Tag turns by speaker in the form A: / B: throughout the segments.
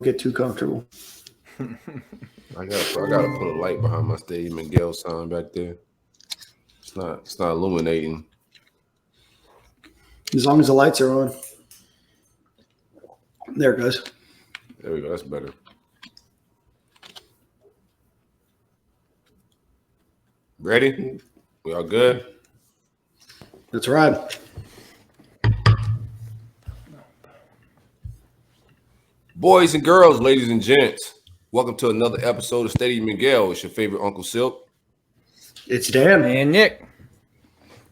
A: get too comfortable.
B: I gotta put a light behind my Stadium and Gale sign back there. It's not illuminating.
A: As long as the lights are on. There it goes.
B: There we go. That's better. Ready? We all good?
A: That's right.
B: Boys and girls, ladies and gents, welcome to another episode of Stadium and Gale. It's your favorite Uncle Silk.
A: It's Dan.
C: And Nick.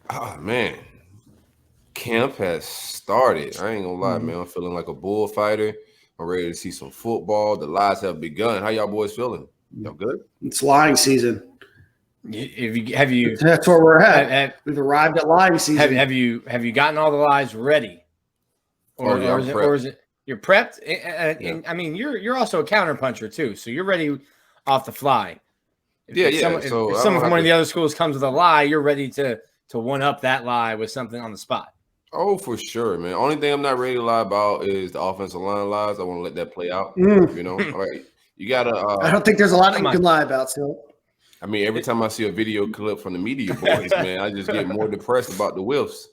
B: Oh, man. Camp has started. I ain't gonna lie, man. I'm feeling like a bullfighter. I'm ready to see some football. The lies have begun. How y'all boys feeling? Y'all good?
A: It's lying season.
C: Have you?
A: That's where we're at. We've arrived at lying season.
C: Have you gotten all the lies ready, or is it you're prepped? And I mean, you're also a counterpuncher too, so you're ready off the fly. If someone from one of the other schools comes with a lie, you're ready to one up that lie with something on the spot.
B: Oh, for sure, man. Only thing I'm not ready to lie about is the offensive line lies. I want to let that play out. You know, all right. You gotta.
A: I don't think there's a lot that you can lie about, still.
B: I mean, every time I see a video clip from the media boys, man, I just get more depressed about the whiffs.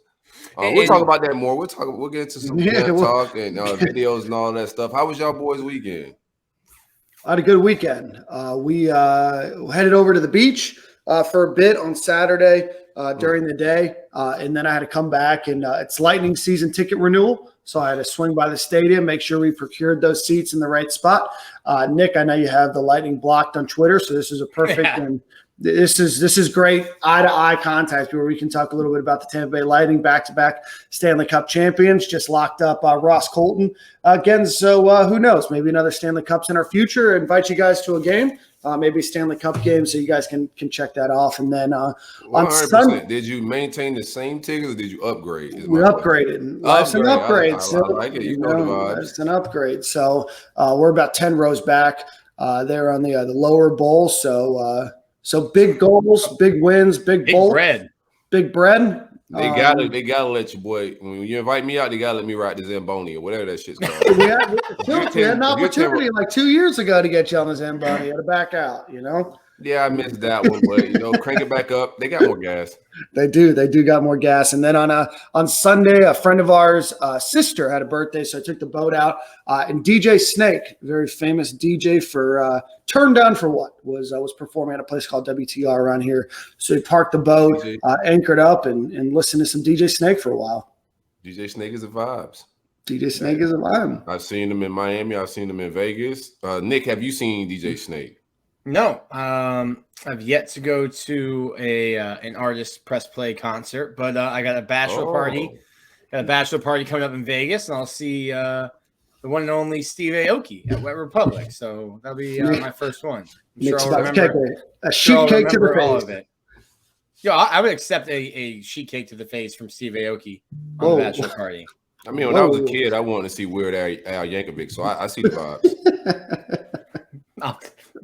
B: We'll talk about that more. We'll get into some talk and videos and all that stuff. How was y'all boys' weekend?
A: I had a good weekend. We headed over to the beach for a bit on Saturday during the day, and then I had to come back, and it's Lightning season ticket renewal. So I had to swing by the stadium, make sure we procured those seats in the right spot. Nick, I know you have the Lightning blocked on Twitter, so this is a perfect and this is great eye-to-eye contact where we can talk a little bit about the Tampa Bay Lightning, back-to-back Stanley Cup champions. Just locked up Ross Colton again. So who knows? Maybe another Stanley Cups in our future. Invite you guys to a game. Maybe a Stanley Cup game, so you guys can check that off. And then on Sunday,
B: did you maintain the same tickets or did you upgrade?
A: We upgraded. Life's an upgrade.
B: I like it. You know the vibes.
A: It's an upgrade. So we're about 10 rows back there on the lower bowl. So big goals, big wins, big bread. Big bread.
B: They gotta let you, boy. When you invite me out, they gotta let me ride the Zamboni or whatever that shit's called.
A: we had an opportunity like 2 years ago to get you on the Zamboni. You had to back out, you know.
B: Yeah, I missed that one, but crank it back up. They got more gas.
A: They do got more gas. And then on Sunday, a friend of ours' sister had a birthday, so I took the boat out. And DJ Snake, very famous DJ for Turned Down for What, was performing at a place called WTR around here. So we parked the boat, anchored up, and listened to some DJ Snake for a while.
B: DJ Snake is the vibes.
A: DJ Snake is a vibe.
B: I've seen him in Miami. I've seen him in Vegas. Nick, have you seen DJ Snake?
C: No, I've yet to go to an artist press play concert, but I got a bachelor party. Got a bachelor party coming up in Vegas, and I'll see the one and only Steve Aoki at Wet Republic. So that'll be my first one. I'm sure I'll remember
A: a sheet cake to the
C: all
A: face.
C: of it. Yo, I would accept a sheet cake to the face from Steve Aoki on the bachelor party.
B: I mean, when I was a kid, I wanted to see Weird Al Yankovic, so I see the vibes.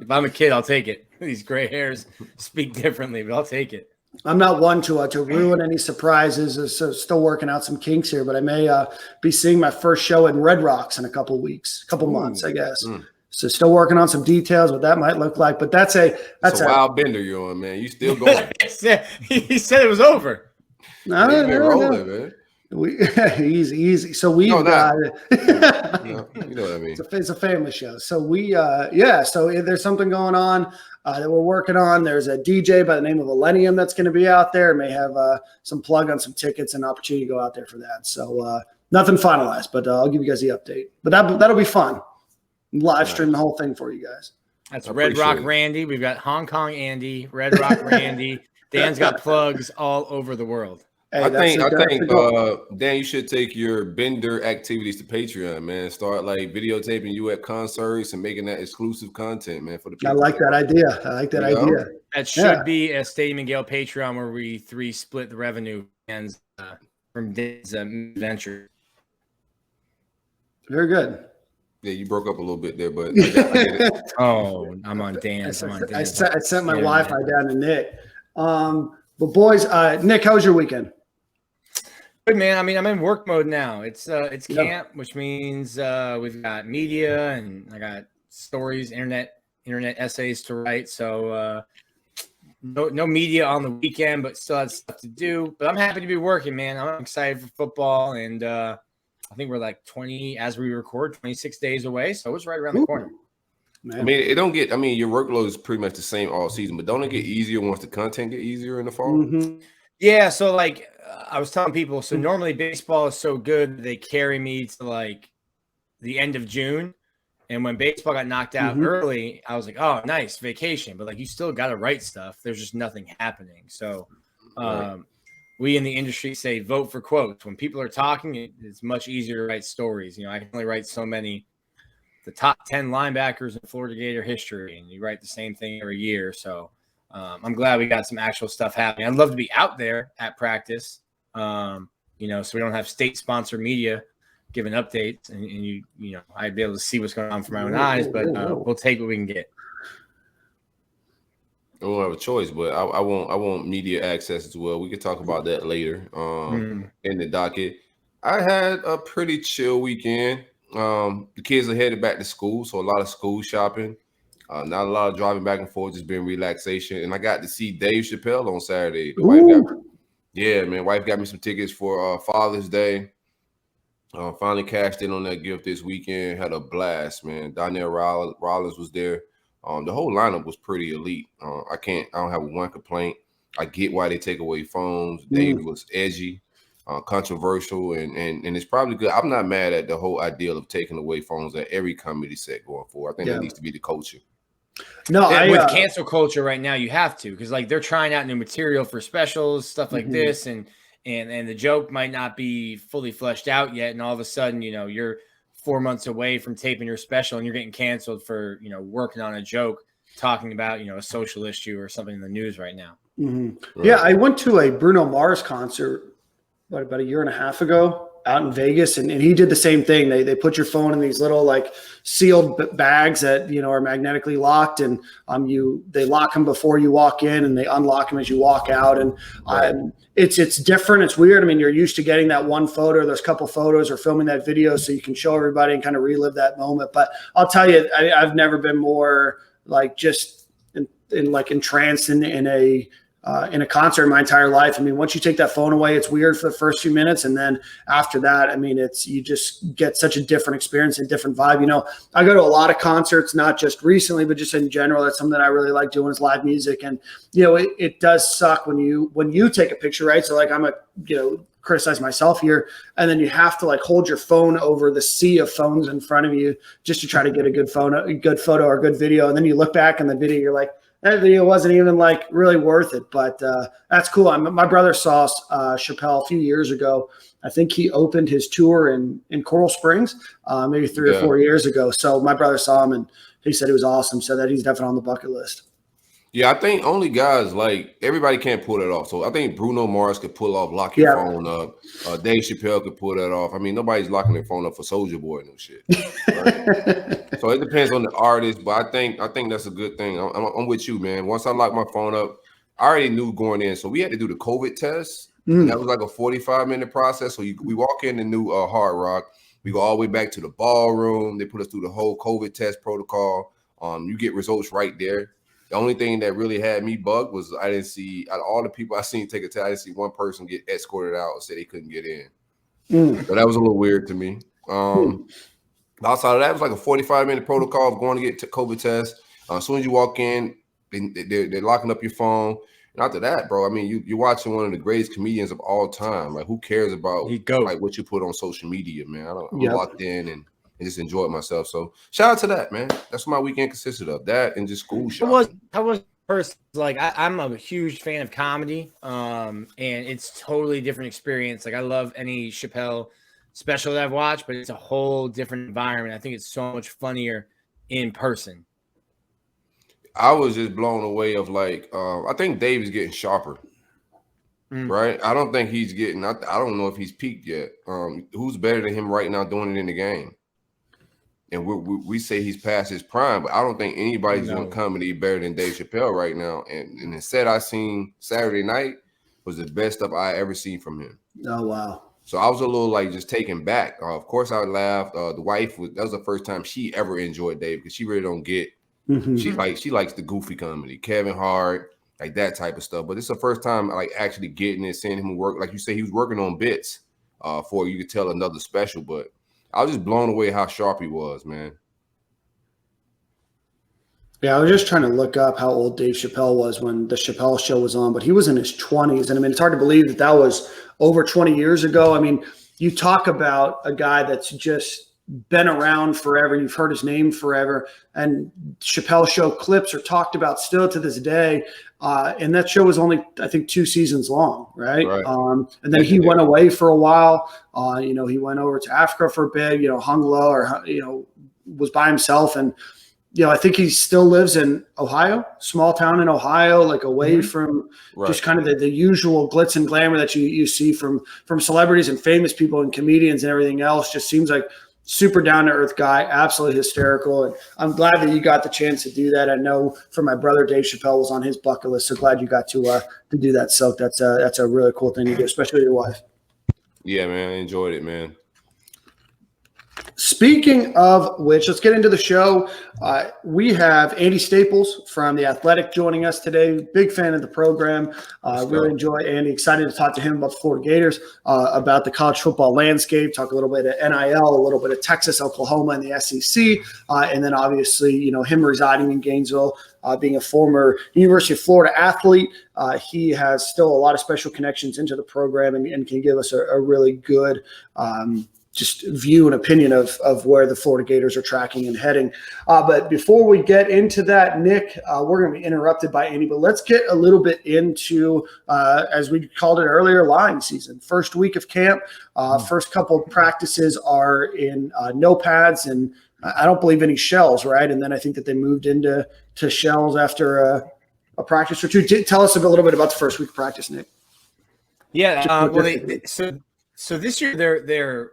C: If I'm a kid, I'll take it. These gray hairs speak differently, but I'll take it.
A: I'm not one to ruin any surprises. So still working out some kinks here, but I may be seeing my first show in Red Rocks in a couple months, I guess. So still working on some details, what that might look like. But that's a
B: wild bender you're on, man. You still going?
C: He said it was over.
A: No.
B: Man.
A: Easy. So we
B: you know what I mean.
A: It's a family show. So so there's something going on that we're working on. There's a DJ by the name of Millennium that's going to be out there. May have some plug on some tickets and opportunity to go out there for that. So nothing finalized, but I'll give you guys the update. But that'll be fun. Live stream the whole thing for you guys.
C: That's Red Rock Randy. We've got Hong Kong Andy, Red Rock Randy. Dan's got plugs all over the world.
A: Hey,
B: I think Dan, you should take your bender activities to Patreon, man. Start like videotaping you at concerts and making that exclusive content, man, for the people.
A: I like that idea. Idea.
C: That should be a Stadium and Gale Patreon where we split the revenue and from Dan's venture.
A: Very good.
B: Yeah, you broke up a little bit there, but I get it.
C: Oh, I'm on Dan's.
A: I sent my Wi-Fi down to Nick. But boys, Nick, how was your weekend?
C: Good, man. I mean, I'm in work mode now. It's camp, which means we've got media and I got stories, internet essays to write. So no media on the weekend, but still had stuff to do. But I'm happy to be working, man. I'm excited for football, and I think we're like 26 days away. So it's right around the corner.
A: Man.
B: I mean, your workload is pretty much the same all season, but don't it get easier once the content get easier in the fall?
A: Mm-hmm.
C: Yeah, so like I was telling people, so normally baseball is so good they carry me to like the end of June, and when baseball got knocked out early, I was like, oh, nice vacation, but like you still got to write stuff. There's just nothing happening. So we in the industry say vote for quotes. When people are talking, it's much easier to write stories. You know, I can only write so many. The top 10 linebackers in Florida Gator history, and you write the same thing every year. So I'm glad we got some actual stuff happening. I'd love to be out there at practice, so we don't have state-sponsored media giving updates, and you know, I'd be able to see what's going on from my own eyes, but we'll take what we can get.
B: I won't have a choice, but I want media access as well. We can talk about that later in the docket. I had a pretty chill weekend. The kids are headed back to school, so a lot of school shopping. Not a lot of driving back and forth, just being relaxation. And I got to see Dave Chappelle on Saturday. Wife got me some tickets for Father's Day. Finally cashed in on that gift this weekend. Had a blast, man. Donnell Rollins was there. The whole lineup was pretty elite. I don't have one complaint. I get why they take away phones. Dave was edgy, controversial, and it's probably good. I'm not mad at the whole idea of taking away phones that every comedy set going for. I think that needs to be the culture.
C: No, with cancel culture right now, you have to, because like they're trying out new material for specials, stuff like this, and the joke might not be fully fleshed out yet, and all of a sudden, you know, you're 4 months away from taping your special, and you're getting canceled for, you know, working on a joke, talking about, you know, a social issue or something in the news right now. Right.
A: Yeah, I went to a Bruno Mars concert about a year and a half ago out in Vegas, and he did the same thing. They put your phone in these little like sealed bags that, you know, are magnetically locked, and they lock them before you walk in, and they unlock them as you walk out. And it's different. It's weird. I mean, you're used to getting that one photo, those couple photos, or filming that video so you can show everybody and kind of relive that moment. But I'll tell you, I've never been more like just entranced in a concert in my entire life. I mean, once you take that phone away, it's weird for the first few minutes. And then after that, I mean, you just get such a different experience and different vibe. You know, I go to a lot of concerts, not just recently, but just in general. That's something that I really like doing is live music. And, you know, it does suck when you take a picture, right? So like criticize myself here. And then you have to like hold your phone over the sea of phones in front of you just to try to get a good photo or a good video. And then you look back in the video, you're like, that video wasn't even like really worth it, but that's cool. My brother saw Chappelle a few years ago. I think he opened his tour in Coral Springs, maybe 3 or 4 years ago. So my brother saw him and he said it was awesome. So that he's definitely on the bucket list.
B: Yeah, I think only guys like everybody can't pull that off. So I think Bruno Mars could pull off lock your phone up. Dave Chappelle could pull that off. I mean, nobody's locking their phone up for Soulja Boy and no shit. Right? So it depends on the artist, but I think that's a good thing. I'm with you, man. Once I locked my phone up, I already knew going in. So we had to do the COVID test. And that was like a 45-minute process. So we walk in the new Hard Rock. We go all the way back to the ballroom. They put us through the whole COVID test protocol. You get results right there. The only thing that really had me bugged was I didn't see, out of all the people I seen take a test, I didn't see one person get escorted out and say they couldn't get in. So that was a little weird to me. Outside of that, it was like a 45-minute protocol of going to get COVID test. As soon as you walk in, they're locking up your phone. And after that, bro, I mean, you're watching one of the greatest comedians of all time. Like, who cares about like what you put on social media, man? I'm locked in and just enjoyed myself. So shout out to that, man. That's what my weekend consisted of. That and just school shopping.
C: I was first, like I'm a huge fan of comedy. And it's totally different experience. Like I love any Chappelle special that I've watched, but it's a whole different environment. I think it's so much funnier in person.
B: I was just blown away of like, I think Dave is getting sharper. Right? I don't think he's getting, I don't know if he's peaked yet. Who's better than him right now doing it in the game? And we say he's past his prime, but I don't think anybody's doing comedy better than Dave Chappelle right now. And the set I seen Saturday night was the best stuff I ever seen from him.
A: Oh, wow.
B: So I was a little like just taken back. Of course, I laughed. The wife that was the first time she ever enjoyed Dave because she really don't get. She likes the goofy comedy, Kevin Hart, like that type of stuff. But it's the first time like actually getting it, seeing him work. Like you say, he was working on bits for you could tell another special. But I was just blown away how sharp he was, man.
A: Yeah, I was just trying to look up how old Dave Chappelle was when the Chappelle show was on, but he was in his 20s. And I mean, it's hard to believe that was over 20 years ago. I mean, you talk about a guy that's just been around forever. You've heard his name forever. And Chappelle show clips are talked about still to this day. And that show was only, I think, 2 seasons long, right? And then he went away for a while. He went over to Africa for a bit, hung low or, was by himself. And, I think he still lives in Ohio, small town in Ohio, like away from just kind of the usual glitz and glamour that you see from celebrities and famous people and comedians and everything else. Just seems like super down-to-earth guy, absolutely hysterical. And I'm glad that you got the chance to do that. I know for my brother, Dave Chappelle was on his bucket list. So glad you got to do that. So that's a really cool thing to do, especially with your wife.
B: Yeah, man. I enjoyed it, man.
A: Speaking of which, let's get into the show. We have Andy Staples from The Athletic joining us today. Big fan of the program. Really enjoy Andy. Excited to talk to him about the Florida Gators, about the college football landscape, talk a little bit of NIL, a little bit of Texas, Oklahoma, and the SEC. And then obviously, him residing in Gainesville, being a former University of Florida athlete. He has still a lot of special connections into the program and can give us a really good just view and opinion of where the Florida Gators are tracking and heading. But before we get into that, Nick, we're going to be interrupted by Andy, but let's get a little bit into, as we called it earlier, lying season. First week of camp, first couple of practices are in no pads and I don't believe any shells, right? And then I think that they moved into shells after a practice or two. Tell us a little bit about the first week of practice, Nick.
C: Yeah, so this year they're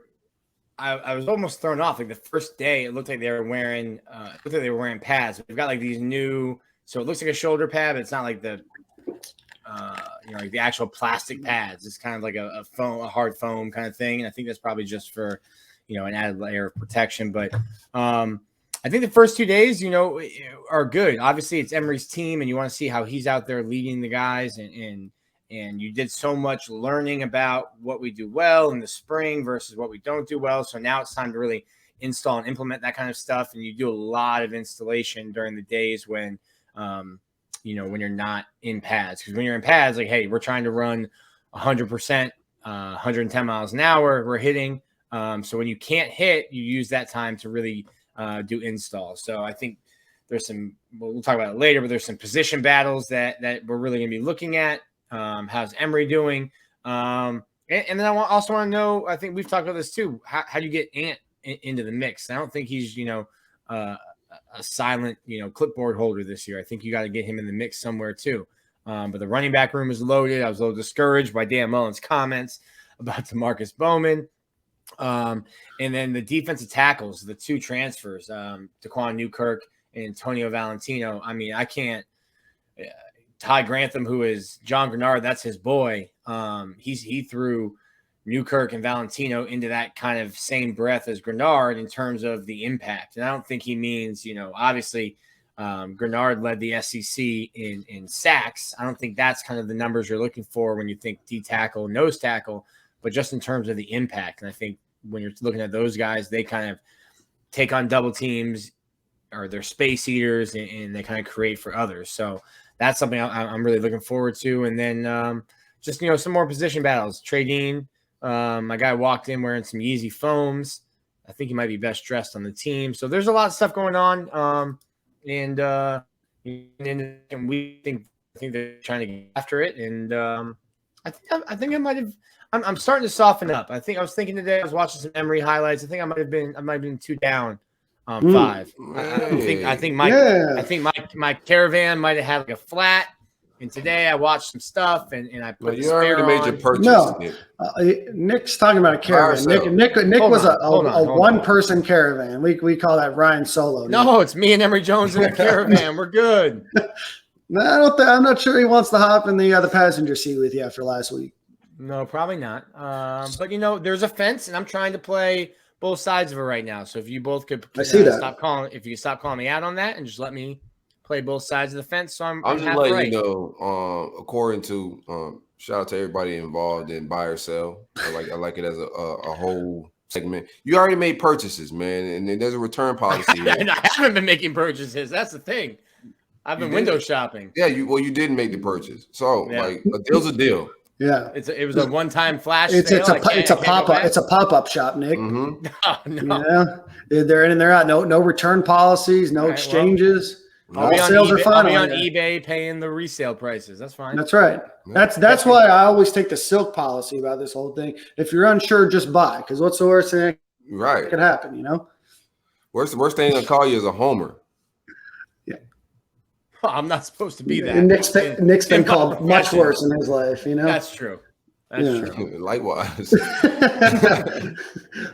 C: I was almost thrown off. Like the first day, it looked like they were wearing pads. We've got like these new, so it looks like a shoulder pad, but it's not like the like the actual plastic pads. It's kind of like a hard foam kind of thing. And I think that's probably just for an added layer of protection. But I think the first 2 days, are good. Obviously, it's Emory's team, and you want to see how he's out there leading the guys and you did so much learning about what we do well in the spring versus what we don't do well. So now it's time to really install and implement that kind of stuff. And you do a lot of installation during the days when, when you're not in pads. Because when you're in pads, like, hey, we're trying to run 100%, 110 miles an hour, we're hitting. So when you can't hit, you use that time to really do installs. So I think there's we'll talk about it later, but there's some position battles that we're really going to be looking at. How's Emory doing? And then I also want to know, I think we've talked about this too. How do you get Ant into the mix? I don't think he's, a silent, clipboard holder this year. I think you got to get him in the mix somewhere too. But the running back room is loaded. I was a little discouraged by Dan Mullen's comments about Demarcus Bowman. And then the defensive tackles, the 2 transfers, Daquan Newkirk and Antonio Valentino. I mean, I can't. Ty Grantham, who is John Grenard, that's his boy. He threw Newkirk and Valentino into that kind of same breath as Grenard in terms of the impact. And I don't think he means, obviously Grenard led the SEC in sacks. I don't think that's kind of the numbers you're looking for when you think D tackle, nose tackle, but just in terms of the impact. And I think when you're looking at those guys, they kind of take on double teams or they're space eaters and they kind of create for others. So that's something I'm really looking forward to. And then just, some more position battles. Trey Dean, my guy walked in wearing some Yeezy foams. I think he might be best dressed on the team. So there's a lot of stuff going on. And we think they're trying to get after it. And I think I might have – I'm starting to soften up. I was thinking today, I was watching some Emory highlights. I think I might have been 2 down. 5. I think my caravan might have had like a flat. And today I watched some stuff and I put.
B: You already made your purchase.
A: No, Nick's talking about a caravan. Nick was a one-person caravan. We call that Ryan Solo.
C: No, it's me and Emory Jones in a caravan. We're good.
A: No, I'm not sure he wants to hop in the passenger seat with you after last week.
C: No, probably not. But there's a fence, and I'm trying to play both sides of it right now. So if you both could,
A: I see that.
C: if you could stop calling me out on that and just let me play both sides of the fence, so I'm
B: just
C: half
B: letting
C: right.
B: you know. According to shout out to everybody involved in buy or sell. I like it as a whole segment. You already made purchases, man, and then there's a return policy.
C: I haven't been making purchases. That's the thing. I've been window shopping.
B: Yeah, you didn't make the purchase, so like a deal's a deal.
A: Yeah,
C: it was a one-time flash
A: sale. It's a pop-up. It's a pop-up shop, Nick.
B: Mm-hmm.
C: No.
A: They're in and they're out. No return policies. No exchanges.
C: All sales are fine. I'll be on eBay paying the resale prices. That's fine.
A: That's right. That's why I always take the silk policy about this whole thing. If you're unsure, just buy. Because what's the worst thing that could happen?
B: Worst thing they'll call you is a homer.
A: Yeah.
C: Well, I'm not supposed to be that.
A: And Nick's been called much worse in his life.
C: That's true. That's true.
B: Likewise.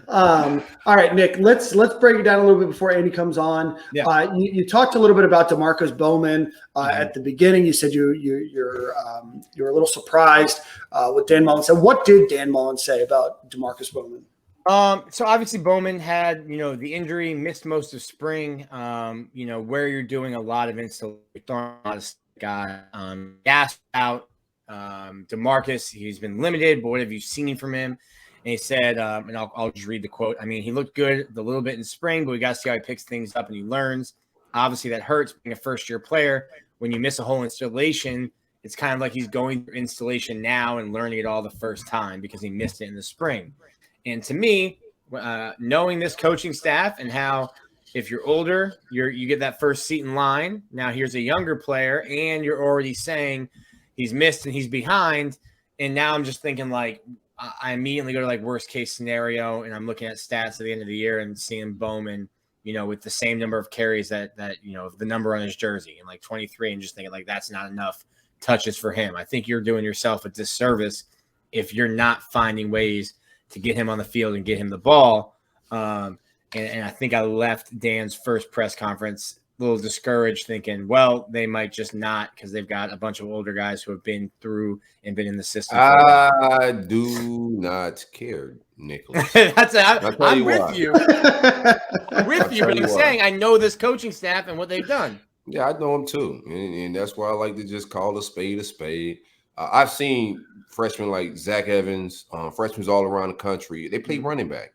A: All right, Nick, let's break it down a little bit before Andy comes on. Yeah. You talked a little bit about Demarcus Bowman at the beginning. You said you're a little surprised what Dan Mullen said. What did Dan Mullen say about Demarcus Bowman?
C: So obviously Bowman had, the injury, missed most of spring, where you're doing a lot of installation, throwing a lot of guy, gas out. Demarcus, he's been limited, but what have you seen from him? And he said, and I'll just read the quote. I mean, he looked good a little bit in spring, but we got to see how he picks things up and he learns. Obviously, that hurts being a first-year player. When you miss a whole installation, it's kind of like he's going through installation now and learning it all the first time because he missed it in the spring. And to me, knowing this coaching staff and how if you're older, you get that first seat in line. Now here's a younger player, and you're already saying – he's missed and he's behind. And now I'm just thinking I immediately go to worst case scenario. And I'm looking at stats at the end of the year and seeing Bowman, with the same number of carries that the number on his jersey and 23 and just thinking that's not enough touches for him. I think you're doing yourself a disservice if you're not finding ways to get him on the field and get him the ball. And I think I left Dan's first press conference little discouraged thinking, well, they might just not because they've got a bunch of older guys who have been through and been in the system.
B: I do not care, Nicholas.
C: I'm with you. I'm with you, but I'm saying I know this coaching staff and what they've done.
B: Yeah, I know them too. And that's why I like to just call a spade a spade. I've seen freshmen like Zach Evans, freshmen all around the country. They play running back.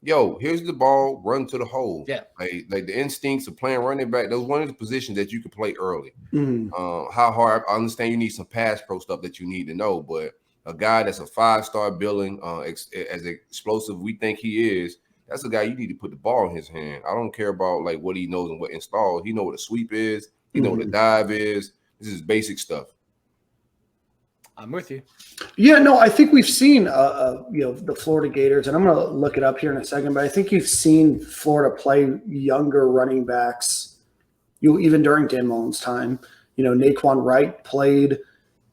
B: Yo, here's the ball, run to the hole.
C: Yeah.
B: Like the instincts of playing running back, that was one of the positions that you could play early.
A: Mm-hmm.
B: How hard, I understand you need some pass pro stuff that you need to know, but a guy that's a 5-star billing, as explosive we think he is, that's a guy you need to put the ball in his hand. I don't care about what he knows and what installed. He know what a sweep is. He know what a dive is. This is basic stuff.
C: I'm with you.
A: Yeah, no, I think we've seen, the Florida Gators, and I'm going to look it up here in a second, but I think you've seen Florida play younger running backs, even during Dan Mullen's time. Naquan Wright played,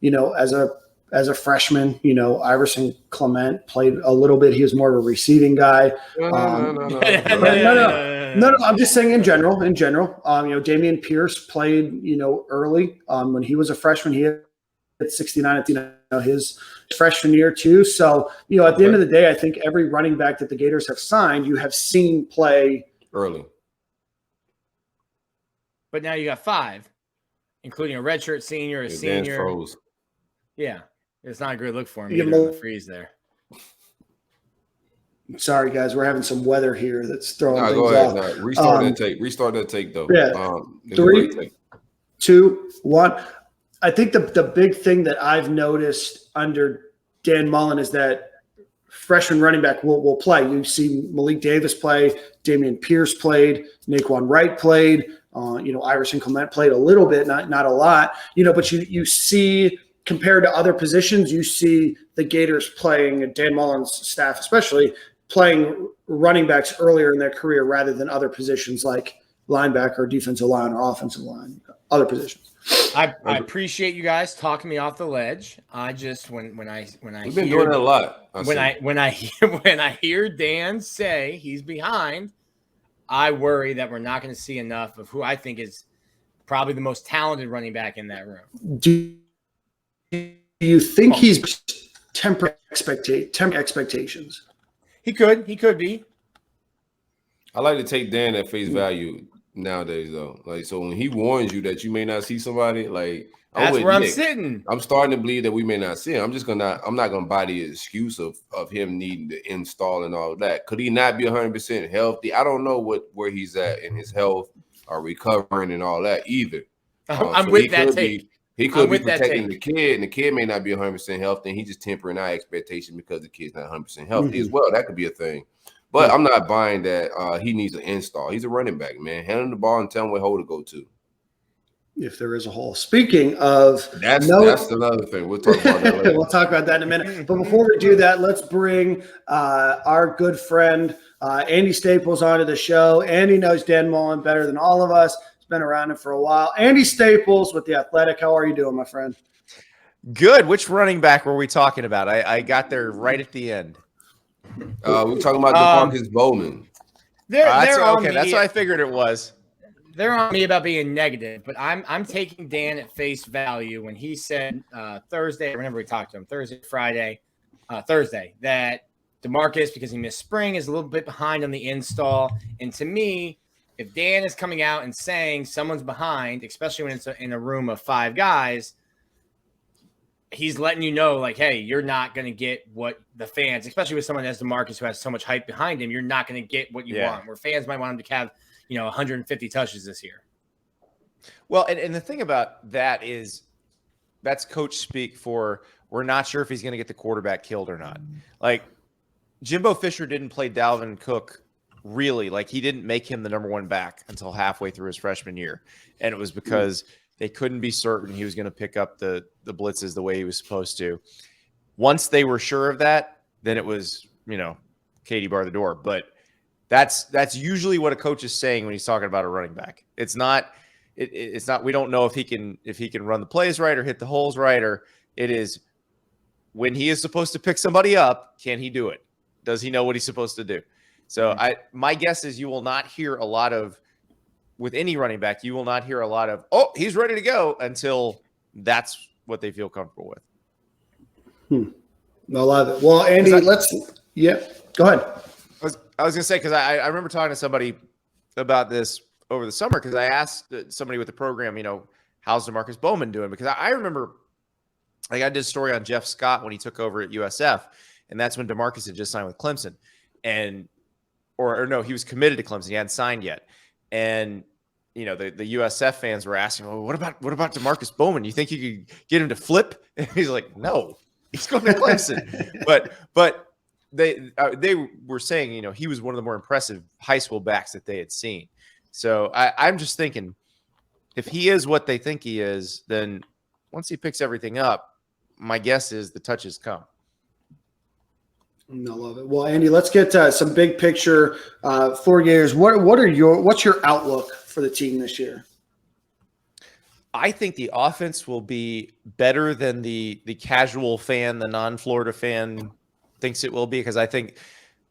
A: as a freshman. Iverson Clement played a little bit. He was more of a receiving guy. No. I'm just saying in general. Damian Pierce played, early. When he was a freshman, he had 69 at his freshman year too. So, at the end of the day, I think every running back that the Gators have signed, you have seen play
B: early.
C: But now you got 5, including a redshirt senior, a senior.
B: Froze.
C: Yeah, it's not a good look for him either in the freeze there.
A: Sorry, guys, we're having some weather here that's throwing things
B: go ahead.
A: off.
B: No, restart that take though.
A: Yeah. 3, 2, 1. I think the big thing that I've noticed under Dan Mullen is that freshman running back will play. You see Malik Davis play, Damian Pierce played, Naquan Wright played, Iverson Clement played a little bit, not a lot, but you see compared to other positions, you see the Gators playing, Dan Mullen's staff especially, playing running backs earlier in their career rather than other positions like linebacker, defensive line, or offensive line, other positions.
C: I appreciate you guys talking me off the ledge. I just when I
B: we've been doing that a lot.
C: When I hear Dan say he's behind, I worry that we're not going to see enough of who I think is probably the most talented running back in that room.
A: Do you think he's temper expectations.
C: He could be.
B: I like to take Dan at face value nowadays, though. Like, so when he warns you that you may not see somebody, like,
C: that's where I'm sitting.
B: I'm starting to believe that we may not see him. I'm not gonna buy the excuse of him needing to install and all that. Could he not be 100% healthy? I don't know where he's at in his health or recovering and all that either.
C: I'm with that take.
B: He could be protecting the kid, and the kid may not be 100% healthy, and he's just tempering our expectation because the kid's not 100% healthy as well. That could be a thing. But I'm not buying that he needs an install. He's a running back, man. Hand him the ball and tell him what hole to go to.
A: If there is a hole. Speaking of,
B: that's another thing. We'll talk about that later.
A: We'll talk about that in a minute. But before we do that, let's bring our good friend Andy Staples onto the show. Andy knows Dan Mullen better than all of us. He's been around him for a while. Andy Staples with The Athletic. How are you doing, my friend?
D: Good. Which running back were we talking about? I got there right at the end.
B: We're talking about Demarcus Bowman.
D: That's what I figured it was.
C: They're on me about being negative, but I'm taking Dan at face value when he said Thursday, whenever we talked to him, Thursday, that DeMarcus, because he missed spring, is a little bit behind on the install. And to me, if Dan is coming out and saying someone's behind, especially when it's in a room of 5 guys, he's letting you know, like, hey, you're not going to get what the fans, especially with someone as DeMarcus who has so much hype behind him, you're not going to get what you want. Where fans might want him to have 150 touches this year.
D: Well, and the thing about that is that's coach speak for we're not sure if he's going to get the quarterback killed or not. Like Jimbo Fisher didn't play Dalvin Cook really. Like he didn't make him the number 1 back until halfway through his freshman year. And it was because they couldn't be certain he was going to pick up the blitzes the way he was supposed to. Once they were sure of that, then it was, Katie bar the door. But that's usually what a coach is saying when he's talking about a running back. It's not we don't know if he can run the plays right or hit the holes right, or it is when he is supposed to pick somebody up, can he do it? Does he know what he's supposed to do? So my guess is you will not hear a lot of, with any running back, you will not hear a lot of, oh, he's ready to go until that's what they feel comfortable with.
A: I love it. Well, Andy, go ahead.
D: I was going to say, because I remember talking to somebody about this over the summer, because I asked somebody with the program, how's Demarcus Bowman doing? Because I remember I did a story on Jeff Scott when he took over at USF, and that's when Demarcus had just signed with Clemson. Or no, he was committed to Clemson. He hadn't signed yet. And, the USF fans were asking, well, what about Demarcus Bowman? You think you could get him to flip? And he's like, no, he's going to Clemson. but they were saying, he was one of the more impressive high school backs that they had seen. So I'm just thinking, if he is what they think he is, then once he picks everything up, my guess is the touches come.
A: I love it. Well, Andy, let's get some big picture for Gators. What's your outlook for the team this year?
D: I think the offense will be better than the casual fan, the non-Florida fan thinks it will be, because I think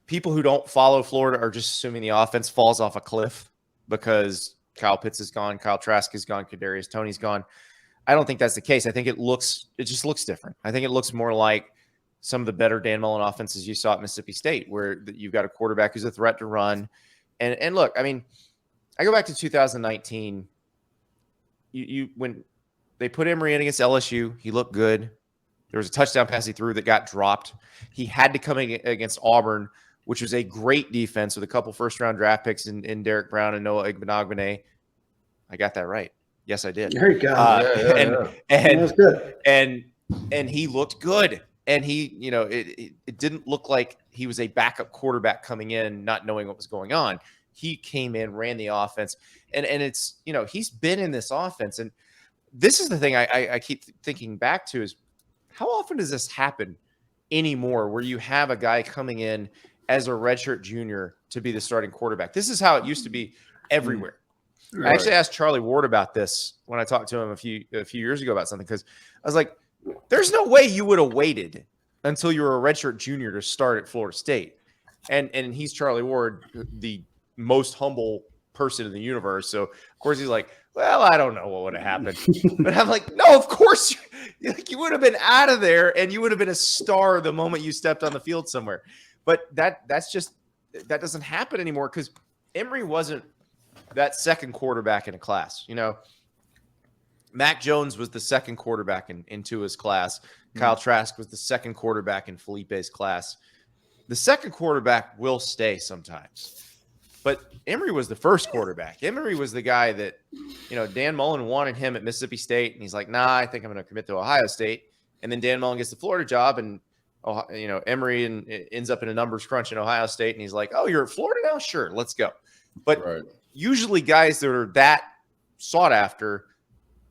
D: people who don't follow Florida are just assuming the offense falls off a cliff because Kyle Pitts is gone, Kyle Trask is gone, Kadarius Toney's gone. I don't think that's the case. I think it just looks different. I think it looks more like some of the better Dan Mullen offenses you saw at Mississippi State, where you've got a quarterback who's a threat to run. And look, I mean, I go back to 2019. You when they put Emory in against LSU, he looked good. There was a touchdown pass he threw that got dropped. He had to come in against Auburn, which was a great defense with a couple first-round draft picks in Derek Brown and Noah Igbenogany. I got that right. Yes, I did.
A: There you go.
D: And
A: that's good.
D: And he looked good. And he, it didn't look like he was a backup quarterback coming in, not knowing what was going on. He came in, ran the offense, and it's, he's been in this offense. And this is the thing I keep thinking back to is, how often does this happen anymore where you have a guy coming in as a redshirt junior to be the starting quarterback? This is how it used to be everywhere. Right. I actually asked Charlie Ward about this when I talked to him a few years ago about something, because I was like, there's no way you would have waited until you were a redshirt junior to start at Florida State. And he's Charlie Ward, the most humble person in the universe. So of course he's like, well, I don't know what would have happened. But I'm like, no, of course you would have been out of there and you would have been a star the moment you stepped on the field somewhere. But that doesn't happen anymore because Emory wasn't that second quarterback in a class. You know, Mac Jones was the second quarterback in Tua's class. Kyle Trask was the second quarterback in Felipe's class. The second quarterback will stay sometimes. But Emory was the first quarterback. Emory was the guy that, you know, Dan Mullen wanted him at Mississippi State. And he's like, nah, I think I'm going to commit to Ohio State. And then Dan Mullen gets the Florida job. And, you know, Emory ends up in a numbers crunch in Ohio State. And he's like, oh, you're at Florida now? Sure, let's go. But usually guys that are that sought after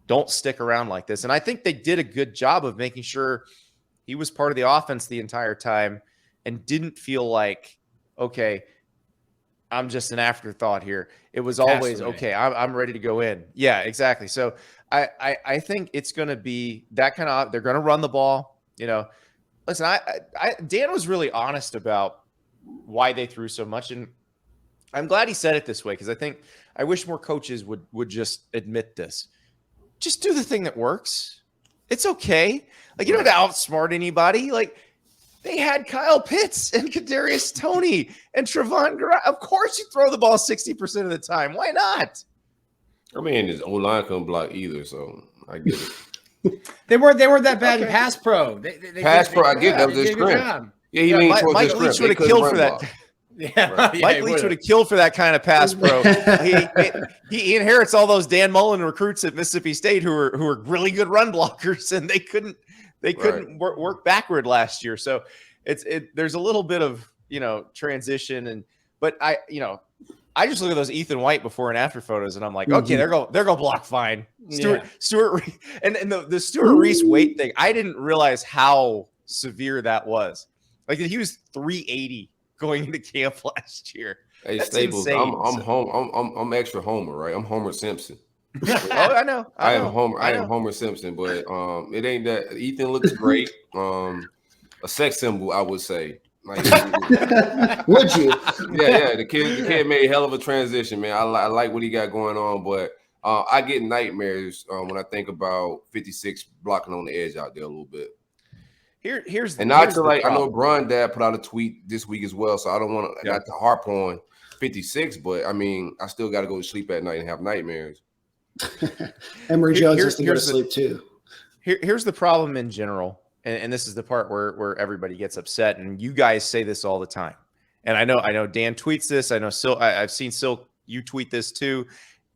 D: don't stick around like this. And I think they did a good job of making sure he was part of the offense the entire time and didn't feel like, okay, I'm just an afterthought here. It was always, okay, I'm ready to go in. Yeah, exactly. So I think it's going to be that kind of – they're going to run the ball. You know, listen, Dan was really honest about why they threw so much. And I'm glad he said it this way because I wish more coaches would just admit this. Just do the thing that works. It's okay. Like, you don't have to outsmart anybody. Like, they had Kyle Pitts and Kadarius Toney and Trevon Grimes. Of course you throw the ball 60% of the time. Why not?
B: I mean, his O-line couldn't block either, so I get it.
C: They weren't that bad in pass pro.
B: Pass pro, I get that was his strength. Yeah, he leaned towards his strength.
D: Mike Leach would have killed for that. Mike Leach would have killed for that kind of pass pro. he inherits all those Dan Mullen recruits at Mississippi State who are really good run blockers, and they couldn't work backward last year. So there's a little bit of, you know, transition, but I just look at those Ethan White before and after photos, and I'm like, okay, they're gonna block fine. Stuart and the Stuart Reese weight thing, I didn't realize how severe that was. Like, he was 380 going into camp last year.
B: Hey, that's Staples, insane. I'm extra Homer, right? I'm Homer Simpson.
D: I know.
B: I am Homer Simpson, but it ain't that. Ethan looks great. A sex symbol, I would say. Like,
A: would you?
B: Yeah. The kid made a hell of a transition, man. I like what he got going on, but I get nightmares when I think about 56 blocking on the edge out there a little bit.
D: Here's
B: I know Bron Dad put out a tweet this week as well, so I don't want to not to harp on 56, but I mean, I still got to go to sleep at night and have nightmares.
A: Emory Jones has to go to sleep too.
D: Here's the problem in general, and this is the part where everybody gets upset, and you guys say this all the time. And I know Dan tweets this. I know I've seen Silk, you tweet this too,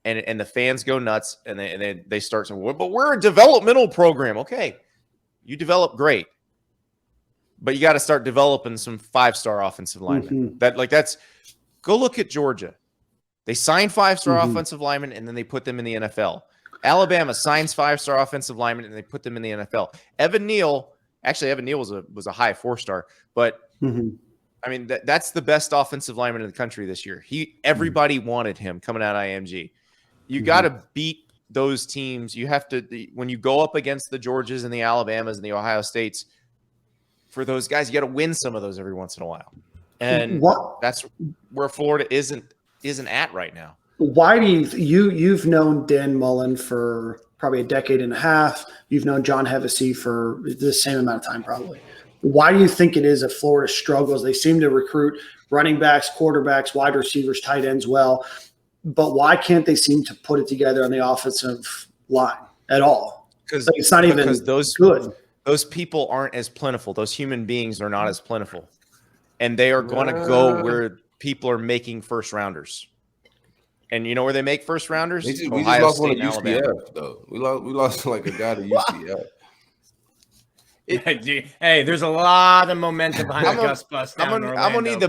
D: and the fans go nuts, and they start saying, well, but we're a developmental program. Okay, you develop great. But you got to start developing some 5-star offensive linemen. That's go look at Georgia. They sign 5-star offensive linemen and then they put them in the NFL. Alabama signs 5-star offensive linemen and they put them in the NFL. Evan Neal was a high 4-star, but I mean that's the best offensive lineman in the country this year. Everybody wanted him coming out of IMG. You got to beat those teams. You have to when you go up against the Georgias and the Alabamas and the Ohio States. For those guys, you got to win some of those every once in a while, and that's where Florida isn't at right now.
A: Why do you've known Dan Mullen for probably a decade and a half? You've known John Hevesy for the same amount of time, probably. Why do you think it is that Florida struggles? They seem to recruit running backs, quarterbacks, wide receivers, tight ends well, but why can't they seem to put it together on the offensive line at all?
D: Because
A: it's not even good.
D: Those people aren't as plentiful. Those human beings are not as plentiful. And they are going to go where people are making first rounders. And you know where they make first rounders?
B: We just lost one to UCF, though. We lost like a guy to UCF.
C: Hey, there's a lot of momentum behind the Gus bus.
D: I'm gonna need the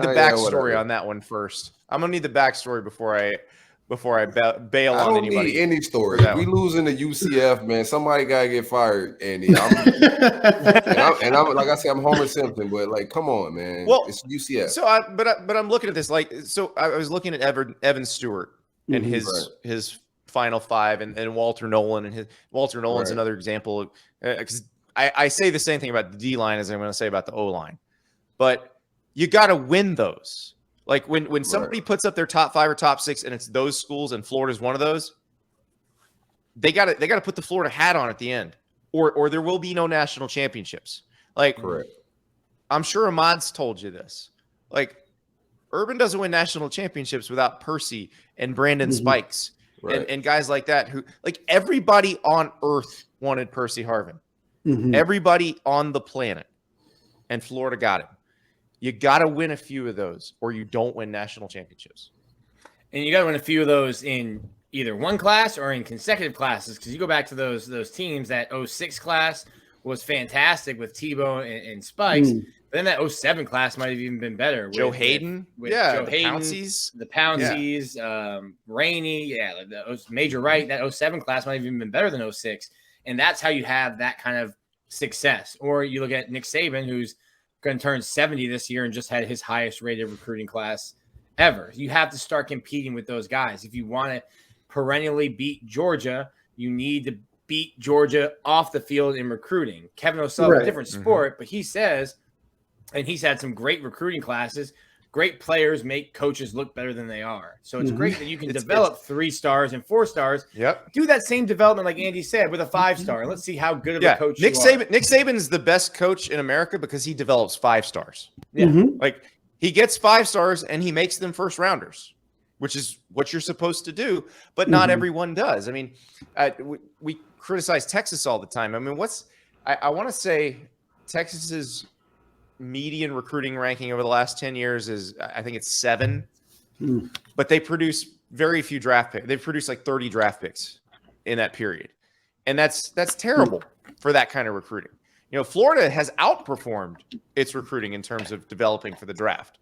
D: backstory on that one first. I'm gonna need the backstory before I bail on anybody.
B: I don't need any story. We losing to UCF, man. Somebody gotta get fired, Andy. I'm like I said, I'm Homer Simpson, but like, come on, man.
D: Well,
B: it's UCF.
D: So, but I'm looking at this so I was looking at Evan Stewart and his final 5, and Walter Nolan, and Walter Nolan's another example because I say the same thing about the D line as I'm going to say about the O line, but you got to win those. Like when somebody puts up their top 5 or top 6 and it's those schools and Florida's one of those, they got to put the Florida hat on at the end, or there will be no national championships. Like,
B: correct.
D: I'm sure Ahmad's told you this. Like, Urban doesn't win national championships without Percy and Brandon Spikes and guys like that who, like, everybody on earth wanted Percy Harvin. Everybody on the planet, and Florida got him. You got to win a few of those, or you don't win national championships.
C: And you got to win a few of those in either one class or in consecutive classes, because you go back to those teams. That 06 class was fantastic with Tebow and Spikes. But then that 07 class might have even been better.
D: Joe Hayden.
C: With Joe
D: the
C: Hayden,
D: Pounceys.
C: The Pounceys, Rainey. Like the Major Wright. That 07 class might have even been better than 06. And that's how you have that kind of success. Or you look at Nick Saban, who's going to turn 70 this year and just had his highest rated recruiting class ever. You have to start competing with those guys. If you want to perennially beat Georgia, you need to beat Georgia off the field in recruiting. Kevin O'Sullivan, a different sport, but he says, and he's had some great recruiting classes, great players make coaches look better than they are. So it's great that you can develop 3 stars and 4 stars.
D: Yep.
C: Do that same development, like Andy said, with a 5-star. Let's see how good of a coach
D: Nick
C: you are.
D: Nick Saban's the best coach in America because he develops 5 stars.
C: Yeah.
D: Like, he gets 5 stars and he makes them first rounders, which is what you're supposed to do, but not everyone does. I mean, we criticize Texas all the time. I mean, I want to say Texas's median recruiting ranking over the last 10 years is, I think it's 7, but they produce very few draft picks. They produce like 30 draft picks in that period. And that's terrible for that kind of recruiting. You know, Florida has outperformed its recruiting in terms of developing for the draft.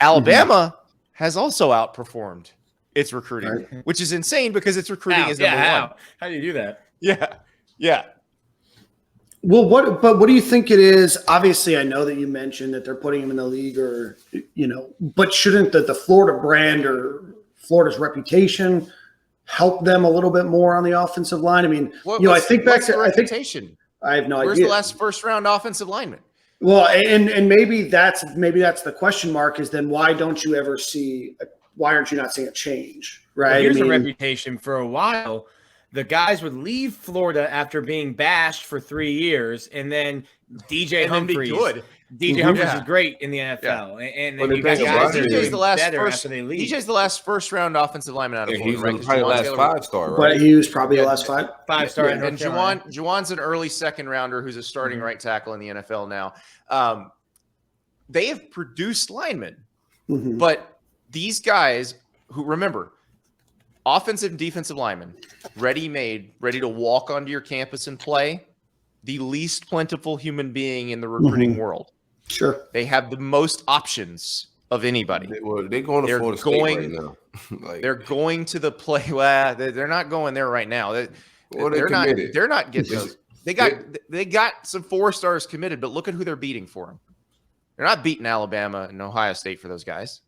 D: Alabama has also outperformed its recruiting, which is insane because its recruiting is number 1.
C: How do you do that?
D: Yeah.
A: Well, what do you think it is? Obviously, I know that you mentioned that they're putting him in the league, or but shouldn't the Florida brand or Florida's reputation help them a little bit more on the offensive line? I mean, I think back to
D: reputation.
A: I have no idea.
D: Where's the last first round offensive lineman?
A: Well, and maybe that's the question mark is then why aren't you not seeing a change? Right.
C: Well, here's a reputation for a while. The guys would leave Florida after being bashed for 3 years, and then DJ Humphries. DJ Humphries is great in the NFL, and then you got guys that
D: DJ's the last
C: better
D: first.
C: after they leave.
D: DJ's the last first round offensive lineman out of Florida.
B: He's probably the last 5-star, right?
A: But he was probably the last
C: 5-star.
D: And Juwan's an early second rounder who's a starting right tackle in the NFL now. They have produced linemen, but these guys who, remember, offensive and defensive linemen, ready to walk onto your campus and play, the least plentiful human being in the recruiting world.
A: Sure.
D: They have the most options of anybody.
B: They're going to Florida State right now.
D: They're going to the play. Well, they're not going there right now. They're not getting those. They got some 4 stars committed, but look at who they're beating for them. They're not beating Alabama and Ohio State for those guys.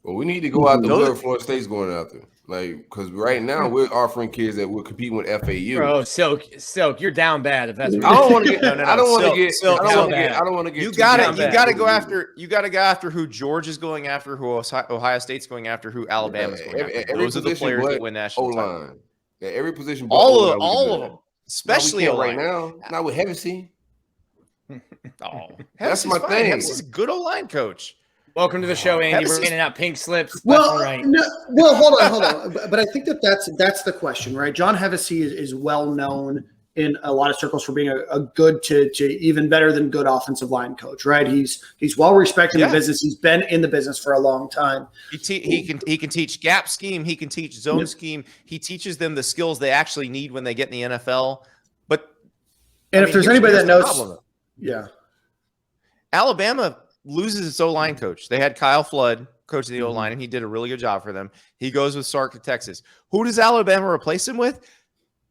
B: Well, we need to go out there where Florida State's going out there. Like, because right now we're offering kids that we're competing with FAU.
C: Bro, Silk, you're down bad. If that's
B: I don't want to get. I don't want to get.
D: You gotta go after who George is going after, who Ohio State's going after, who Alabama's going after. Those are the players that win national titles.
B: Yeah, every position.
D: All of them, especially
B: right now. Not with Hevesy.
D: That's my thing. He's a good O-line coach.
C: Welcome to the show, Andy. We're handing out pink slips.
A: Well, hold on. But I think that's the question, right? John Hevesy is well known in a lot of circles for being a good to even better than good offensive line coach, right? He's well respected in the business. He's been in the business for a long time.
D: He can teach gap scheme. He can teach zone scheme. He teaches them the skills they actually need when they get in the NFL.
A: If there's anybody that knows,
D: Alabama loses its O-line coach. They had Kyle Flood coach of the O-line, and he did a really good job for them. He goes with Sark to Texas. Who does Alabama replace him with?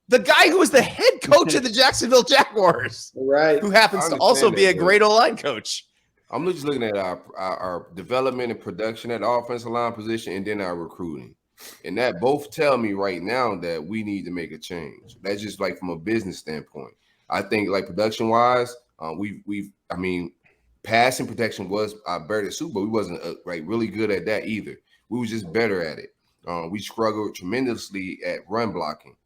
D: The guy who was the head coach of the Jacksonville Jaguars,
A: right?
D: Who happens to also be a great O-line coach.
B: I'm just looking at our development and production at the offensive line position, and then our recruiting, and that both tell me right now that we need to make a change. That's just like from a business standpoint. I think like production wise, passing protection was better than but we wasn't really good at that either. We was just better at it. We struggled tremendously at run blocking.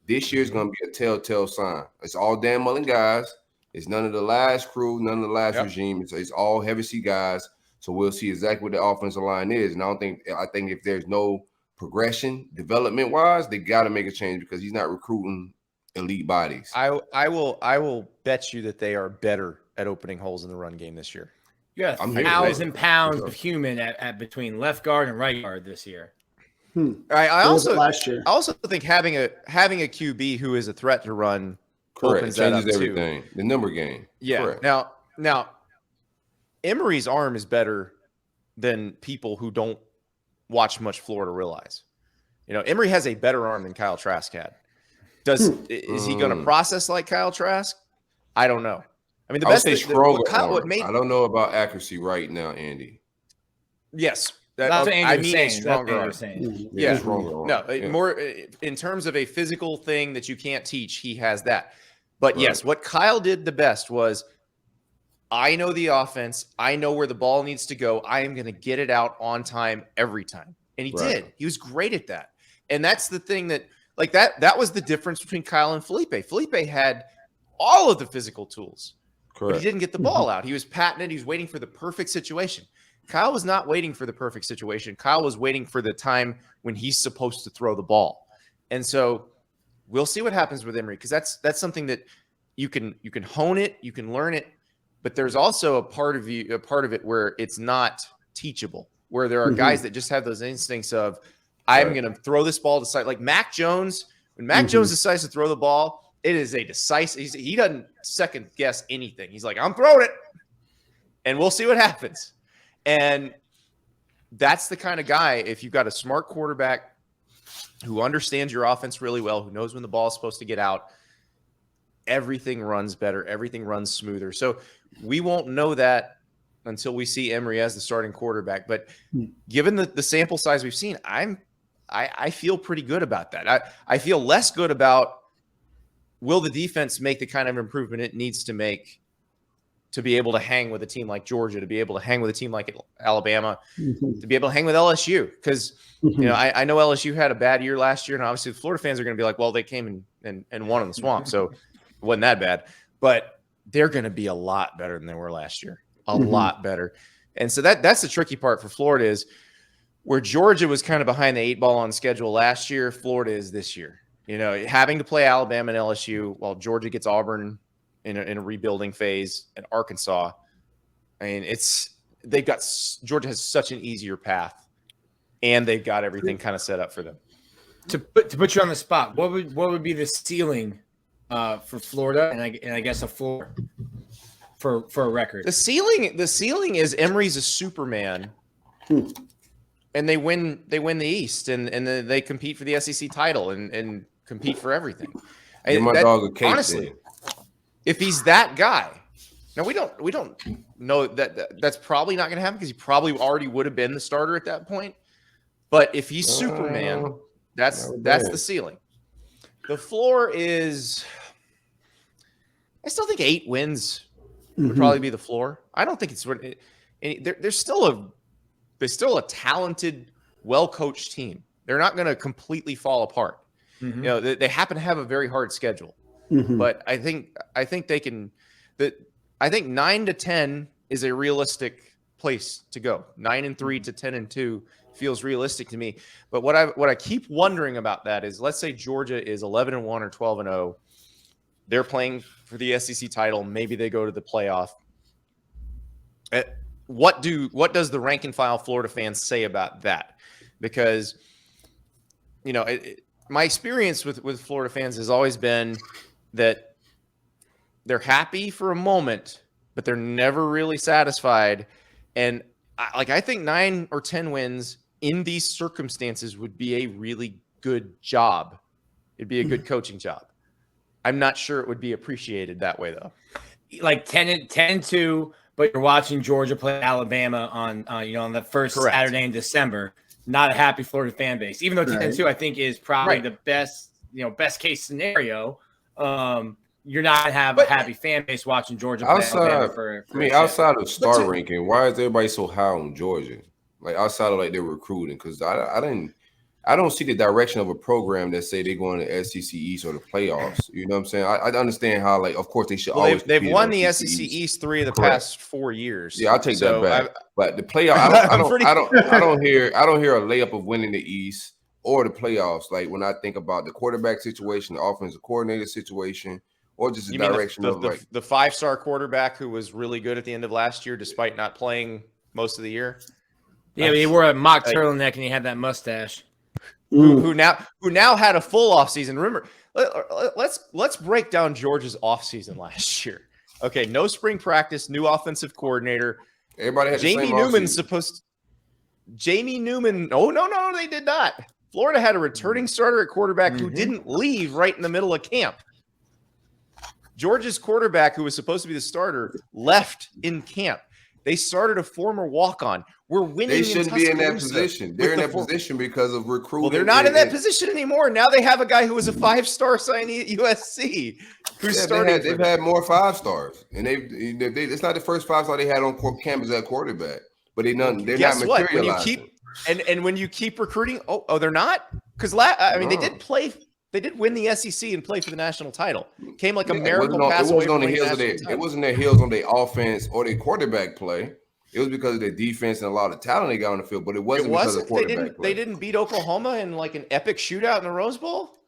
B: This year's going to be a telltale sign. It's all Dan Mullen guys. It's none of the last crew, none of the last regime. It's all heavy C guys. So we'll see exactly what the offensive line is. And I think if there's no progression, development wise, they got to make a change because he's not recruiting elite bodies.
D: I will bet you that they are better at opening holes in the run game this year.
C: You got 1,000 pounds of human at between left guard and right guard this year.
D: I also think having a QB who is a threat to run
B: opens changes everything. The number game.
D: Yeah. Correct. Now, Emory's arm is better than people who don't watch much Florida realize. Emory has a better arm than Kyle Trask had. Is he going to process like Kyle Trask? I don't know. I mean, the best thing.
B: I don't know about accuracy right now, Andy.
D: Yes.
C: That's what Andy was saying.
D: Stronger arm.
B: Yeah, stronger arm.
D: More in terms of a physical thing that you can't teach, he has that. But yes, what Kyle did the best was, I know the offense. I know where the ball needs to go. I am going to get it out on time every time. And he did. He was great at that. And that's the thing that was the difference between Kyle and Felipe. Felipe had all of the physical tools. Correct. But he didn't get the ball out. He was patting it. He was waiting for the perfect situation. Kyle was not waiting for the perfect situation. Kyle was waiting for the time when he's supposed to throw the ball. And so we'll see what happens with Emory, because that's something that you can hone it, you can learn it, but there's also a part of it where it's not teachable, where there are guys that just have those instincts of, I'm going to throw this ball to side. Like Mac Jones, when Mac Jones decides to throw the ball, it is a decisive. He doesn't second guess anything. He's like, I'm throwing it, and we'll see what happens. And that's the kind of guy, if you've got a smart quarterback who understands your offense really well, who knows when the ball is supposed to get out, everything runs better, everything runs smoother. So we won't know that until we see Emory as the starting quarterback. But given the sample size we've seen, I feel pretty good about that. I feel less good about, will the defense make the kind of improvement it needs to make to be able to hang with a team like Georgia, to be able to hang with a team like Alabama, to be able to hang with LSU. Because, I know LSU had a bad year last year, and obviously the Florida fans are going to be like, well, they came and won in the swamp, so it wasn't that bad. But they're going to be a lot better than they were last year, a lot better. And so that's the tricky part for Florida, is where Georgia was kind of behind the 8 ball on schedule last year, Florida is this year. Having to play Alabama and LSU while Georgia gets Auburn in a rebuilding phase, and Arkansas. I mean, Georgia has such an easier path, and they've got everything kind of set up for them.
C: To put you on the spot, what would be the ceiling for Florida, and I guess a floor for a record?
D: The ceiling is Emory's a Superman, and they win the East, and they compete for the SEC title and compete for everything.
B: Dog a case,
D: honestly. If he's that guy, now we don't know that's probably not going to happen, because he probably already would have been the starter at that point. But if he's Superman, that's the ceiling. The floor is, I still think 8 wins would probably be the floor. I don't think they're still a talented, well-coached team. They're not going to completely fall apart. They happen to have a very hard schedule. But I think they can. I think 9 to 10 is a realistic place to go. 9-3 to 10-2 feels realistic to me. But what I keep wondering about that is, let's say Georgia is 11-1 or 12-0. They're playing for the SEC title. Maybe they go to the playoff. What does the rank and file Florida fans say about that? Because my experience with Florida fans has always been that they're happy for a moment, but they're never really satisfied. And I think 9 or 10 wins in these circumstances would be a really good job. It'd be a good coaching job. I'm not sure it would be appreciated that way, though.
C: Like 10-2, but you're watching Georgia play Alabama on the first Saturday in December. Not a happy Florida fan base, even though 10-2 I think is probably the best case scenario. you're not gonna have a happy fan base watching Georgia play Alabama for
B: outside of star ranking, why is everybody so high on Georgia? Like outside of like their recruiting, because I don't see the direction of a program that say they're going to SEC East or the playoffs. You know what I'm saying? I understand how, like, of course they should always.
D: They've won the SEC East 3 of the past 4 years.
B: Yeah, I'll take that back. But the playoff, I don't hear a layup of winning the East or the playoffs. Like when I think about the quarterback situation, the offensive coordinator situation, or just the direction of like
D: the 5-star quarterback who was really good at the end of last year, despite not playing most of the year.
C: Yeah, but he wore a mock turtleneck and he had that mustache.
D: Who now had a full offseason. Remember, let's break down Georgia's offseason last year. Okay, no spring practice, new offensive coordinator.
B: Everybody had
D: Jamie Newman's supposed. Jamie Newman. Oh no, they did not. Florida had a returning starter at quarterback who didn't leave right in the middle of camp. Georgia's quarterback, who was supposed to be the starter, left in camp. They started a former walk-on. We're winning.
B: They shouldn't be in that position. They're in that position because of recruiting.
D: Well, they're not in that position anymore. Now they have a guy who was a 5-star signee at USC who's starting.
B: They've had more 5-stars, and it's not the first 5-star they had on campus at quarterback. But they're not materializing. When you keep recruiting, they're not, because they did play. They did win the SEC and play for the national title. Came like a miracle pass away from the national title. It wasn't their heels on their offense or their quarterback play. It was because of their defense and a lot of talent they got on the field, but it wasn't because of quarterback play.
D: They didn't beat Oklahoma in like an epic shootout in the Rose Bowl?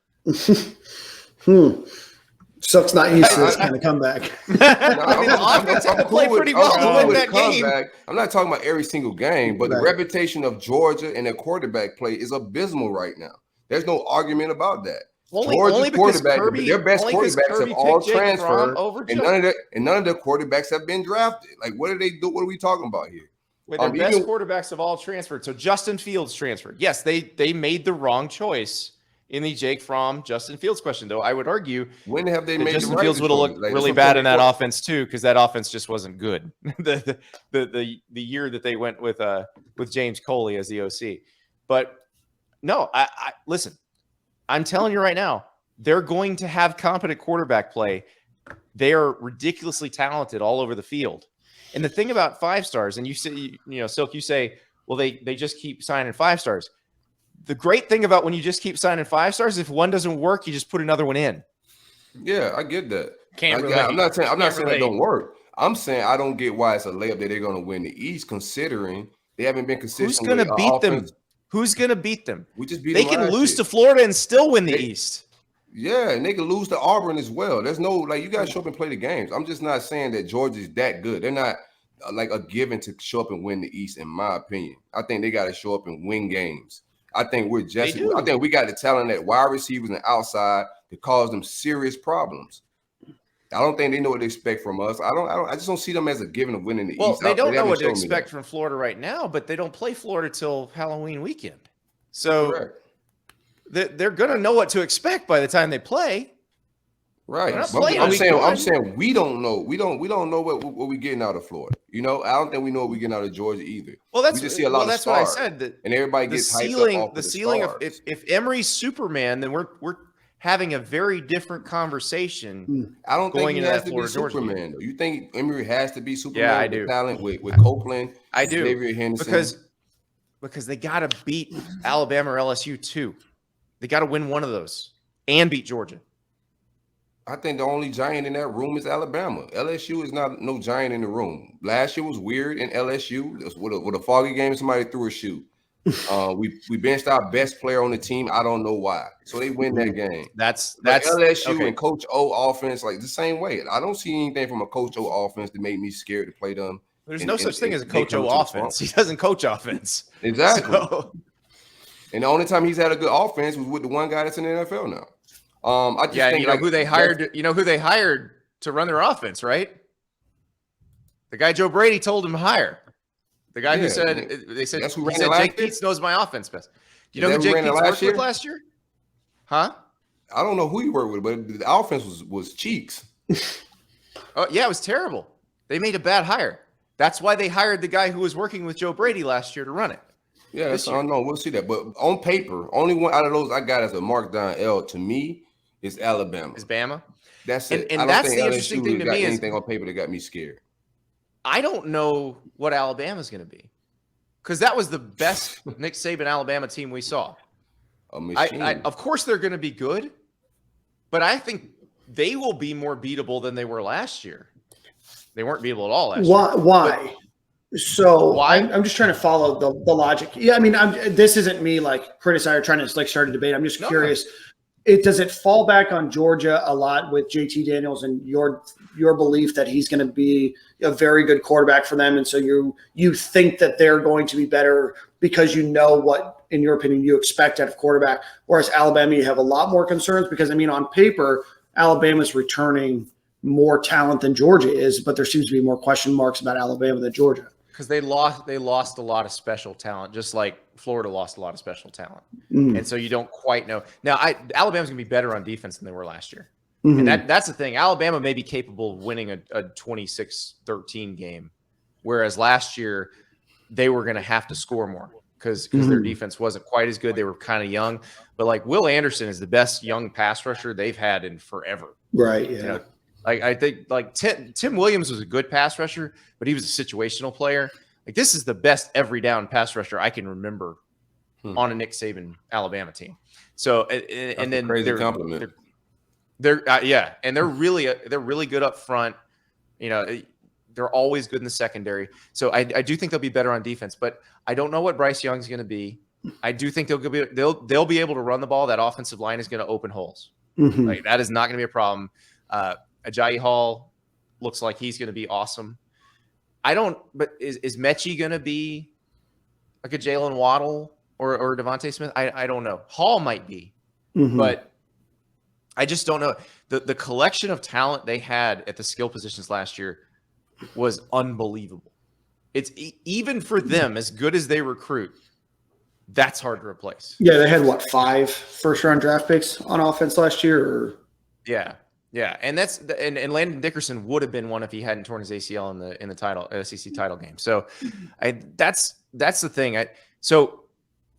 A: Sucks not used to this kind of comeback.
D: The offense had to play pretty well to win that game.
B: I'm not talking about every single game, but the reputation of Georgia and their quarterback play is abysmal right now. There's no argument about that.
D: Only because
B: their best quarterbacks have all transferred, and none of their quarterbacks have been drafted. Like, what do they do? What are we talking about here?
D: Their best quarterbacks have all transferred. So Justin Fields transferred. Yes, they made the wrong choice in the Jake Fromm, Justin Fields question, though. I would argue
B: when have they made
D: Justin Fields would have looked really bad in that offense too, because that offense just wasn't good. the year that they went with James Coley as the OC, but no, I listen. I'm telling you right now, they're going to have competent quarterback play. They are ridiculously talented all over the field. And the thing about 5-stars, and you say, Silk, you say, well, they just keep signing 5-stars. The great thing about when you just keep signing 5-stars, if one doesn't work, you just put another one in.
B: Yeah, I get that.
C: I'm
B: not saying it don't work. I'm saying I don't get why it's a layup that they're going to win the East, considering they haven't been consistent.
D: Who's going to beat them? Who's going to beat them?
B: We just beat
D: them. They can lose to Florida and still win the East.
B: Yeah, and they can lose to Auburn as well. There's no, you got to show up and play the games. I'm just not saying that Georgia's that good. They're not like a given to show up and win the East, in my opinion. I think they got to show up and win games. I think we got the talent at wide receivers and outside to cause them serious problems. I don't think they know what to expect from us. I just don't see them as a given of winning the East.
D: Well, they don't know what to expect from Florida right now, but they don't play Florida till Halloween weekend. So they're going to know what to expect by the time they play.
B: Right. I'm saying we don't know. We don't know what we're getting out of Florida. I don't think we know what we're getting out of Georgia either.
D: Well,
B: we just see a lot of stars,
D: what I said. That
B: and everybody gets
D: the ceiling of if Emery's Superman, then we're having a very different conversation.
B: I don't think he has to be Superman, though. You think Emery has to be Superman? Yeah, I do. Talent with Copeland,
D: I do.
B: Xavier Henderson.
D: Because they got to beat Alabama or LSU too. They got to win one of those and beat Georgia.
B: I think the only giant in that room is Alabama. LSU is not no giant in the room. Last year was weird in LSU. With a foggy game, somebody threw a shoe. We benched our best player on the team. I don't know why. So they win that game.
D: That's
B: LSU and Coach O offense, like the same way. I don't see anything from a Coach O offense that made me scared to play them.
D: There's no such thing as a Coach O offense. He doesn't coach offense.
B: Exactly. And the only time he's had a good offense was with the one guy that's in the NFL now. I just think
D: who they hired. You know who they hired to run their offense, right? The guy Joe Brady told him to hire. The guy who said Jake Keats knows my offense best. Do you know who Jake Keats worked with last year? Huh?
B: I don't know who he worked with, but the offense was cheeks.
D: Oh yeah, it was terrible. They made a bad hire. That's why they hired the guy who was working with Joe Brady last year to run it.
B: Yeah, I don't know. We'll see that. But on paper, only one out of those I got as a markdown L to me is Alabama.
D: Is Bama?
B: That's it.
D: And
B: I don't
D: that's
B: think
D: the interesting
B: LSU
D: thing to
B: got
D: me is
B: anything on paper that got me scared.
D: I don't know what Alabama's going to be, because that was the best Nick Saban Alabama team we saw.
B: A machine.
D: Of course, they're going to be good, but I think they will be more beatable than they were last year. They weren't beatable at all last year.
A: Why? So I'm just trying to follow the logic. Yeah, I mean, this isn't me like criticizing or trying to like start a debate. I'm just curious. Does it fall back on Georgia a lot with JT Daniels and your belief that he's going to be a very good quarterback for them, and so you think that they're going to be better because you know what, in your opinion, you expect out of quarterback, whereas Alabama you have a lot more concerns because, I mean, on paper Alabama's returning more talent than Georgia is, but there seems to be more question marks about Alabama than Georgia.
D: Because they lost a lot of special talent, just like Florida lost a lot of special talent. And so you don't quite know. Now, Alabama's going to be better on defense than they were last year. And that's the thing. Alabama may be capable of winning a 26-13 game, whereas last year they were going to have to score more because their defense wasn't quite as good. They were kind of young. But, like, Will Anderson is the best young pass rusher they've had in forever.
A: Right, yeah.
D: You know, I think like Tim Williams was a good pass rusher, but he was a situational player. Like, this is the best every down pass rusher I can remember on a Nick Saban Alabama team. So and then
B: crazy compliment.
D: They're and they're really good up front. You know, they're always good in the secondary. So I do think they'll be better on defense, but I don't know what Bryce Young's going to be. I do think they'll be able to run the ball. That offensive line is going to open holes. Like, that is not going to be a problem. Ajayi Hall looks like he's going to be awesome. But is Mechie going to be like a Jalen Waddle or Devontae Smith? I don't know. Hall might be, but I just don't know. The collection of talent they had at the skill positions last year was unbelievable. It's even for them, as good as they recruit, that's hard to replace.
A: Yeah, they had 5 first-round draft picks on offense last year? Or?
D: Yeah, and that's and Landon Dickerson would have been one if he hadn't torn his ACL in the SEC title game. So, that's the thing. So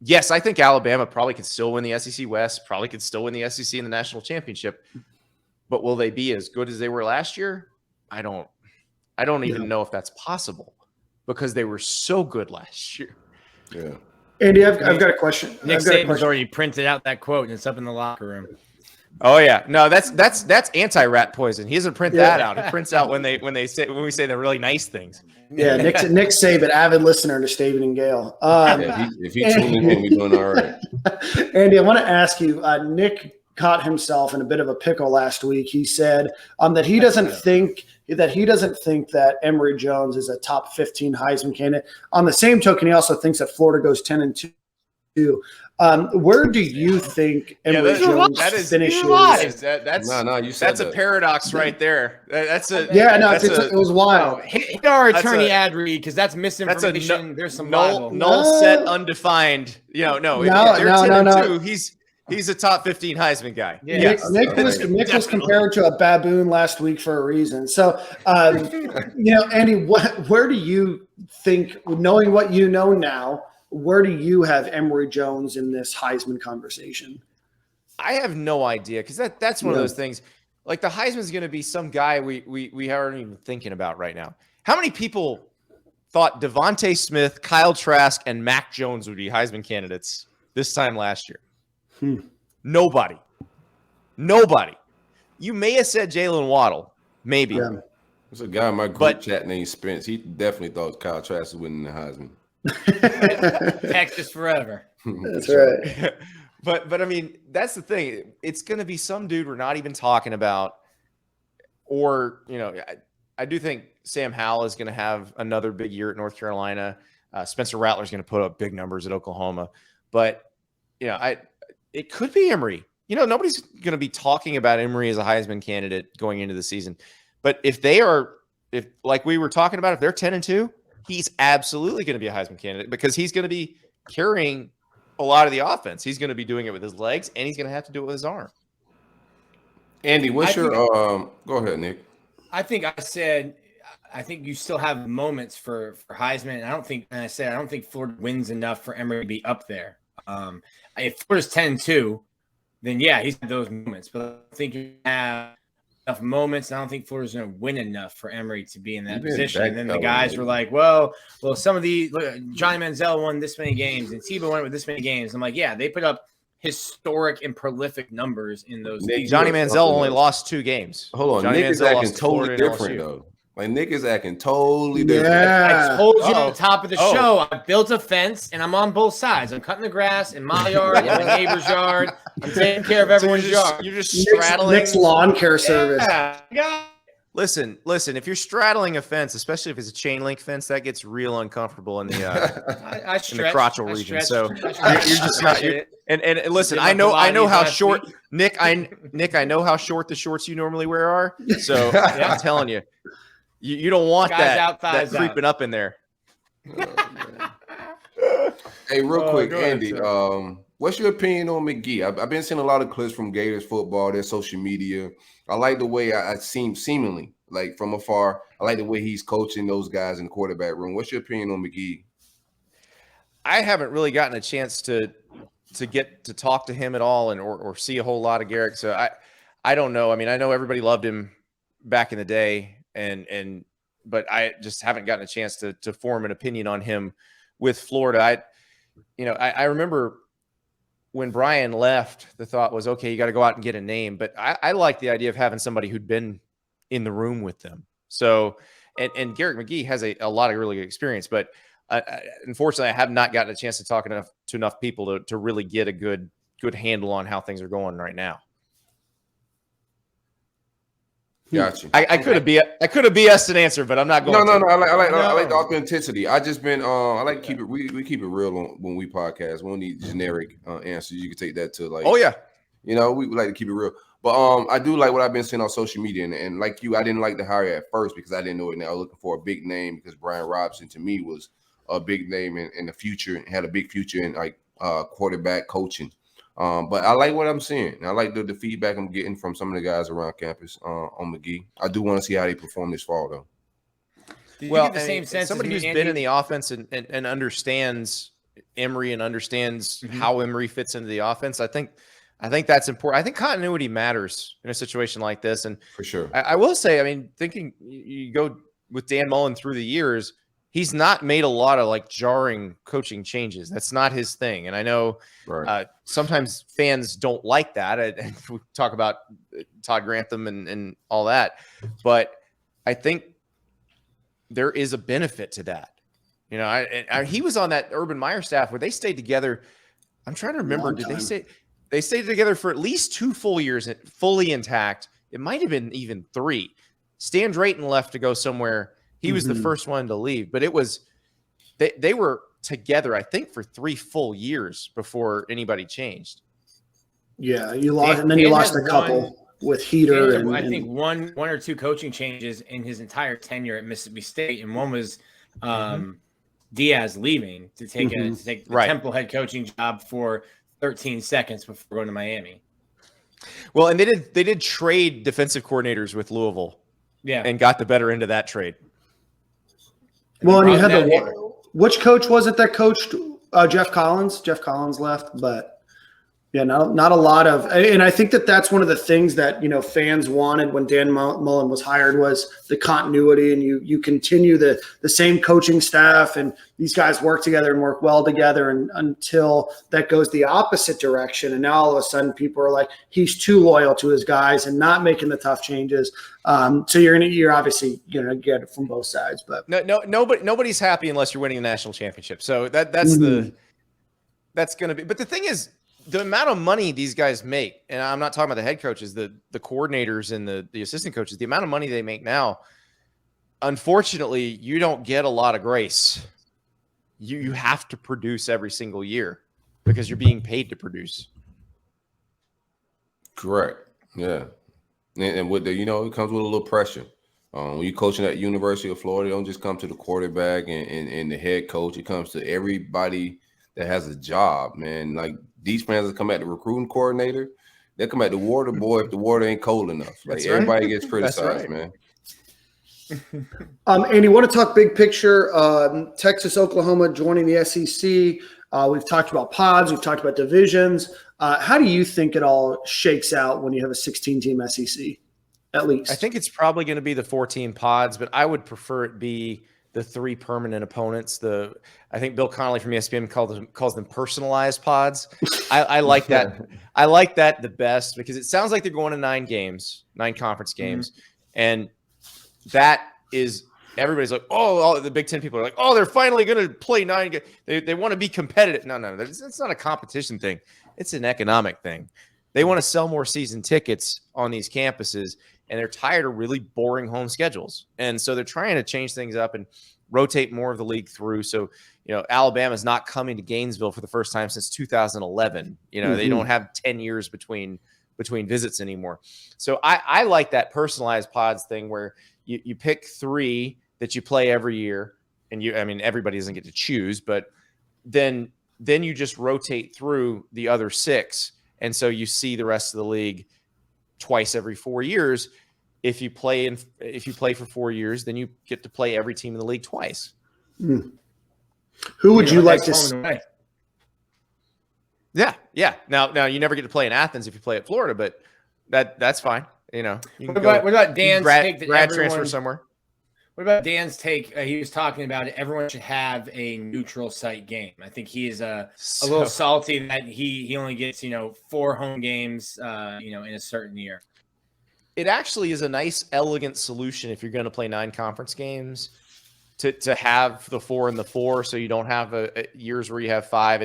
D: yes, I think Alabama probably could still win the SEC West, probably could still win the SEC in the national championship, but will they be as good as they were last year? I don't even know if that's possible because they were so good last year.
B: Yeah.
A: Andy, I've got a question.
C: Nick Saban's already printed out that quote and it's up in the locker room.
D: Oh yeah, no, that's anti-rat poison. He doesn't print that out. It prints out when we say the really nice things.
A: Yeah, Nick Saban, avid listener to Staven and Gale.
B: If he tuned in, we're doing all right.
A: Andy, I want to ask you. Nick caught himself in a bit of a pickle last week. He said that he doesn't think that Emory Jones is a top 15 Heisman candidate. On the same token, he also thinks that Florida goes 10-2. Where do you think Emory Jones finishes?
D: That's a paradox right there.
A: It was wild.
C: Hit our attorney ad read because that's misinformation. There's some
D: null set undefined. No. 10-2, he's a top 15 Heisman guy.
A: Yeah. Yes. Nick was compared to a baboon last week for a reason. So, Andy, where do you think, knowing what you know now, where do you have Emory Jones in this Heisman conversation?
D: I have no idea because that's one of those things. Like, the Heisman is going to be some guy we aren't even thinking about right now. How many people thought Devontae Smith, Kyle Trask, and Mac Jones would be Heisman candidates this time last year? Nobody. You may have said Jalen Waddle, maybe.
A: Yeah.
B: There's a guy in my group chat named Spence. He definitely thought Kyle Trask was winning the Heisman.
C: Texas forever.
A: That's right.
D: But I mean, that's the thing. It's going to be some dude we're not even talking about. Or, I do think Sam Howell is going to have another big year at North Carolina. Spencer Rattler is going to put up big numbers at Oklahoma. But, it could be Emory. Nobody's going to be talking about Emory as a Heisman candidate going into the season. But if like we were talking about, if they're 10-2, he's absolutely going to be a Heisman candidate because he's going to be carrying a lot of the offense. He's going to be doing it with his legs, and he's going to have to do it with his arm.
B: Andy, what's your go ahead, Nick.
C: I think you still have moments for Heisman. And I don't think Florida wins enough for Emory to be up there. If Florida's 10-2, then yeah, he's had those moments. But I think you have enough moments. I don't think Florida's going to win enough for Emory to be in that
B: You've been
C: position. And then the
B: backpedaling.
C: guys were like, well, some of the Johnny Manziel won this many games and Tebow won with this many games. I'm like, yeah, they put up historic and prolific numbers in those.
D: Johnny Manziel only lost 2 games.
B: Hold on,
D: Johnny
B: Nick is
D: Manziel
B: acting
D: lost to
B: totally
D: Florida and
B: different
D: LSU.
B: though. Like Nick is acting totally different.
A: Yeah.
C: I told you at the top of the show, I built a fence and I'm on both sides. I'm cutting the grass in my yard, in my neighbor's yard. I'm taking care of everyone's yard.
D: You're just straddling.
A: Nick's lawn care service.
C: Yeah.
D: Listen. If you're straddling a fence, especially if it's a chain link fence, that gets real uncomfortable in the
C: I
D: in the crotchal region. So you're just not.
C: it.
D: And listen, I know how short Nick. I know how short the shorts you normally wear are. So I'm telling you, you don't want that creeping up in there.
B: Hey, real quick,
C: go ahead,
B: Andy. What's your opinion on McGee? I've been seeing a lot of clips from Gators football, their social media. I like the way I seemingly, like from afar, I like the way he's coaching those guys in the quarterback room. What's your opinion on McGee?
D: I haven't really gotten a chance to get to talk to him at all or see a whole lot of Garrick. So I don't know. I mean, I know everybody loved him back in the day but I just haven't gotten a chance to form an opinion on him with Florida. I remember when Brian left, the thought was, okay, you got to go out and get a name. But I like the idea of having somebody who'd been in the room with them. So, and Garrick McGee has a lot of really good experience, but unfortunately, I have not gotten a chance to talk to enough people to really get a good handle on how things are going right now.
B: Gotcha.
D: I could have BS'd an answer, but I'm not going.
B: No. I like the authenticity. I just been I like to keep it. We keep it real when we podcast. We don't need generic answers. You can take that to like.
D: Oh yeah.
B: We like to keep it real. But I do like what I've been seeing on social media, and like you, I didn't like the hire at first because I didn't know it. Now I was looking for a big name because Brian Robinson to me was a big name in the future and had a big future in like quarterback coaching. But I like what I'm seeing. I like the feedback I'm getting from some of the guys around campus on McGee. I do want to see how they perform this fall, though.
C: Well, the same sense
D: somebody who's been in the offense and understands Emory and understands how Emory fits into the offense, I think that's important. I think continuity matters in a situation like this. And
B: for sure,
D: I will say, I mean, thinking you go with Dan Mullen through the years, he's not made a lot of like jarring coaching changes. That's not his thing. And I know sometimes fans don't like that. And we talk about Todd Grantham and all that, but I think there is a benefit to that. He was on that Urban Meyer staff where they stayed together. I'm trying to remember. Did they stayed together for at least 2 full years, fully intact? It might have been even 3. Stan Drayton left to go somewhere. He was the first one to leave, but it was they were together, I think, for 3 full years before anybody changed.
A: Yeah, you lost, and then you lost a couple with Heater.
C: I think one or 2 coaching changes in his entire tenure at Mississippi State, and one was Diaz leaving to take the Temple head coaching job for 13 seconds before going to Miami.
D: Well, and they did trade defensive coordinators with Louisville, and got the better end of that trade.
A: Well, and you had which coach was it that coached Jeff Collins? Jeff Collins left, but not a lot of, and I think that's one of the things that fans wanted when Dan Mullen was hired was the continuity, and you continue the same coaching staff, and these guys work together and work well together, and until that goes the opposite direction, and now all of a sudden people are like he's too loyal to his guys and not making the tough changes. So you're obviously gonna get it from both sides, but
D: nobody's happy unless you're winning a national championship. So that's gonna be. But the thing is, the amount of money these guys make, and I'm not talking about the head coaches, the coordinators and the assistant coaches, the amount of money they make now, unfortunately, you don't get a lot of grace. You have to produce every single year because you're being paid to produce.
B: Correct. Yeah. And with it comes with a little pressure. When you're coaching at University of Florida, it don't just come to the quarterback and the head coach. It comes to everybody that has a job, man. Like, these fans that come at the recruiting coordinator, they come at the water boy if the water ain't cold enough. Like, everybody gets criticized, man.
A: Andy, want to talk big picture? Texas, Oklahoma joining the SEC. We've talked about pods. We've talked about divisions. How do you think it all shakes out when you have a 16-team SEC? at least.
D: I think it's probably going to be the 14 pods, but I would prefer it be the 3 permanent opponents. I think Bill Connolly from ESPN calls them personalized pods. I like that. I like that the best because it sounds like they're going to 9 conference games, and that is everybody's like, all the Big Ten people are like, oh, they're finally going to play 9 games. They want to be competitive. No, it's not a competition thing. It's an economic thing. They want to sell more season tickets on these campuses, and they're tired of really boring home schedules. And so they're trying to change things up and rotate more of the league through. So, Alabama's not coming to Gainesville for the first time since 2011. They don't have 10 years between visits anymore. So I like that personalized pods thing where you pick 3 that you play every year, and everybody doesn't get to choose, but then you just rotate through the other 6. And so you see the rest of the league twice every 4 years. If you play for 4 years, then you get to play every team in the league twice.
A: Who would you like to see?
D: Yeah. Now you never get to play in Athens if you play at Florida, but that's fine. You can
C: what about Dan's take that
D: grad transfer somewhere?
C: What about Dan's take? He was talking about it. Everyone should have a neutral site game. I think he is a little salty that he only gets 4 home games in a certain year.
D: It actually is a nice, elegant solution if you're going to play 9 conference games to have the 4 and the 4, so you don't have years where you have 5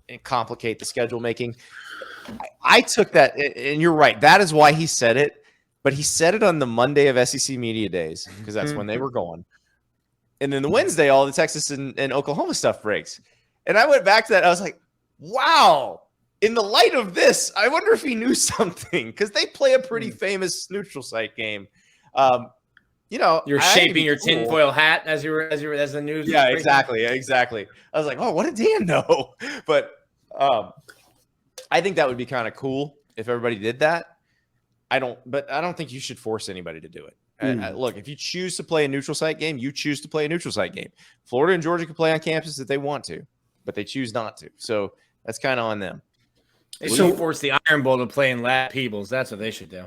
D: and complicate the schedule making. I took that, and you're right. That is why he said it. But he said it on the Monday of SEC Media Days because that's when they were going. And then the Wednesday, all the Texas and Oklahoma stuff breaks. And I went back to that. I was like, wow. In the light of this, I wonder if he knew something because they play a pretty famous neutral site game.
C: You're shaping your tinfoil hat as the news.
D: Yeah, exactly. I was like, oh, what did Dan know? But I think that would be kind of cool if everybody did that. I don't think you should force anybody to do it. Look, if you choose to play a neutral site game, you choose to play a neutral site game. Florida and Georgia can play on campus if they want to, but they choose not to. So that's kind of on them.
C: They should force the Iron Bowl to play in Lab Peebles. That's what they should do.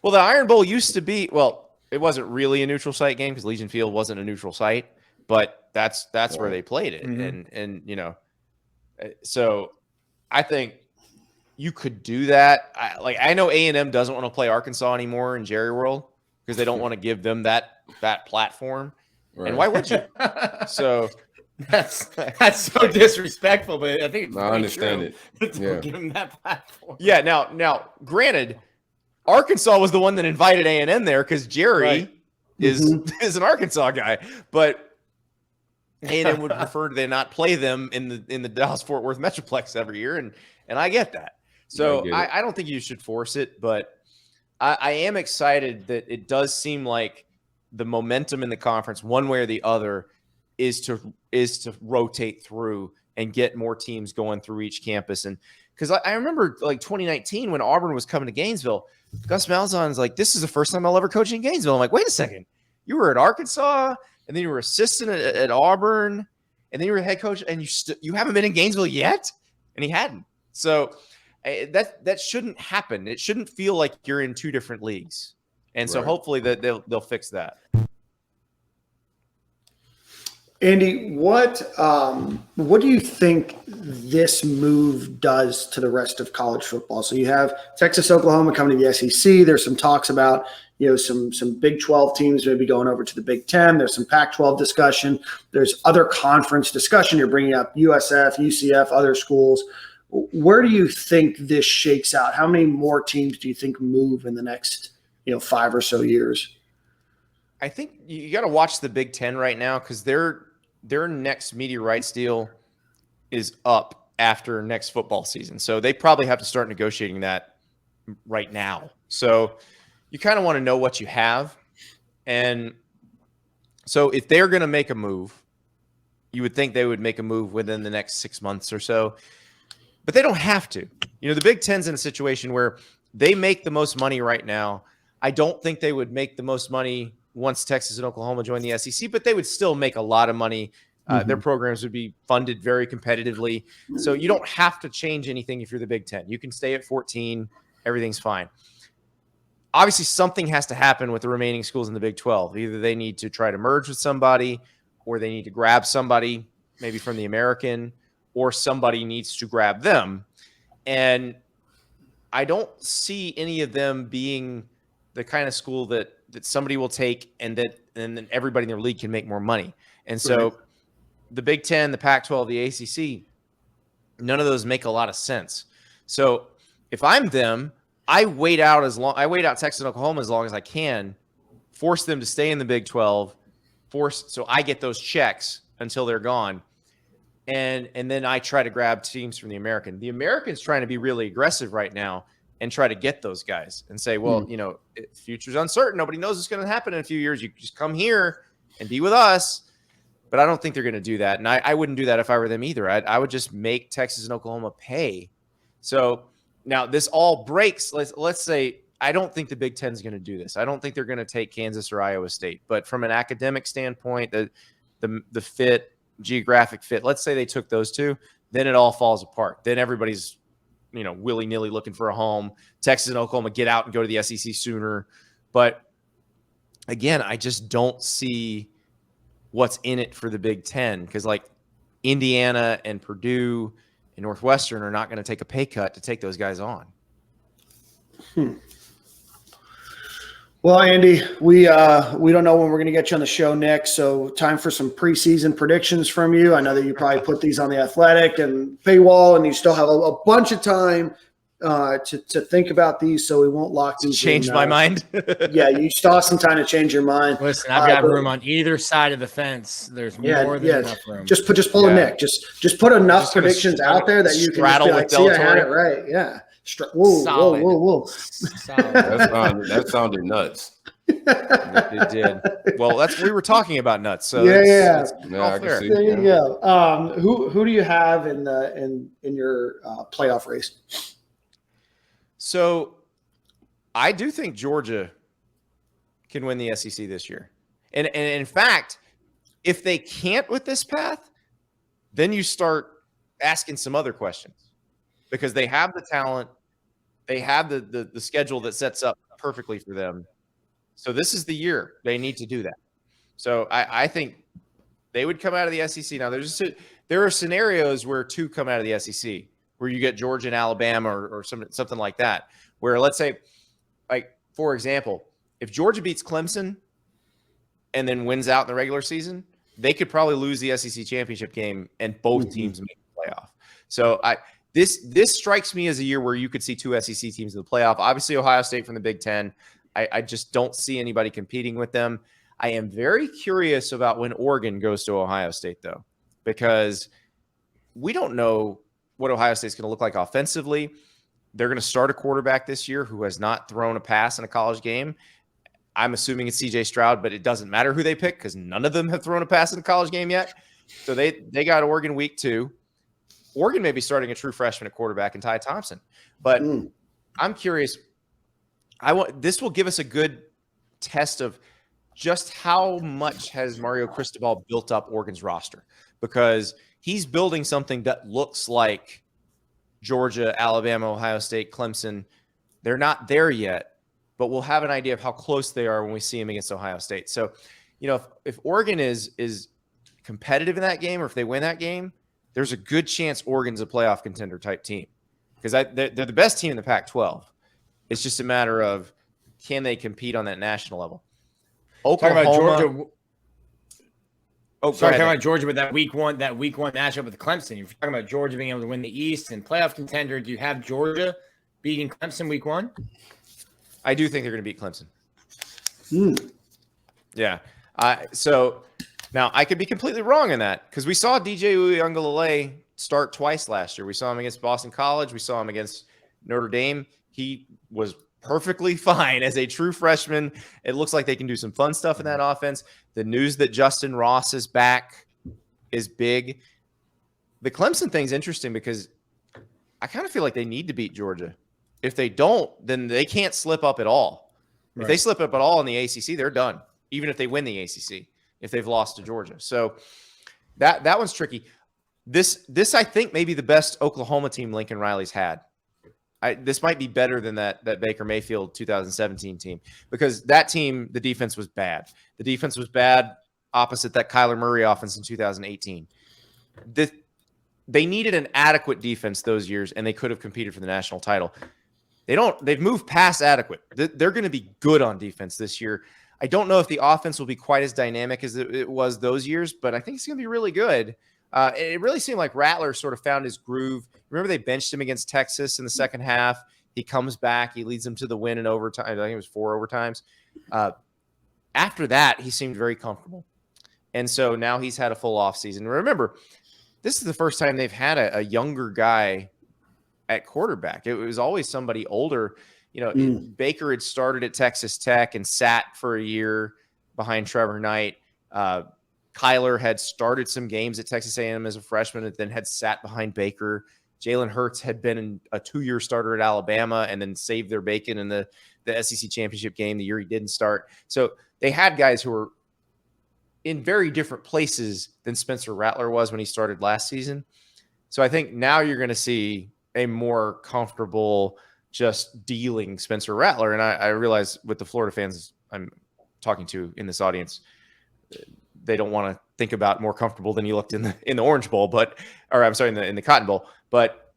D: Well, the Iron Bowl used to be, it wasn't really a neutral site game because Legion Field wasn't a neutral site, but that's where they played it. And so I think you could do that. I know A&M doesn't want to play Arkansas anymore in Jerry World because they don't want to give them that platform. Right. And why would you? So
C: that's so disrespectful, but I think
B: I understand it.
C: Yeah. Give them that platform.
D: Yeah. Now, granted, Arkansas was the one that invited A&M there because Jerry is an Arkansas guy, but A&M would prefer they not play them in the Dallas-Fort Worth Metroplex every year, and I get that. So I don't think you should force it, but I am excited that it does seem like the momentum in the conference, one way or the other, is to rotate through and get more teams going through each campus. And because I remember like 2019 when Auburn was coming to Gainesville, Gus Malzahn's like, this is the first time I'll ever coach in Gainesville. I'm like, wait a second, you were at Arkansas, and then you were assistant at Auburn, and then you were head coach, and you haven't been in Gainesville yet, and he hadn't. So that shouldn't happen. It shouldn't feel like you're in 2 different leagues. And so hopefully that they'll fix that.
A: Andy, what do you think this move does to the rest of college football? So you have Texas, Oklahoma coming to the SEC. There's some talks about some Big 12 teams maybe going over to the Big 10. There's some Pac-12 discussion. There's other conference discussion. You're bringing up USF, UCF, other schools. Where do you think this shakes out? How many more teams do you think move in the next 5 or so years?
D: I think you got to watch the Big 10 right now because their next media rights deal is up after next football season. So they probably have to start negotiating that right now. So you kind of want to know what you have. And so if they're going to make a move, you would think they would make a move within the next 6 months or so. But they don't have to. The Big Ten's in a situation where they make the most money right now. I don't think they would make the most money once Texas and Oklahoma join the SEC, but they would still make a lot of money. Their programs would be funded very competitively. So you don't have to change anything if you're the Big Ten. You can stay at 14. Everything's fine. obviously something has to happen with the remaining schools in the Big 12. Either they need to try to merge with somebody, or they need to grab somebody maybe from the American, or somebody needs to grab them. And I don't see any of them being the kind of school that somebody will take and then everybody in their league can make more money. And so the Big 10, the Pac-12, the ACC, none of those make a lot of sense. So if I'm them, I wait out Texas and Oklahoma as long as I can, force them to stay in the Big 12, so I get those checks until they're gone. And then I try to grab teams from the American. The American's trying to be really aggressive right now and try to get those guys and say, well, future's uncertain. Nobody knows what's going to happen in a few years. You just come here and be with us. But I don't think they're going to do that. And I wouldn't do that if I were them either. I would just make Texas and Oklahoma pay. So now this all breaks. Let's say I don't think the Big Ten is going to do this. I don't think they're going to take Kansas or Iowa State. But from an academic standpoint, the fit, geographic fit, let's say they took those two, then it all falls apart. Then everybody's willy-nilly looking for a home. Texas and Oklahoma get out and go to the SEC sooner. But again, I just don't see what's in it for the Big Ten, because like Indiana and Purdue and Northwestern are not going to take a pay cut to take those guys on.
A: Well, Andy, we don't know when we're going to get you on the show next, so time for some preseason predictions from you. I know that you probably put these on the Athletic and paywall, and you still have a bunch of time to think about these, so we won't lock these.
D: Change my mind.
A: Yeah, you still have some time to change your mind.
C: Listen, I've got room on either side of the fence. There's more than enough room.
A: Just pull a Nick. Just put enough predictions out there that you can
D: straddle with
A: see, I had it right. Yeah. Whoa.
B: That sounded nuts.
D: It did. Well, we were talking about nuts. So
A: yeah.
B: I can see.
A: There you go. Who do you have in your playoff race?
D: So I do think Georgia can win the SEC this year. And in fact, if they can't with this path, then you start asking some other questions, because they have the talent. They have the schedule that sets up perfectly for them. So this is the year they need to do that. So I think they would come out of the SEC. Now, there are scenarios where two come out of the SEC, where you get Georgia and Alabama or something like that, where let's say, like, for example, if Georgia beats Clemson and then wins out in the regular season, they could probably lose the SEC championship game and both teams make the playoff. So this strikes me as a year where you could see two SEC teams in the playoff. Obviously, Ohio State from the Big Ten. I just don't see anybody competing with them. I am very curious about when Oregon goes to Ohio State, though, because we don't know what Ohio State's going to look like offensively. They're going to start a quarterback this year who has not thrown a pass in a college game. I'm assuming it's CJ Stroud, but it doesn't matter who they pick because none of them have thrown a pass in a college game yet. So they got Oregon week 2. Oregon may be starting a true freshman at quarterback in Ty Thompson. But I'm curious. This will give us a good test of just how much has Mario Cristobal built up Oregon's roster, because he's building something that looks like Georgia, Alabama, Ohio State, Clemson. They're not there yet, but we'll have an idea of how close they are when we see them against Ohio State. So, if Oregon is competitive in that game, or if they win that game, there's a good chance Oregon's a playoff contender type team, because they're the best team in the Pac-12. It's just a matter of, can they compete on that national level? Oklahoma.
C: Talking about Georgia.
D: Talking
C: about Georgia with that week one matchup with Clemson. If you're talking about Georgia being able to win the East and playoff contender, do you have Georgia beating Clemson week 1?
D: I do think they're going to beat Clemson. Yeah. So now I could be completely wrong in that, because we saw DJ Uiagalelei start twice last year. We saw him against Boston College. We saw him against Notre Dame. He was perfectly fine as a true freshman. It looks like they can do some fun stuff in that offense. The news that Justin Ross is back is big. The Clemson thing's interesting because I kind of feel like they need to beat Georgia. If they don't, then they can't slip up at all. Right. If they slip up at all in the ACC, they're done, even if they win the ACC, if they've lost to Georgia. So that one's tricky. This I think may be the best Oklahoma team Lincoln Riley's had. this might be better than that Baker Mayfield 2017 team, because that team, the defense was bad. The defense was bad opposite that Kyler Murray offense in 2018. They needed an adequate defense those years, and they could have competed for the national title. They've moved past adequate. They're going to be good on defense this year. I don't know if the offense will be quite as dynamic as it was those years, but I think it's going to be really good. It really seemed like Rattler sort of found his groove. Remember, they benched him against Texas in the second half. He comes back. He leads them to the win in overtime. I think it was 4 overtimes. After that, he seemed very comfortable. And so now he's had a full offseason. Remember, this is the first time they've had a younger guy at quarterback. It was always somebody older. Baker had started at Texas Tech and sat for a year behind Trevor Knight. Kyler had started some games at Texas A&M as a freshman and then had sat behind Baker. Jalen Hurts had been a 2-year starter at Alabama and then saved their bacon in the SEC championship game the year he didn't start. So they had guys who were in very different places than Spencer Rattler was when he started last season. So I think now you're going to see a more comfortable just dealing Spencer Rattler. And I realize with the Florida fans I'm talking to in this audience, they don't want to think about more comfortable than you looked in the Orange Bowl, in the Cotton Bowl, but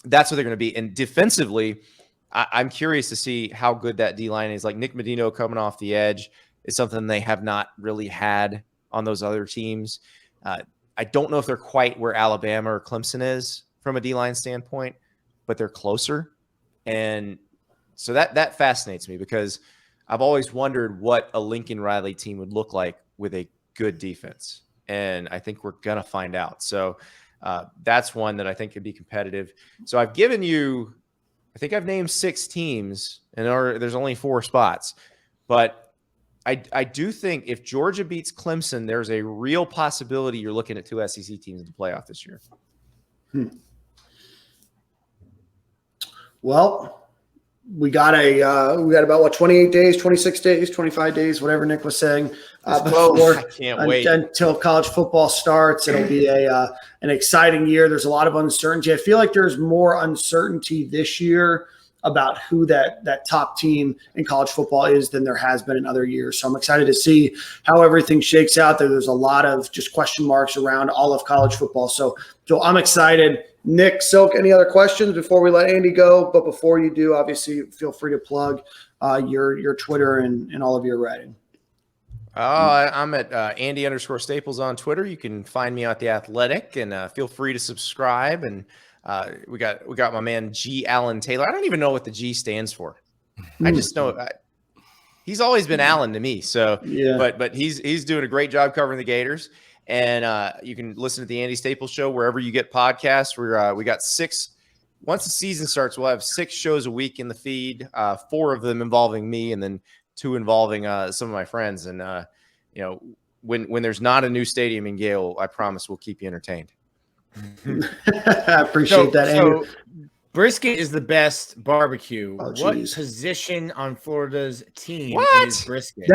D: that's what they're going to be. And defensively, I'm curious to see how good that D-line is. Like Nick Medino coming off the edge is something they have not really had on those other teams. I don't know if they're quite where Alabama or Clemson is from a D-line standpoint, but they're closer. And so that fascinates me, because I've always wondered what a Lincoln Riley team would look like with a good defense. And I think we're going to find out. So that's one that I think could be competitive. So I've given you, I think I've named 6 teams, and there's only 4 spots. But I do think if Georgia beats Clemson, there's a real possibility you're looking at 2 SEC teams in the playoff this year.
A: Well, we got about 28 days, 26 days, 25 days, whatever Nick was saying. Before,
D: I can't wait
A: until college football starts. It'll be an exciting year. There's a lot of uncertainty. I feel like there's more uncertainty this year about who that top team in college football is than there has been in other years. So I'm excited to see how everything shakes out. There's a lot of just question marks around all of college football. So I'm excited. Nick, Silk, any other questions before we let Andy go? But before you do, obviously, feel free to plug your Twitter and all of your writing.
D: I'm at Andy_Staples on Twitter. You can find me at The Athletic, and feel free to subscribe. And we got my man G. Allen Taylor. I don't even know what the G stands for. I just know he's always been Allen to me. So, yeah. But he's doing a great job covering the Gators. And you can listen to the Andy Staples Show wherever you get podcasts. We got 6. Once the season starts, we'll have 6 shows a week in the feed. 4 of them involving me, and then 2 involving some of my friends. And when there's not a new stadium in Gale, I promise we'll keep you entertained.
A: I appreciate that.
C: So brisket is the best barbecue.
A: Oh,
C: what position on Florida's team is brisket?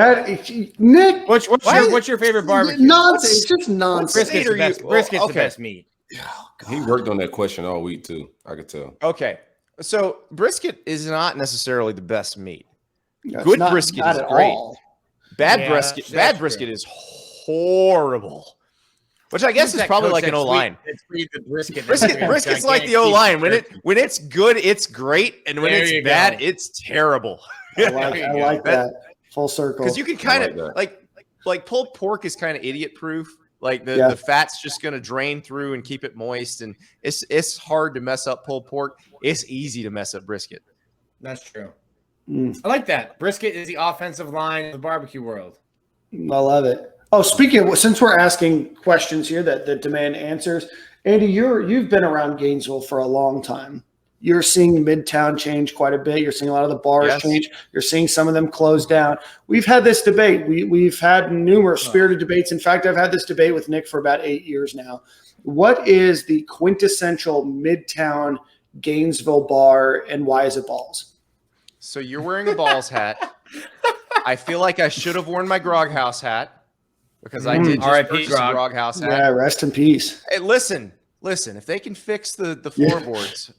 A: Nick,
C: what's your favorite barbecue?
A: Nonsense. It's just nonsense.
C: Brisket's the best meat.
B: Oh, he worked on that question all week too. I could tell.
D: Okay, so brisket is not necessarily the best meat.
A: No,
D: good brisket is great. Bad brisket is horrible. Which I guess is probably like an O-line. Brisket's like the O-line. When it's good, it's great, and when it's bad, it's terrible.
A: I like that. Full circle.
D: Because you can kind of like pulled pork is kind of idiot proof. Like the fat's just going to drain through and keep it moist, and it's hard to mess up pulled pork. It's easy to mess up brisket.
C: That's true. I like that. Brisket is the offensive line of the barbecue world.
A: I love it. Oh, since we're asking questions here that demand answers, Andy, you've been around Gainesville for a long time. You're seeing Midtown change quite a bit. You're seeing a lot of the bars change. You're seeing some of them close down. We've had this debate. We've had numerous spirited debates. In fact, I've had this debate with Nick for about 8 years now. What is the quintessential Midtown Gainesville bar, and why is it Balls?
D: So you're wearing a Balls hat. I feel like I should have worn my Grog House hat. Because I did just purchase a Grog House hat.
A: Yeah, rest in peace.
D: Hey, listen. If they can fix the floorboards,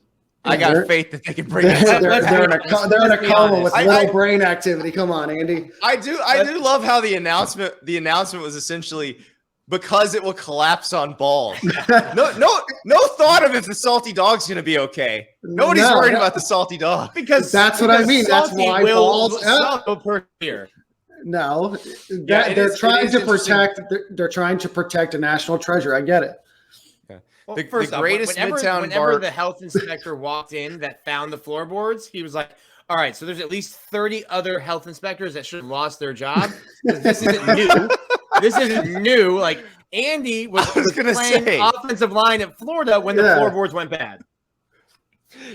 D: I got faith that they can bring it.
A: They're in a coma with little brain activity. Come on, Andy.
D: I do love how the announcement was essentially because it will collapse on balls. No thought of if the salty dog's going to be okay. Nobody's worried about the salty dog
A: because that's what I mean. That's why balls
C: per year.
A: No, they're trying to protect. They're trying to protect a national treasure. I get it.
C: Well, the greatest Midtown whenever the health inspector walked in that found the floorboards, he was like, all right, so there's at least 30 other health inspectors that should have lost their job. This isn't new. This isn't new. Like, Andy was playing offensive line at Florida when the floorboards went bad.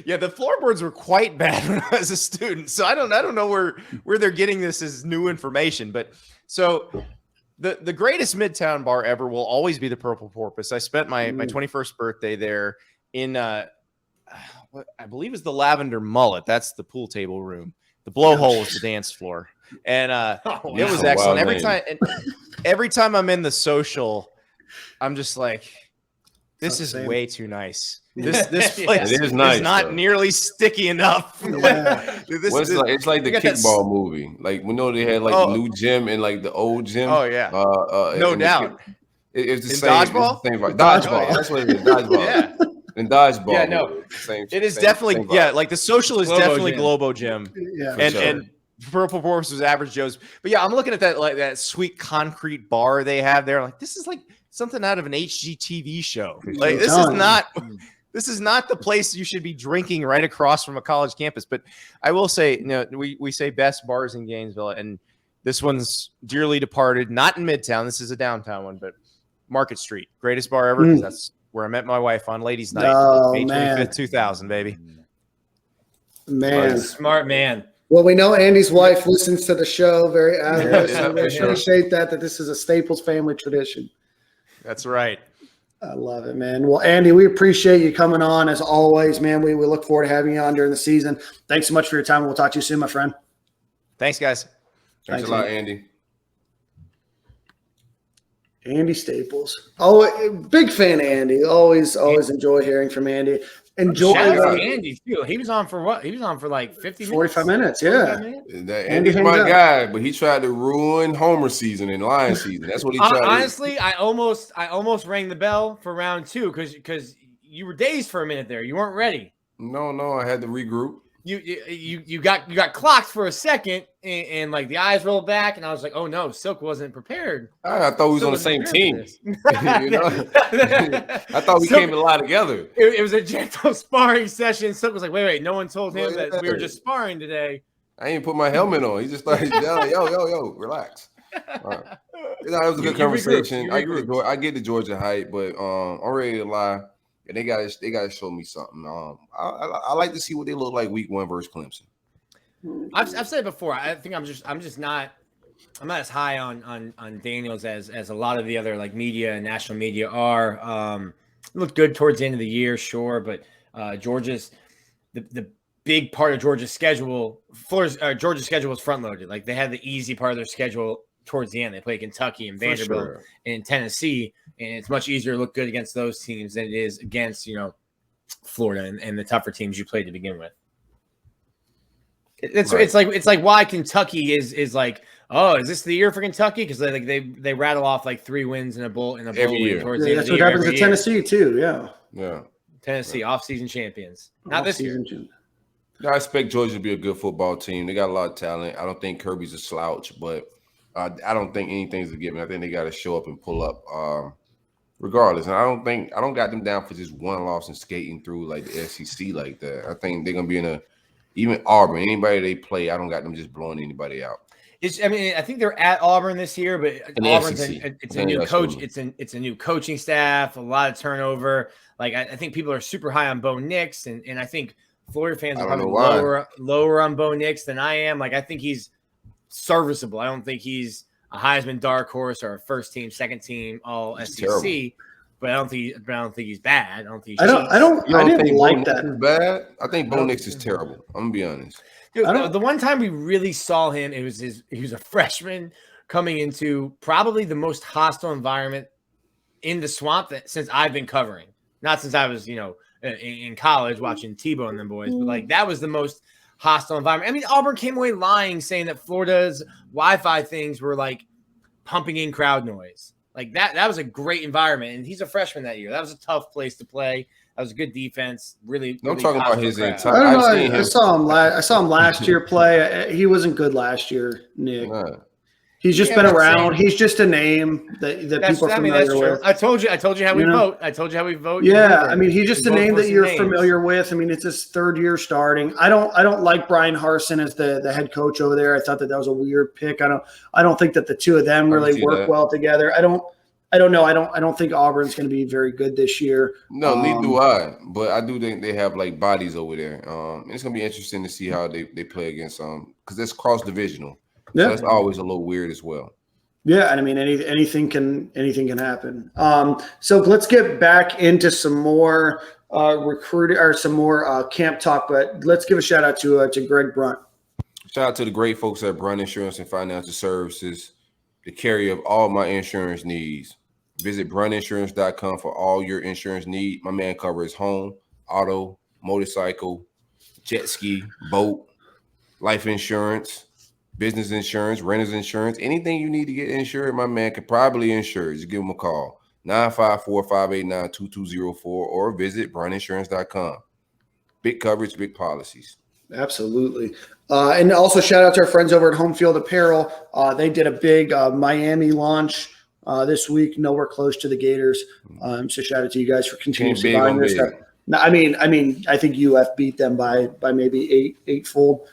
D: Yeah, the floorboards were quite bad when I was a student. So I don't know where they're getting this as new information. But so the greatest Midtown bar ever will always be the Purple Porpoise. I spent my 21st birthday there in what I believe is the Lavender Mullet. That's the pool table room. The blowhole is the dance floor. And it was excellent. Every time I'm in the social, I'm just like, this is way too nice. This place is nice, not nearly sticky enough.
A: Yeah.
B: It's like the kickball movie. Like we know they had like the new gym and like the old gym.
D: Oh yeah, no doubt.
B: It's the same.
D: Dodgeball.
B: It's the same vibe. Dodgeball. That's what it is. Dodgeball.
D: Yeah.
B: And dodgeball.
D: Yeah, no. It is definitely like the social is definitely Globo Gym.
A: Yeah,
D: and Purple Porpoise was Average Joe's. But yeah, I'm looking at that sweet concrete bar they have there. Like this is like something out of an HGTV show. Like this is not the place you should be drinking right across from a college campus. But I will say, we say best bars in Gainesville, and this one's dearly departed. Not in Midtown. This is a downtown one, but Market Street, greatest bar ever. Because that's where I met my wife on Ladies' Night, May 25th, 2000, baby.
A: Man,
C: smart man.
A: Well, we know Andy's wife listens to the show very avidly, so we appreciate that this is a Staples family tradition.
D: That's right.
A: I love it, man. Well, Andy, we appreciate you coming on as always, man. We look forward to having you on during the season. Thanks so much for your time. We'll talk to you soon, my friend.
D: Thanks, guys.
B: Thanks a lot, Andy.
A: Andy Staples. Oh, big fan of Andy. Always enjoy hearing from Andy. Enjoy
C: Andy too. He was on for what? He was on for like 50 minutes.
A: 45 minutes, yeah.
B: Andy's my guy, but he tried to ruin Homer season and Lion season. That's what he tried.
C: Honestly, I almost rang the bell for round 2 because you were dazed for a minute there. You weren't ready.
B: No, I had to regroup.
C: You got clocked for a second and like the eyes rolled back and I was like, oh no, Silk wasn't prepared.
B: I thought we was on the same team. I thought we came to lie together.
C: It was a gentle sparring session. Silk was like, wait, no one told him that we were just sparring today.
B: I didn't put my helmet on. He just started yelling, yo, relax. It was a good conversation. I get the Georgia hype, but I'm ready to lie. And they gotta show me something. I like to see what they look like week 1 versus Clemson.
C: I've said it before. I think I'm just not as high on Daniels as a lot of the other like media and national media are. Looked good towards the end of the year, sure, but Georgia's the big part of Georgia's schedule. Georgia's schedule was front loaded. Like they had the easy part of their schedule towards the end. They play Kentucky and Vanderbilt and Tennessee, and it's much easier to look good against those teams than it is against Florida and the tougher teams you played to begin with. It's like why Kentucky is like, oh, is this the year for Kentucky? Because they rattle off like 3 wins in a bowl
B: every year.
C: Towards the end
A: that's
C: of the
A: what happens to Tennessee too.
B: Yeah.
C: Tennessee off-season champions. Not this year.
B: I expect Georgia to be a good football team. They got a lot of talent. I don't think Kirby's a slouch, but I don't think anything's a given. I think they got to show up and pull up, regardless. And I don't got them down for just one loss and skating through like the SEC like that. I think they're gonna be even Auburn. Anybody they play, I don't got them just blowing anybody out.
C: I think they're at Auburn this year, but Auburn's it's a new coach. It's a new coaching staff. A lot of turnover. Like I think people are super high on Bo Nix, and I think Florida fans are probably lower on Bo Nix than I am. Like I think he's serviceable. I don't think he's a Heisman dark horse or a first team, second team, all SEC. But I don't think he's bad. I don't think he's
A: I didn't like that.
B: Is bad. I think Bo Nix is terrible. I'm gonna be honest.
C: Dude, the one time we really saw him, he was a freshman coming into probably the most hostile environment in the swamp since I've been covering. Not since I was, in college watching Tebow and them boys. But like that was the most hostile environment. I mean, Auburn came away lying, saying that Florida's Wi-Fi things were like pumping in crowd noise. Like that was a great environment. And he's a freshman that year. That was a tough place to play. That was a good defense. Really,
B: I'm talking about his entire.
A: I don't know. I saw him last year play. He wasn't good last year, Nick. He's just been around. He's just a name that people are familiar with.
C: I told you how we vote. I told you how we vote.
A: Yeah, I mean, he's just a name that you're familiar with. I mean, it's his third year starting. I don't like Brian Harsin as the head coach over there. I thought that was a weird pick. I don't think that the two of them really work well together. I don't know. I don't think Auburn's going to be very good this year.
B: No, neither do I. But I do think they have like bodies over there. It's going to be interesting to see how they play against because it's cross divisional. So that's always a little weird as well.
A: Yeah, and I mean anything can happen. So let's get back into some more recruiting or some more camp talk. But let's give a shout out to Greg Brunt.
B: Shout out to the great folks at Brunt Insurance and Financial Services, the carrier of all my insurance needs. Visit bruntinsurance.com for all your insurance need. My man covers home, auto, motorcycle, jet ski, boat, life insurance, business insurance, renter's insurance, anything you need to get insured, my man can probably insure. Just give him a call, 954-589-2204, or visit bruntinsurance.com. Big coverage, big policies.
A: Absolutely. And also shout out to our friends over at Home Field Apparel. They did a big Miami launch this week, nowhere close to the Gators. So shout out to you guys for continuously buying their stuff. No, I mean, I think UF beat them by maybe eightfold.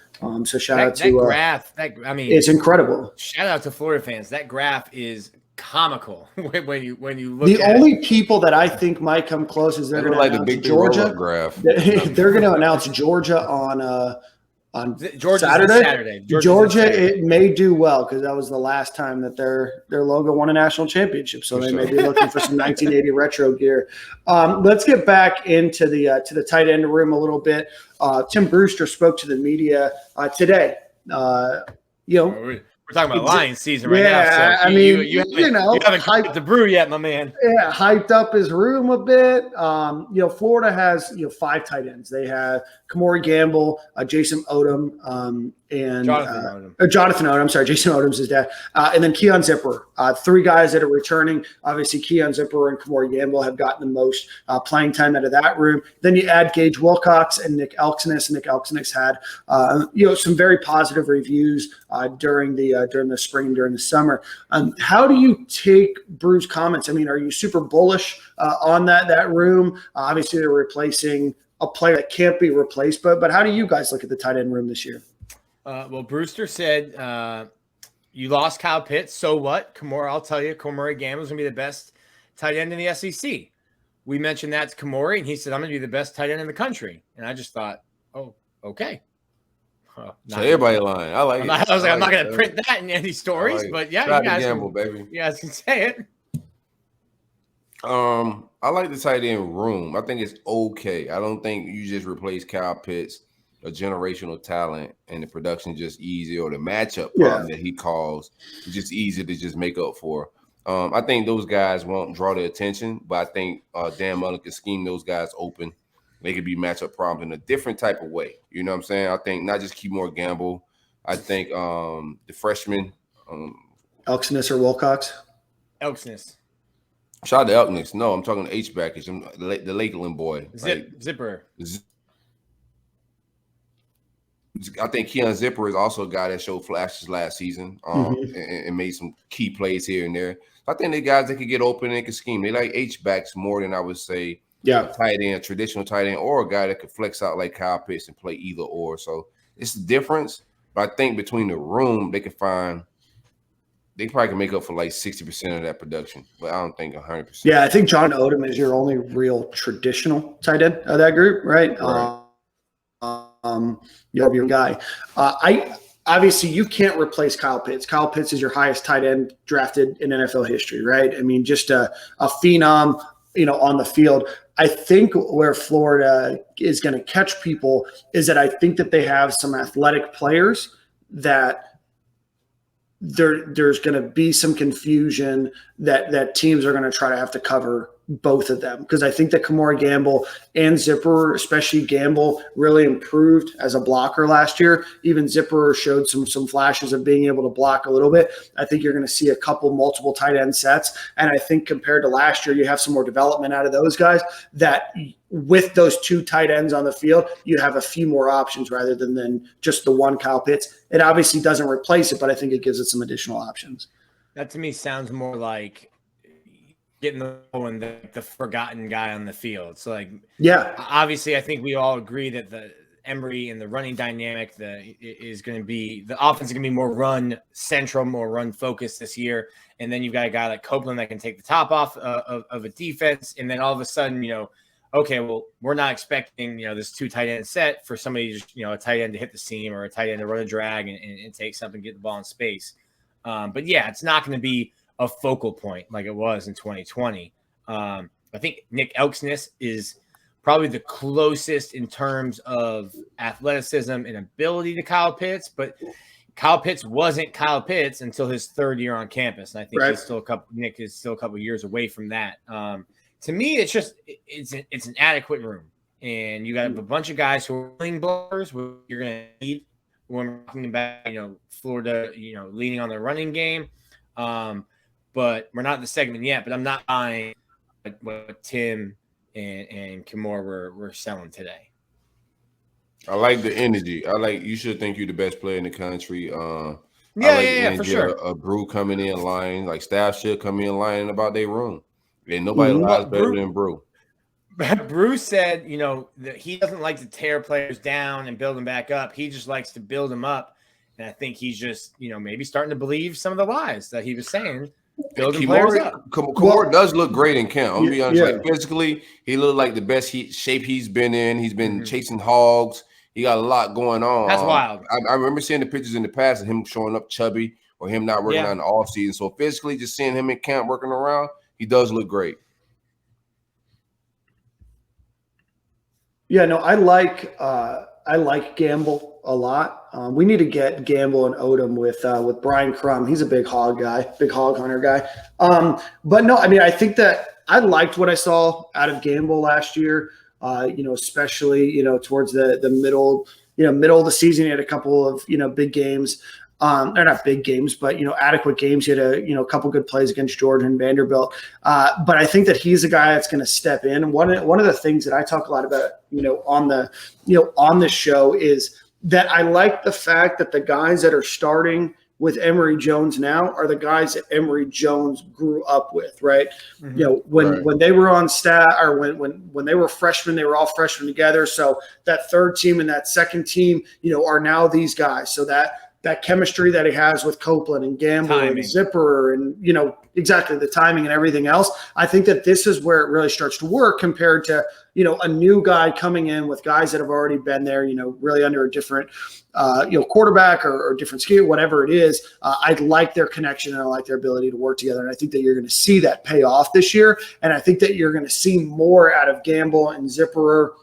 A: So shout out to
C: that graph.
A: It's incredible.
C: Shout out to Florida fans. That graph is comical when you look.
A: The only people that I think might come close is they're going to announce Georgia.
B: Graph.
A: They're going to announce Georgia on Saturday.
C: Georgia,
A: it may do well because that was the last time that their logo won a national championship. So they may be looking for some 1980 retro gear. Let's get back into the tight end room a little bit. Tim Brewster spoke to the media today.
C: We're talking about Lions season right now. So
A: I mean, you
C: haven't hyped the brew yet, my man.
A: Yeah, hyped up his room a bit. Florida has 5 tight ends. They have Kamori Gamble, Jason Odom, and Jonathan Odom. I'm sorry, Jason Odom's his dad, and then Keon Zipper. 3 guys that are returning. Obviously, Keon Zipper and Kamori Gamble have gotten the most playing time out of that room. Then you add Gage Wilcox and Nick Elksnis. Nick Elksnis had some very positive reviews during the spring and during the summer. How do you take Brew's comments? I mean, are you super bullish on that room? Obviously, they're replacing a player that can't be replaced, but how do you guys look at the tight end room this year?
C: Well, Brewster said you lost Kyle Pitts, so what? I'll tell you, Kamori Gamble is going to be the best tight end in the SEC. We mentioned that to Kamori, and he said, I'm going to be the best tight end in the country. And I just thought, oh, okay.
B: So everybody lying. I like it.
C: I was like, I'm not going to print that in any stories, but yeah,
B: you guys gamble, baby.
C: You guys can say it.
B: I like the tight end room. I think it's okay. I don't think you just replace Kyle Pitts, a generational talent, and the production just easy, or the matchup problem that he calls is just easy to just make up for. I think those guys won't draw the attention, but I think Dan Mullen can scheme those guys open. They could be matchup problems in a different type of way. You know what I'm saying? I think not just Kamori Gamble. I think the freshman.
A: Elksnis or Wilcox?
C: Elksnis.
B: Shout out to Elksnis. No, I'm talking H-backage. The Lakeland boy.
C: Zipper.
B: I think Keon Zipper is also a guy that showed flashes last season and made some key plays here and there. I think they're guys that could get open and can scheme. They like H-backs more than I would say tight end, traditional tight end, or a guy that could flex out like Kyle Pitts and play either or. So it's the difference. But I think between the room, they probably can make up for like 60% of that production, but I don't think 100%.
A: Yeah, I think John Odom is your only real traditional tight end of that group, right? Your guy. Obviously you can't replace Kyle Pitts. Kyle Pitts is your highest tight end drafted in NFL history, right? I mean, just a phenom, on the field. I think where Florida is going to catch people is that I think that they have some athletic players that there's going to be some confusion that teams are going to try to have to cover both of them, because I think that Kamara Gamble and Zipper, especially Gamble, really improved as a blocker last year. Even Zipper showed some flashes of being able to block a little bit. I think you're going to see a couple multiple tight end sets, and I think compared to last year, you have some more development out of those guys. That with those two tight ends on the field, you have a few more options rather than just the one Kyle Pitts. It obviously doesn't replace it, but I think it gives it some additional options.
C: That to me sounds more like getting the forgotten guy on the field. So like,
A: yeah,
C: obviously I think we all agree that the Emory and the running dynamic is going to be, the offense is going to be more run central, more run focused this year. And then you've got a guy like Copeland that can take the top off of a defense. And then all of a sudden, okay, well, we're not expecting, this two tight end set for somebody, just, a tight end to hit the seam or a tight end to run a drag and take something, get the ball in space. But yeah, it's not going to be a focal point like it was in 2020. I think Nick Elksnis is probably the closest in terms of athleticism and ability to Kyle Pitts, but Kyle Pitts wasn't Kyle Pitts until his third year on campus. And I think Nick is still a couple of years away from that. To me, it's an adequate room, and you got a bunch of guys who are willing blockers, which you're going to need when we're talking about, Florida, leaning on their running game. But we're not in the segment yet, but I'm not buying what Tim and Kimura were selling today.
B: I like the energy. You should think you're the best player in the country.
C: For sure.
B: A Brew coming in line, like staff should come in line about their room. And nobody lies better than Brew.
C: Brew said, that he doesn't like to tear players down and build them back up. He just likes to build them up. And I think he's just, maybe starting to believe some of the lies that he was saying. Building players up.
B: Kamara does look great in camp. I'm going to be honest. Like, physically, he looked like the best shape he's been in. He's been chasing hogs. He got a lot going on.
C: That's wild.
B: I remember seeing the pictures in the past of him showing up chubby or him not working out in the offseason. So physically, just seeing him in camp working around, he does look great.
A: Yeah, no, I like Gamble a lot. We need to get Gamble and Odom with Brian Crum. He's a big hog hunter guy. But no, I mean, I think that I liked what I saw out of Gamble last year. Especially towards the middle of the season, he had a couple of big games. They're not big games, but adequate games. He had a couple good plays against Georgia and Vanderbilt. But I think that he's a guy that's going to step in. And one of the things that I talk a lot about, on the show is that I like the fact that the guys that are starting with Emory Jones now are the guys that Emory Jones grew up with, right? Mm-hmm. When they were on staff, or when they were freshmen, they were all freshmen together. So that third team and that second team, are now these guys. So that chemistry that he has with Copeland and Gamble and Zipper and, exactly the timing and everything else. I think that this is where it really starts to work compared to, a new guy coming in with guys that have already been there, really under a different, quarterback or different scheme, whatever it is. I like their connection and I like their ability to work together. And I think that you're going to see that pay off this year. And I think that you're going to see more out of Gamble and Zipper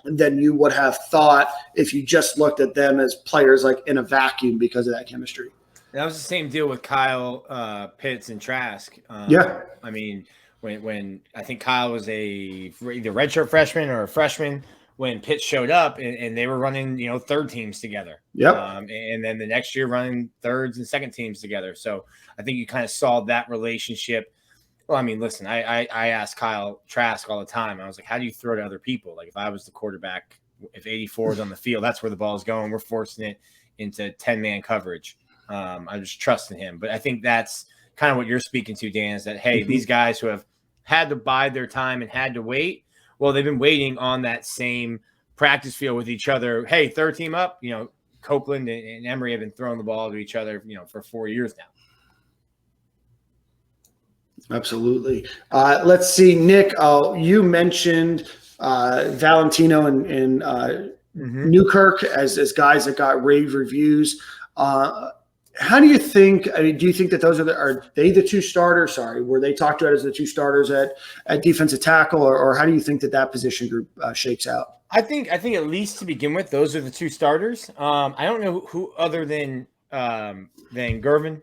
A: than you would have thought if you just looked at them as players like in a vacuum because of that chemistry.
C: That was the same deal with Kyle Pitts and Trask. I mean, when I think Kyle was either redshirt freshman or a freshman when Pitts showed up and they were running, third teams together.
A: Yep.
C: And then the next year running thirds and second teams together. So I think you kind of saw that relationship. Well, I mean, listen, I ask Kyle Trask all the time. I was like, how do you throw to other people? Like if I was the quarterback, if 84 is on the field, that's where the ball is going. We're forcing it into 10-man coverage. I'm just trusting him. But I think that's kind of what you're speaking to, Dan, is that, hey, these guys who have had to bide their time and had to wait, well, they've been waiting on that same practice field with each other. Hey, third team up, Copeland and Emory have been throwing the ball to each other, for 4 years now.
A: Absolutely. Let's see, Nick, you mentioned Valentino and Newkirk as guys that got rave reviews. How do you think? I mean, do you think that those are they the two starters? Sorry, were they talked about as the two starters at defensive tackle, or how do you think that position group shakes out?
C: I think at least to begin with, those are the two starters. I don't know who other than Gervin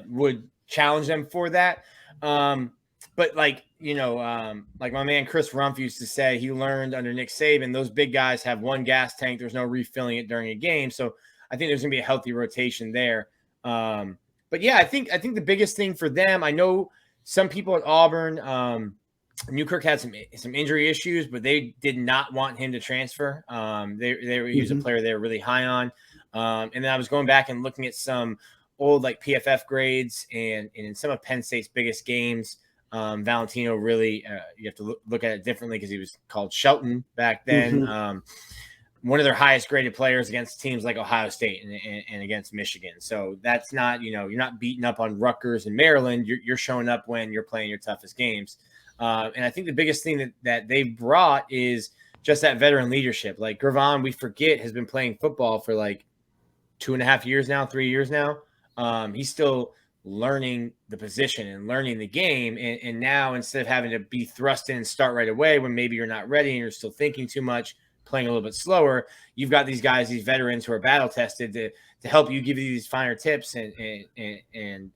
C: would challenge them for that. But like, like my man Chris Rumpf used to say, he learned under Nick Saban, those big guys have one gas tank. There's no refilling it during a game. So I think there's going to be a healthy rotation there. But yeah, I think the biggest thing for them, I know some people at Auburn, Newkirk had some injury issues, but they did not want him to transfer. He was a player they were really high on. And then I was going back and looking at some old like PFF grades and in some of Penn State's biggest games, Valentino really, you have to look at it differently because he was called Shelton back then. One of their highest graded players against teams like Ohio State and against Michigan. So that's not, you're not beating up on Rutgers and Maryland. You're showing up when you're playing your toughest games. And I think the biggest thing that they've brought is just that veteran leadership. Like Gervon, we forget, has been playing football for like 2.5 years now, 3 years now. He's still learning the position and learning the game. And now instead of having to be thrust in and start right away when maybe you're not ready and you're still thinking too much, playing a little bit slower, you've got these guys, these veterans who are battle tested to help you, give you these finer tips and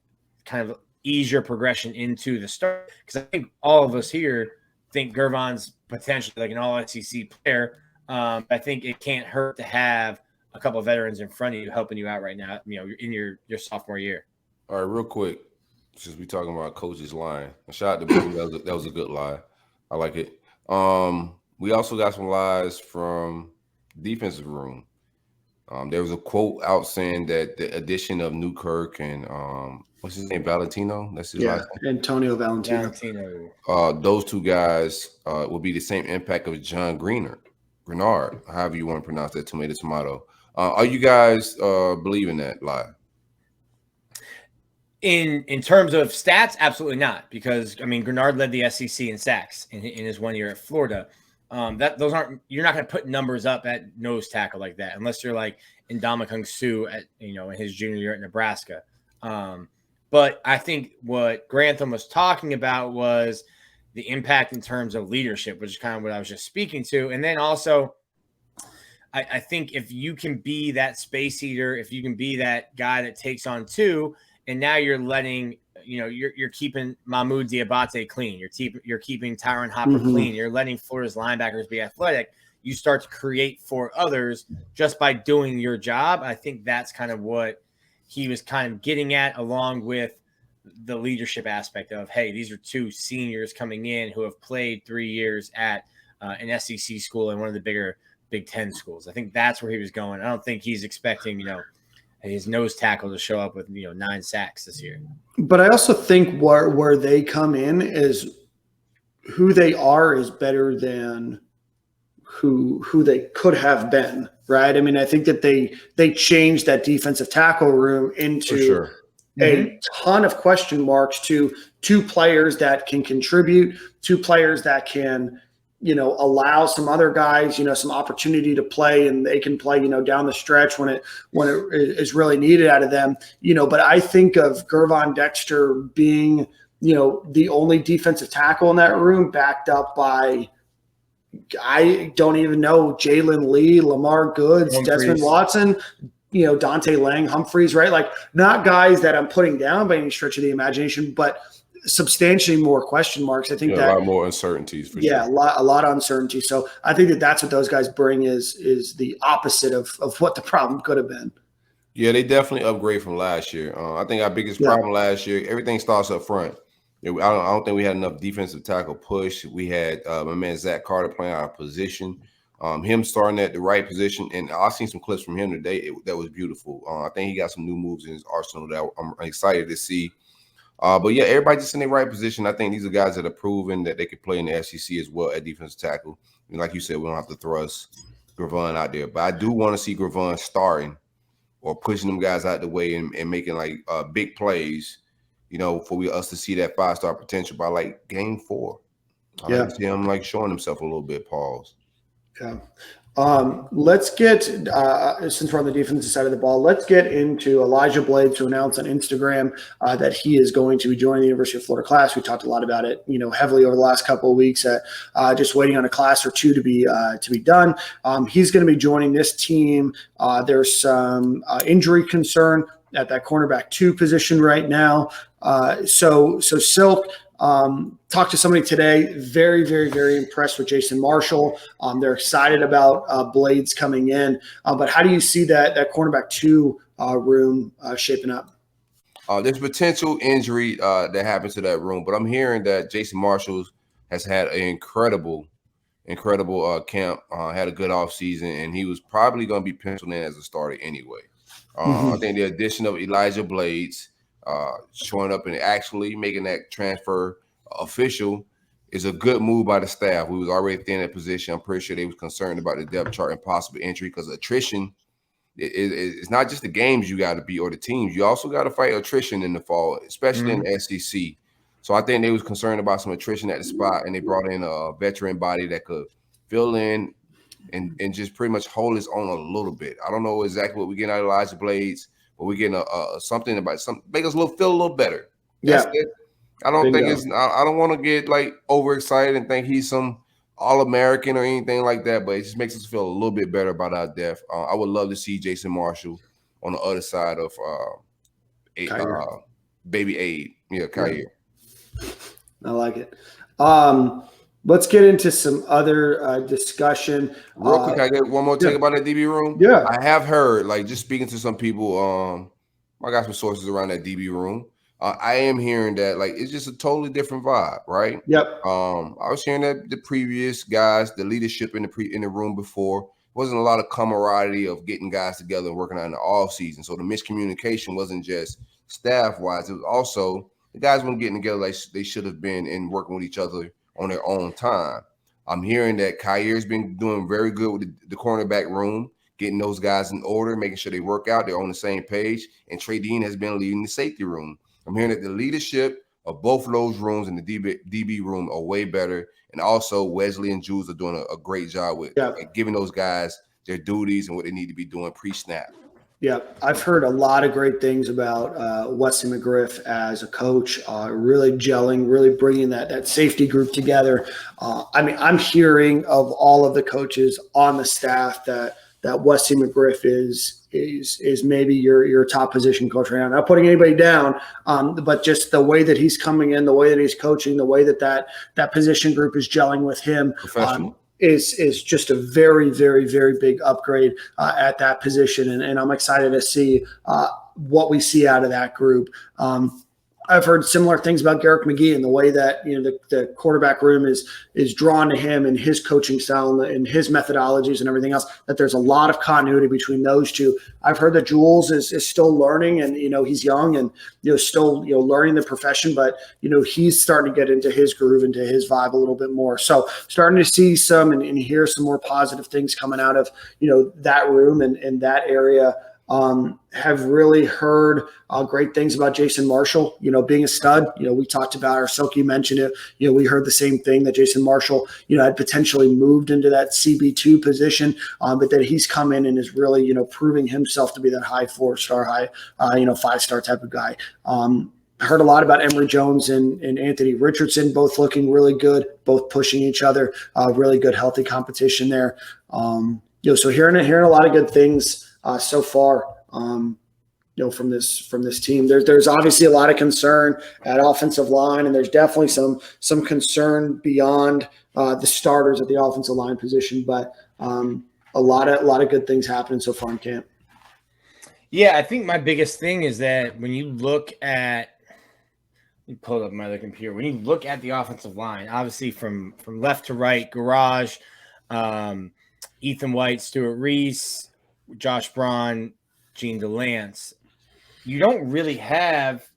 C: kind of ease your progression into the start. Because I think all of us here think Gervon's potentially like an all SEC player. I think it can't hurt to have a couple of veterans in front of you helping you out right now, in your sophomore year.
B: All right, real quick, since we're talking about coach's line, shout out to Boo. That was a good lie. I like it. We also got some lies from defensive room. There was a quote out saying that the addition of Newkirk and what's his name, Valentino? That's his last name.
A: Antonio Valentino.
B: Those two guys will be the same impact of John Grenard, however you want to pronounce that, tomato. Are you guys believing that lie?
C: In terms of stats, absolutely not, because Grenard led the SEC in sacks in his 1 year at Florida. You're not going to put numbers up at nose tackle like that unless you're like Ndamukong Suh at in his junior year at Nebraska. But I think what Grantham was talking about was the impact in terms of leadership, which is kind of what I was just speaking to. And then also, I think if you can be that space eater, if you can be that guy that takes on two, and now you're letting, you're keeping Mahmoud Diabate clean. You're keeping Tyron Hopper clean. You're letting Florida's linebackers be athletic. You start to create for others just by doing your job. I think that's kind of what he was kind of getting at, along with the leadership aspect of, hey, these are two seniors coming in who have played 3 years at an SEC school and one of the bigger Big Ten schools. I think that's where he was going. I don't think he's expecting, his nose tackle to show up with 9 sacks this year.
A: But I also think where they come in is who they are is better than who they could have been, right? I think that they changed that defensive tackle room into a ton of question marks to 2 players that can contribute, 2 players that can allow some other guys, some opportunity to play, and they can play, down the stretch when it is really needed out of them, but I think of Gervon Dexter being, the only defensive tackle in that room, backed up by, I don't even know, Jalen Lee, Lamar Goods, Humphreys, Desmond Watson, Dante Lang, Humphreys, right? Like, not guys that I'm putting down by any stretch of the imagination, but substantially more question marks. I think that
B: a lot more uncertainties for sure.
A: A lot of uncertainty. So I think that's what those guys bring is the opposite of what the problem could have been.
B: Yeah, they definitely upgrade from last year. I think our biggest problem last year, everything starts up front. I don't think we had enough defensive tackle push. We had my man Zach Carter playing out of position, him starting at the right position, and I've seen some clips from him today that was beautiful. I think he got some new moves in his arsenal that I'm excited to see. But yeah, everybody just in the right position. I think these are guys that are proven that they could play in the SEC as well at defensive tackle. And like you said, we don't have to thrust Gervon out there. But I do want to see Gervon starting or pushing them guys out the way and making like big plays, for us to see that 5-star potential by like game 4. I like to see him like showing himself a little bit. Pause.
A: Okay. Let's get, since we're on the defensive side of the ball, let's get into Elijah Blades, who announced on Instagram that he is going to be joining the University of Florida class. We talked a lot about it, heavily over the last couple of weeks, just waiting on a class or 2 to be done. He's going to be joining this team. There's some injury concern at that cornerback 2 position right now. So Silk, Talked to somebody today, very, very, very impressed with Jason Marshall. They're excited about Blades coming in. But how do you see that cornerback 2 room shaping up?
B: There's potential injury that happens to that room, but I'm hearing that Jason Marshall has had an incredible camp, had a good offseason, and he was probably going to be penciled in as a starter anyway. I think the addition of Elijah Blades showing up and actually making that transfer official is a good move by the staff. We was already thin at position. I'm pretty sure they was concerned about the depth chart and possible injury because attrition it's not just the games you got to beat or the teams. You also got to fight attrition in the fall, especially in the SEC. So I think they was concerned about some attrition at the spot, and they brought in a veteran body that could fill in and just pretty much hold his own a little bit. I don't know exactly what we're getting out of Elijah Blades, but we're getting something about make us feel a little better. That's it. I don't think I don't want to get like overexcited and think he's some All-American or anything like that, but it just makes us feel a little bit better about our depth. I would love to see Jason Marshall on the other side of Baby Aid. Yeah, Kyer.
A: I like it. Let's get into some other discussion.
B: Real quick, I get one more thing about that DB room.
A: Yeah.
B: I have heard, like, just speaking to some people, I got some sources around that DB room. I am hearing that, like, it's just a totally different vibe, right?
A: Yep.
B: I was hearing that the previous guys, the leadership in the room before, wasn't a lot of camaraderie of getting guys together and working out in the off season. So the miscommunication wasn't just staff wise; it was also the guys weren't getting together like they should have been and working with each other on their own time. I'm hearing that Kyer's been doing very good with the cornerback room, getting those guys in order, making sure they work out, they're on the same page, and Trey Dean has been leading the safety room. I'm hearing that the leadership of both of those rooms in the DB room are way better. And also Wesley and Jules are doing a great job with giving those guys their duties and what they need to be doing pre-snap.
A: Yeah, I've heard a lot of great things about Wesley McGriff as a coach, really gelling, really bringing that safety group together. I mean, I'm hearing of all of the coaches on the staff that Wesley McGriff is maybe your top position coach right now. Not putting anybody down, but just the way that he's coming in, the way that he's coaching, the way that position group is gelling with him is just a very, very, very big upgrade at that position. And I'm excited to see what we see out of that group. I've heard similar things about Garrick McGee and the way that the quarterback room is drawn to him and his coaching style and his methodologies and everything else. That there's a lot of continuity between those two. I've heard that Jules is still learning, and he's young and still learning the profession, but he's starting to get into his groove, into his vibe a little bit more. So starting to see some and hear some more positive things coming out of that room and that area. Have really heard great things about Jason Marshall, being a stud. We talked about, or Silky mentioned it, we heard the same thing, that Jason Marshall, had potentially moved into that CB2 position, but that he's come in and is really, proving himself to be that high 4-star, high, 5-star type of guy. Heard a lot about Emory Jones and Anthony Richardson, both looking really good, both pushing each other, really good, healthy competition there. So hearing a lot of good things so far, from this team. There's obviously a lot of concern at offensive line, and there's definitely some concern beyond the starters at the offensive line position. But a lot of good things happening so far in camp.
C: Yeah, I think my biggest thing is that when you look at, let me pull up my other computer. When you look at the offensive line, obviously from left to right, Garage, Ethan White, Stuart Reese, Josh Braun, Gene DeLance, you don't really have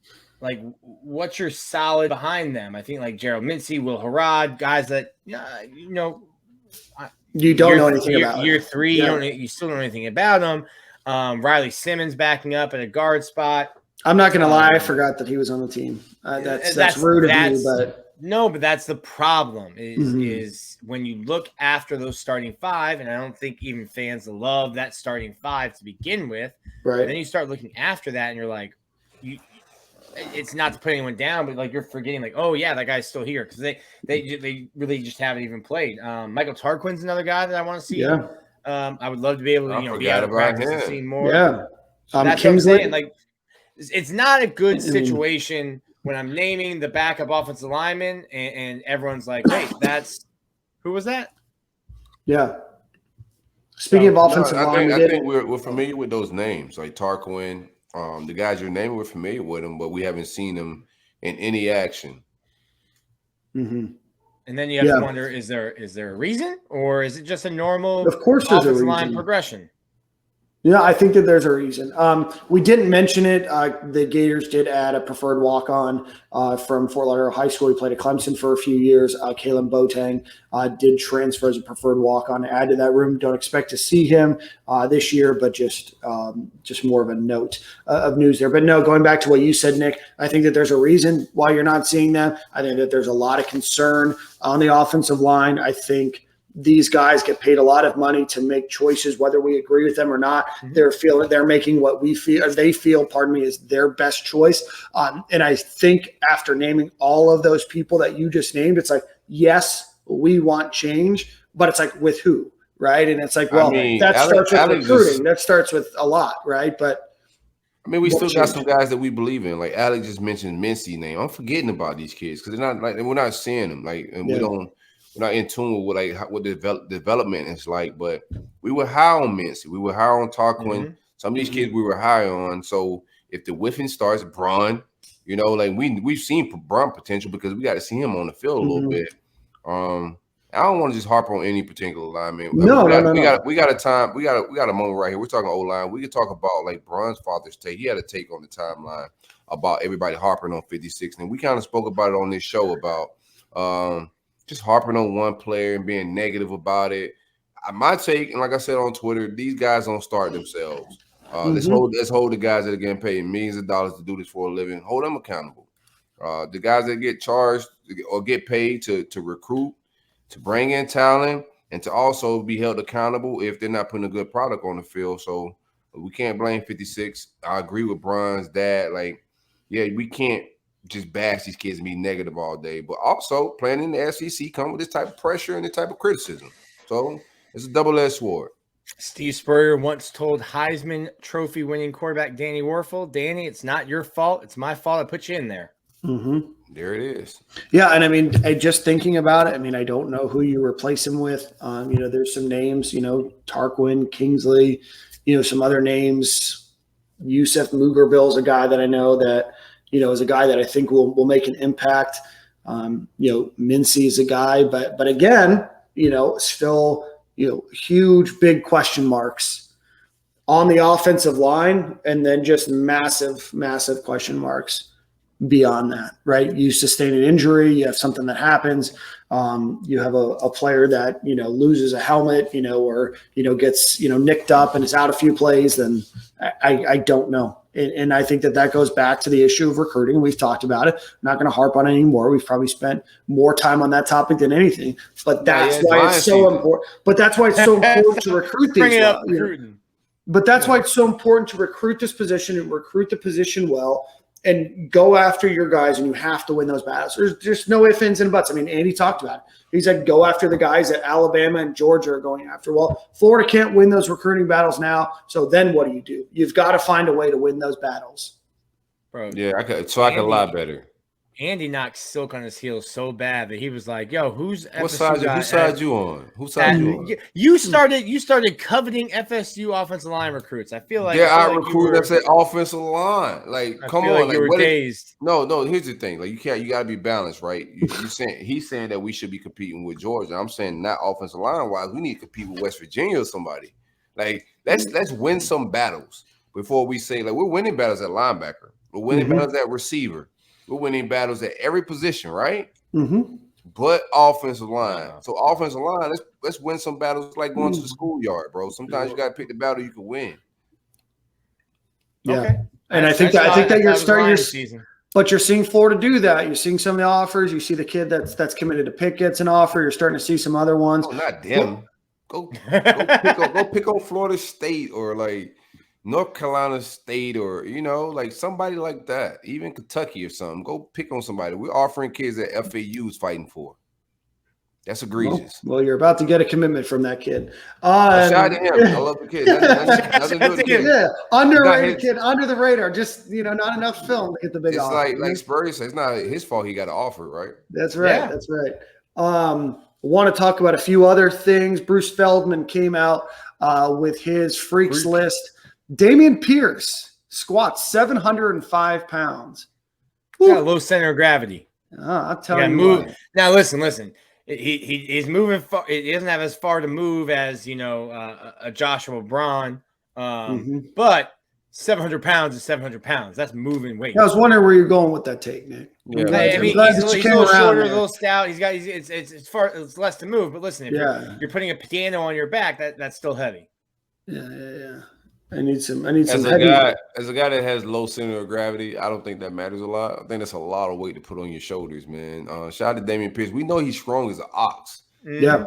C: what's your solid behind them. I think like Gerald Mincy, Will Harrod, guys that
A: you don't know anything about.
C: Year three, you still don't know anything about them. Riley Simmons backing up at a guard spot.
A: I'm not gonna lie, I forgot that he was on the team. That's rude of me, but.
C: No, but that's the problem is when you look after those starting five, and I don't think even fans love that starting five to begin with.
A: Right.
C: And then you start looking after that, and you're like, it's not to put anyone down, but you're forgetting oh yeah, that guy's still here because they really just haven't even played. Michael Tarquin's another guy that I want to see.
A: Yeah.
C: I would love to be able to be out of practice and see more.
A: Yeah.
C: So that's what I'm saying. It's not a good situation when I'm naming the backup offensive lineman, and everyone's like, "Wait, that's who was that?"
A: Yeah. Speaking of offensive line,
B: I think we're familiar with those names, like Tarquin. The guys you're naming, we're familiar with them, but we haven't seen them in any action.
A: Mm-hmm.
C: And then you have to wonder: is there a reason, or is it just a normal
A: of course there's
C: offensive
A: a
C: line
A: reason.
C: progression?
A: Yeah, I think that there's a reason. We didn't mention it. The Gators did add a preferred walk-on from Fort Lauderdale High School. He played at Clemson for a few years. Kalen Boateng did transfer as a preferred walk-on, add to that room. Don't expect to see him this year, but just more of a note of news there. But no, going back to what you said, Nick, I think that there's a reason why you're not seeing them. I think that there's a lot of concern on the offensive line. I think these guys get paid a lot of money to make choices, whether we agree with them or not.
C: Mm-hmm.
A: They're making what we feel, or they feel, pardon me, is their best choice. And I think after naming all of those people that you just named, it's like, yes, we want change, but it's like, with who, right? And it's like, well, that starts with recruiting. That starts with a lot, right? But
B: I mean, we still got some guys that we believe in. Like Alex just mentioned Mincy's name. I'm forgetting about these kids because they're not like, we're not seeing them. Like, and we're not in tune with what the development is like, but we were high on Mincy. We were high on Tarquin. Mm-hmm. Some of these kids we were high on. So if the whiffing starts, Braun, like we've seen Braun potential because we got to see him on the field a little bit. I don't want to just harp on any particular lineman. We got a moment right here. We're talking O-line. We could talk about like Braun's father's take. He had a take on the timeline about everybody harping on 56, and we kind of spoke about it on this show about just harping on one player and being negative about it. My take, and like I said on Twitter, these guys don't start themselves. Let's hold the guys that are getting paid millions of dollars to do this for a living. Hold them accountable. The guys that get charged or get paid to recruit, to bring in talent, and to also be held accountable if they're not putting a good product on the field. So we can't blame 56. I agree with Braun's dad. Like, yeah, we can't just bash these kids and be negative all day, but also playing in the SEC come with this type of pressure and this type of criticism. So it's a double-edged sword.
C: Steve Spurrier once told Heisman Trophy winning quarterback Danny Werfel, "Danny, it's not your fault. It's my fault I put you in there."
A: Mm-hmm.
B: There it is.
A: Yeah, and I mean, just thinking about it, I mean, I don't know who you replace him with. There's some names, Tarquin, Kingsley, some other names. Yusef Mugerbill's a guy that I know that is a guy that I think will make an impact. Mincy is a guy, but again, still, huge, big question marks on the offensive line, and then just massive, massive question marks beyond that, right? You sustain an injury, you have something that happens, you have a player that, loses a helmet, or, gets, nicked up and is out a few plays, then I don't know. And I think that goes back to the issue of recruiting. We've talked about it. I'm not going to harp on it anymore. We've probably spent more time on that topic than anything, but that's why it's so important. But that's why it's so important to recruit these. But that's why it's so important to recruit this position and recruit the position well and go after your guys, and you have to win those battles. There's just no ifs, ands, and buts. I mean, Andy talked about it. He said go after the guys that Alabama and Georgia are going after. Well, Florida can't win those recruiting battles now, so then what do? You've got to find a way to win those battles.
B: Bro, yeah, I could a lot better.
C: Andy knocked Silk on his heels so bad that he was like, "Yo, whose
B: whose side you on? Whose side you on?"
C: You started coveting FSU offensive line recruits. I feel like
B: I recruited. I said offensive line. Like, come on,
C: like you were dazed.
B: No. Here's the thing. Like, you got to be balanced, right? He's saying that we should be competing with Georgia. I'm saying not offensive line wise. We need to compete with West Virginia or somebody. Like, let's win some battles before we say, like, we're winning battles at linebacker. We're winning battles at receiver. We're winning battles at every position, right?
A: Mm-hmm.
B: But offensive line. So offensive line, let's win some battles like going to the schoolyard, bro. Sometimes you got to pick the battle you can win.
A: Yeah, okay. And I think that you're starting your season. But you're seeing Florida do that. You're seeing some of the offers. You see the kid that's committed to Pitt gets an offer. You're starting to see some other ones.
B: Oh, not them. Go pick on Florida State or like North Carolina State or, like somebody like that, even Kentucky or something. Go pick on somebody. We're offering kids that FAU is fighting for. That's egregious.
A: Well, you're about to get a commitment from that kid.
B: Shout out to him. I love the kid. Nothing to do with the kid.
A: Yeah, underrated kid, under the radar. Just not enough film to get the big
B: it's
A: offer.
B: like Spurs. It's not his fault. He got an offer, right?
A: That's right. Yeah. That's right. Want to talk about a few other things. Bruce Feldman came out with his freaks list. Dameon Pierce squats 705 pounds.
C: Got low center of gravity.
A: I'll tell you.
C: Now listen. He's moving far. He doesn't have as far to move as a Joshua Braun, but 700 pounds is 700 pounds. That's moving weight.
A: I was wondering where you're going with that take, Nick.
C: Yeah, I mean, he's a little shorter, a little stout. It's less to move. But listen, if you're putting a piano on your back, that's still heavy.
A: Yeah. I need some heavy.
B: As a guy that has low center of gravity, I don't think that matters a lot. I think that's a lot of weight to put on your shoulders, man. Shout out to Dameon Pierce. We know he's strong as an ox.
A: Yeah.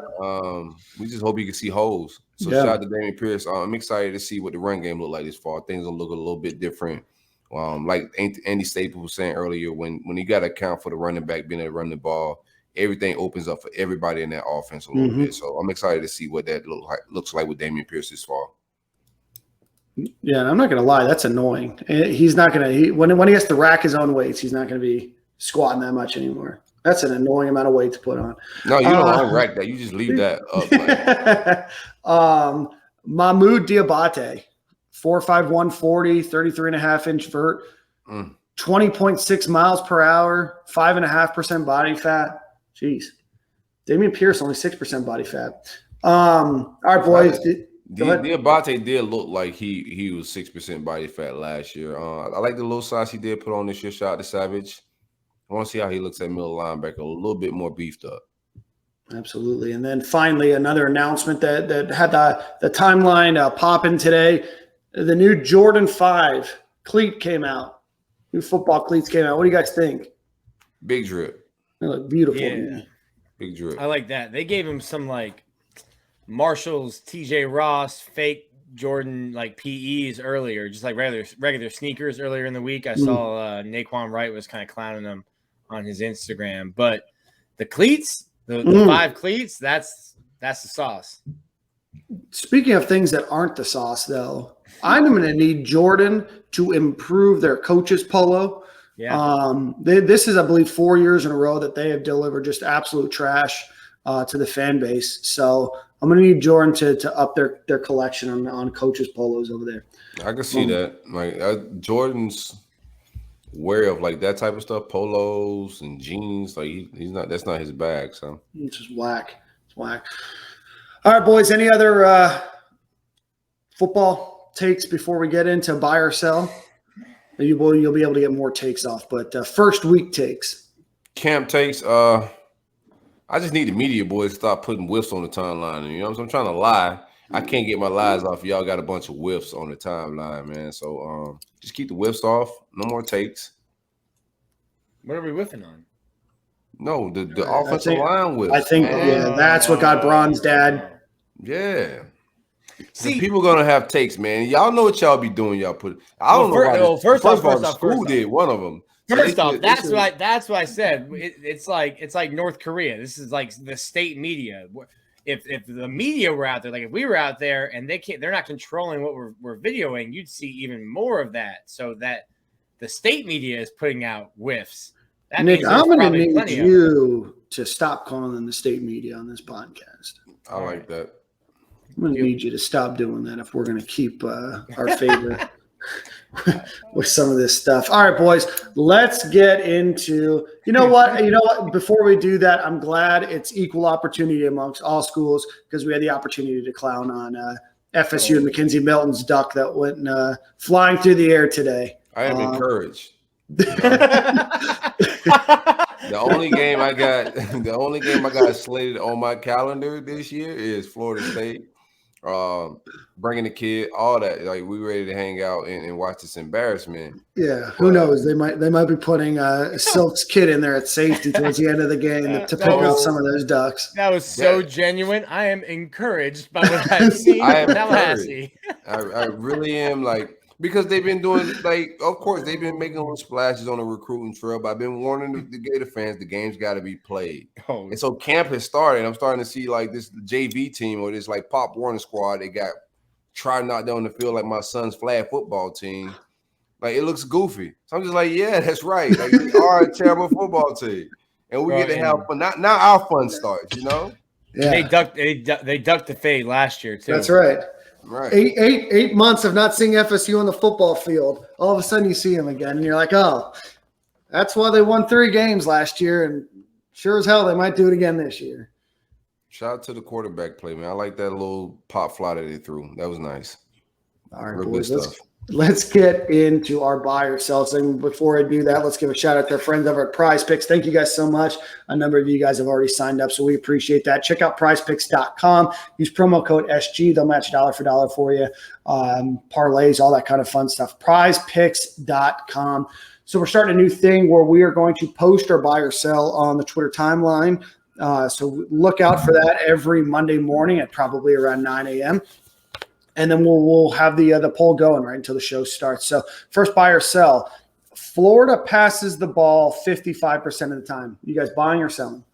B: We just hope he can see holes. So shout out to Dameon Pierce. I'm excited to see what the run game look like this fall. Things will look a little bit different. Like Andy Staples was saying earlier, when you got to account for the running back being able to run the ball, everything opens up for everybody in that offense a little bit. So I'm excited to see what that looks like with Dameon Pierce this fall.
A: Yeah, and I'm not going to lie, that's annoying. He's not going to when he has to rack his own weights, he's not going to be squatting that much anymore. That's an annoying amount of weight to put on.
B: No, you don't rack that. You just leave that
A: up. Mahmoud Diabate, 4'5", 140, 33.5-inch vert, 20.6 miles per hour, 5.5% body fat. Jeez. Dameon Pierce, only 6% body fat. All right, boys.
B: Diabate did look like he was 6% body fat last year. I like the little size he did put on this year. Shout out to Savage. I want to see how he looks at middle linebacker, a little bit more beefed up.
A: Absolutely. And then finally, another announcement that had the timeline popping today. The new Jordan 5 cleat came out. New football cleats came out. What do you guys think?
B: Big drip.
A: They look beautiful.
C: Yeah.
B: Big drip.
C: I like that. They gave him some Marshall's TJ Ross fake Jordan PEs earlier, just like regular sneakers earlier in the week. I saw Naquan Wright was kind of clowning them on his Instagram, but the cleats, the 5 cleats, that's the sauce. Speaking
A: of things that aren't the sauce, though, I'm going to need Jordan to improve their coach's polo. Yeah. This is, I believe, 4 years in a row that they have delivered just absolute trash to the fan base. So I'm going to need Jordan to up their collection on coaches' polos over there.
B: I can see that. Jordan's wary of that type of stuff, polos and jeans. He's not. That's not his bag. So
A: it's just whack. It's whack. All right, boys. Any other football takes before we get into buy or sell? You'll be able to get more takes off. But first week takes.
B: Camp takes. I just need the media boys to stop putting whiffs on the timeline. You know what I'm saying? I'm trying to lie. I can't get my lies off. Y'all got a bunch of whiffs on the timeline, man. So just keep the whiffs off. No more takes.
C: What are we whiffing on?
B: No, the offensive line whiffs.
A: I think that's what got Braun's dad.
B: Yeah. See, people gonna have takes, man. Y'all know what y'all be doing. Y'all put. I don't know. First of all, the school did one of them.
C: First off, that's what I said. It's like North Korea. This is like the state media. If the media were out there, if we were out there and they're not controlling what we're videoing, you'd see even more of that. So that the state media is putting out whiffs. That
A: Nick, I'm going to need you to stop calling them the state media on this podcast.
B: I like that.
A: I'm going to need you to stop doing that if we're going to keep our favor. With some of this stuff. All right, boys, let's get into, you know what? Before we do that, I'm glad it's equal opportunity amongst all schools because we had the opportunity to clown on FSU and Mackenzie Milton's duck that went flying through the air today.
B: I am encouraged. The only game I got slated on my calendar this year is Florida State. Bringing the kid, all that. We ready to hang out and watch this embarrassment.
A: Yeah, who knows? They might be putting Silk's kid in there at safety towards the end of the game to pick up some of those ducks.
C: That was so genuine. I am encouraged by what I've seen in Tallahassee.
B: I really am. Because they've been doing, like, of course, they've been making little splashes on the recruiting trail, but I've been warning the Gator fans the game's got to be played.
C: Oh.
B: And so camp has started. I'm starting to see, like, this JV team or this, like, Pop Warner squad. They got trying out there on the field like my son's flag football team. Like, it looks goofy. So I'm just like, yeah, that's right. Like, we are a terrible football team. And we get to have fun. Now our fun starts, you know?
C: Yeah. They ducked the fade last year, too.
A: That's right.
B: Right.
A: 8 months of not seeing FSU on the football field. All of a sudden you see them again, and you're like, oh, that's why they won 3 games last year, and sure as hell they might do it again this year.
B: Shout out to the quarterback play, man. I like that little pop fly that they threw. That was nice.
A: All right,
B: real
A: boys,
B: good stuff.
A: Let's get into our buy or sell thing. Before I do that, let's give a shout out to our friends over at Prize Picks. Thank you guys so much. A number of you guys have already signed up, so we appreciate that. Check out prizepicks.com. Use promo code SG. They'll match dollar for dollar for you. Parlays, all that kind of fun stuff. Prizepicks.com. So we're starting a new thing where we are going to post our buy or sell on the Twitter timeline. So look out for that every Monday morning at probably around 9 a.m. And then we'll have the poll going right until the show starts. So first buy or sell. Florida passes the ball 55% of the time. You guys buying or selling?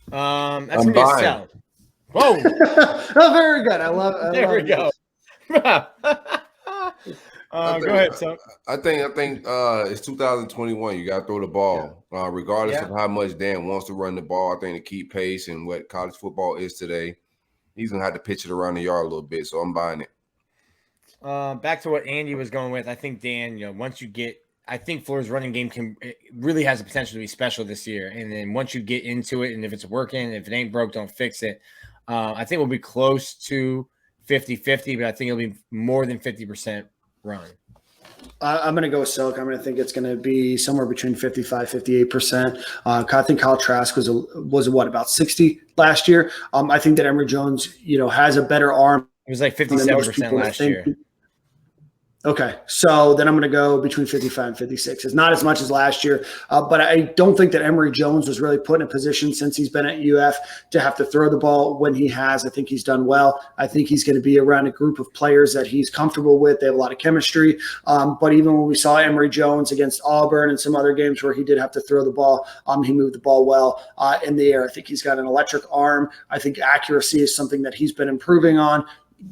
C: That's going to be a sell. Whoa.
A: Oh, very good. I love
C: there we go. Go ahead, son.
B: I think it's 2021. You got to throw the ball, regardless of how much Dan wants to run the ball. I think to keep pace and what college football is today, he's gonna have to pitch it around the yard a little bit. So I'm buying it.
C: Back to what Andy was going with. I think Dan, I think Florida's running game really has the potential to be special this year. And then once you get into it, and if it's working, if it ain't broke, don't fix it. I think we'll be close to 50-50, but I think it'll be more than 50% run.
A: I'm going to go with Silk. I'm going to think it's going to be somewhere between 55-58%. I think Kyle Trask was about 60 last year. I think that Emory Jones, has a better arm.
C: It was like 57% last year.
A: Okay, so then I'm going to go between 55 and 56. It's not as much as last year, but I don't think that Emory Jones was really put in a position since he's been at UF to have to throw the ball when he has. I think he's done well. I think he's going to be around a group of players that he's comfortable with. They have a lot of chemistry, but even when we saw Emory Jones against Auburn and some other games where he did have to throw the ball, he moved the ball well in the air. I think he's got an electric arm. I think accuracy is something that he's been improving on.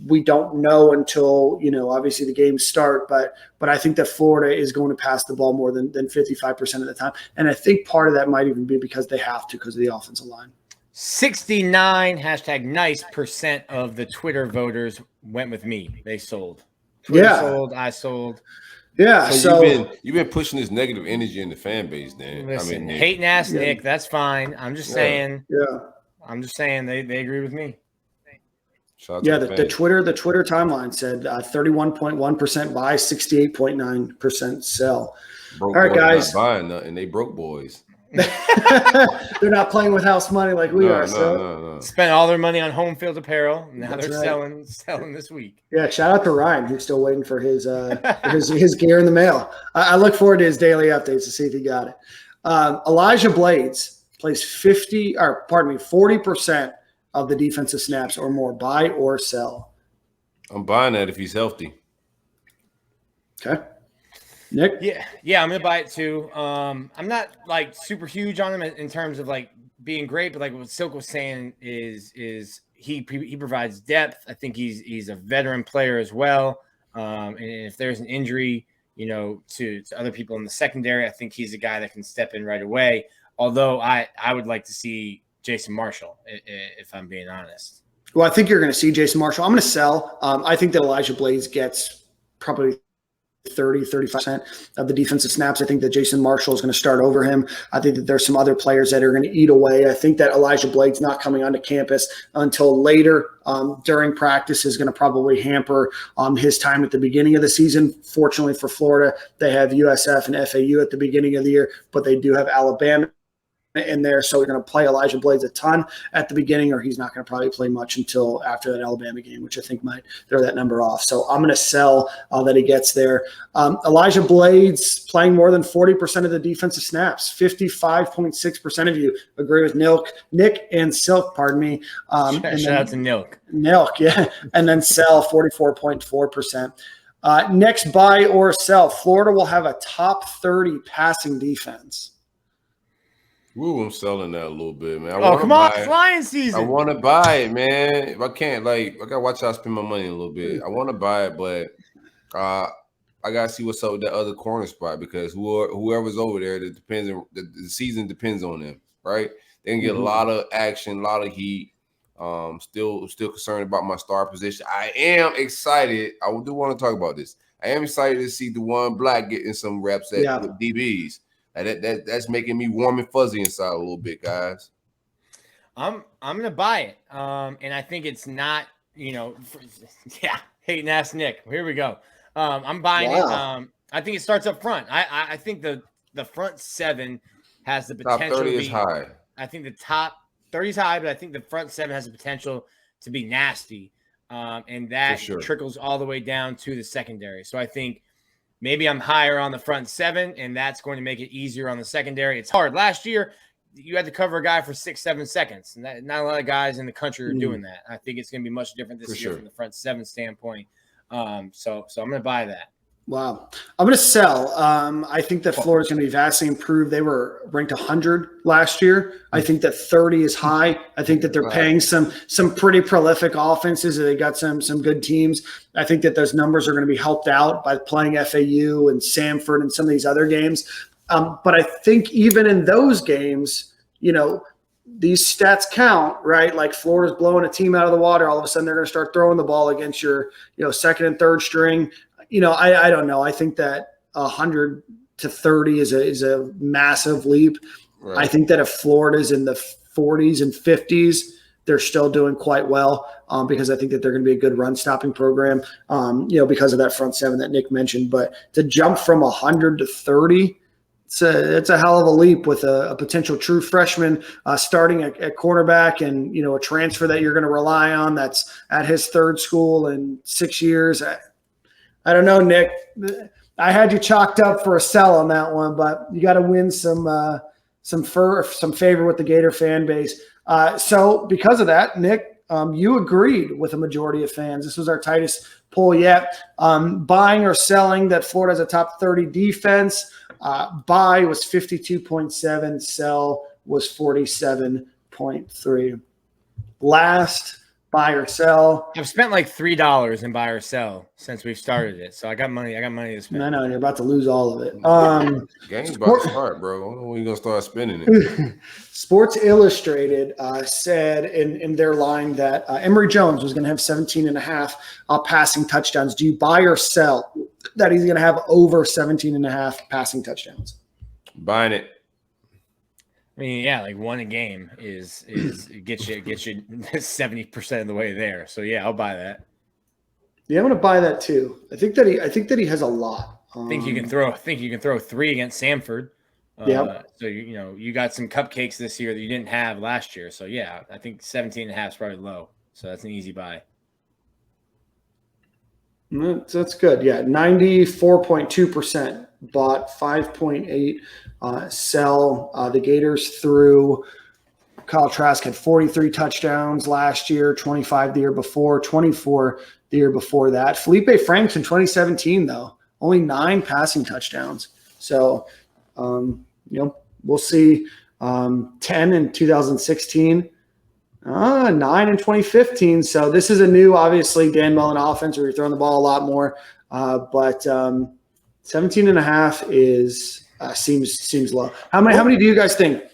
A: We don't know until, obviously the games start, but I think that Florida is going to pass the ball more than 55% of the time. And I think part of that might even be because they have to because of the offensive line.
C: 69 #nice% of the Twitter voters went with me. They sold. Twitter sold. I sold.
A: Yeah.
B: So you've been pushing this negative energy in the fan base, Dan.
C: Listen, hating ass Nick, that's fine. I'm just saying.
A: Yeah.
C: I'm just saying they agree with me.
A: The Twitter timeline said 31.1% buy, 68.9% sell.
B: Broke
A: all right, guys.
B: Not buying nothing. They broke boys.
A: They're not playing with house money like we are.
B: No.
C: Spent all their money on home field apparel. Now
A: That's
C: they're
A: right.
C: selling this week.
A: Yeah, shout out to Ryan, who's still waiting for his his gear in the mail. I look forward to his daily updates to see if he got it. Elijah Blades plays 40% of the defensive snaps or more. Buy or sell?
B: I'm buying that if he's healthy.
A: Okay. Nick?
C: Yeah, I'm gonna buy it too. I'm not like super huge on him in terms of like being great, but like what Silk was saying is he provides depth. I think he's a veteran player as well. And if there's an injury, to other people in the secondary, I think he's a guy that can step in right away. Although I would like to see Jason Marshall, if I'm being honest.
A: Well, I think you're going to see Jason Marshall. I'm going to sell. I think that Elijah Blades gets probably 30-35% of the defensive snaps. I think that Jason Marshall is going to start over him. I think that there's some other players that are going to eat away. I think that Elijah Blades not coming onto campus until later during practice is going to probably hamper his time at the beginning of the season. Fortunately for Florida, they have USF and FAU at the beginning of the year, but they do have Alabama in there. So we're going to play Elijah Blades a ton at the beginning, or he's not going to probably play much until after that Alabama game, which I think might throw that number off. So I'm going to sell that he gets there. Elijah Blades playing more than 40% of the defensive snaps. 55.6% of you agree with Nick and Silk, pardon me.
C: Shout out to Nilk.
A: Nilk, yeah. And then sell 44.4%. Next, buy or sell. Florida will have a top 30 passing defense.
B: Ooh, I'm selling that a little bit, man.
C: Come on, it's Lion season.
B: I want to buy it, man. If I can't, I gotta watch how I spend my money a little bit. I want to buy it, but I gotta see what's up with that other corner spot because whoever's over there, that depends. The season depends on them, right? They can get a lot of action, a lot of heat. Still concerned about my star position. I am excited. I do want to talk about this. I am excited to see DeJuan Black getting some reps with DBs. That's making me warm and fuzzy inside a little bit, guys.
C: I'm gonna buy it, and I think it's not, hating ass Nick. Here we go. I'm buying it. I think it starts up front. I think the front seven has the potential.
B: Top 30 is high.
C: I think the top 30 is high, but I think the front seven has the potential to be nasty, and that trickles all the way down to the secondary. So I think. Maybe I'm higher on the front seven, and that's going to make it easier on the secondary. It's hard. Last year, you had to cover a guy for 6-7 seconds, and not a lot of guys in the country are doing that. I think it's going to be much different this year from the front seven standpoint. So I'm going to buy that.
A: Wow. I'm going to sell. I think that Florida's going to be vastly improved. They were ranked 100 last year. I think that 30 is high. I think that they're paying some pretty prolific offenses. They got some good teams. I think that those numbers are going to be helped out by playing FAU and Samford and some of these other games. But I think even in those games, these stats count, right? Like Florida's blowing a team out of the water. All of a sudden they're going to start throwing the ball against your, second and third string. I don't know. I think that 100 to 30 is a massive leap. Right. I think that if Florida's in the 40s and 50s, they're still doing quite well because I think that they're going to be a good run stopping program, because of that front seven that Nick mentioned. But to jump from 100 to 30, it's a hell of a leap with a potential true freshman starting at cornerback and, a transfer that you're going to rely on that's at his third school in 6 years. I don't know, Nick. I had you chalked up for a sell on that one, but you got to win some favor with the Gator fan base. So because of that, Nick, you agreed with a majority of fans. This was our tightest poll yet. Buying or selling that Florida has a top 30 defense. Buy was 52.7. Sell was 47.3. Last. Buy or sell.
C: I've spent like $3 in buy or sell since we've started it, so I got money to spend.
A: I know you're about to lose all of it.
B: Game's about to start, bro. I don't know when you're gonna start spending it.
A: Sports Illustrated said in their line that Emory Jones was going to have 17.5 passing touchdowns. Do you buy or sell that he's going to have over 17.5 passing touchdowns?
B: Buying it.
C: I mean, yeah, like one a game is gets you 70% of the way there. So yeah, I'll buy that.
A: Yeah, I'm going to buy that too. I think that he has a lot.
C: I think you can throw 3 against Samford.
A: Yeah.
C: So you got some cupcakes this year that you didn't have last year. So yeah, I think 17.5 is probably low. So that's an easy buy.
A: That's good. Yeah, 94.2% bought, 5.8 sell. The Gators threw. Kyle Trask had 43 touchdowns last year, 25 the year before, 24 the year before that. Felipe Franks in 2017, though, only 9 passing touchdowns. So, we'll see 10 in 2016. 9 in 2015. So this is a new, obviously, Dan Mullen offense where you're throwing the ball a lot more. But 17.5 is seems low. How many do you guys think?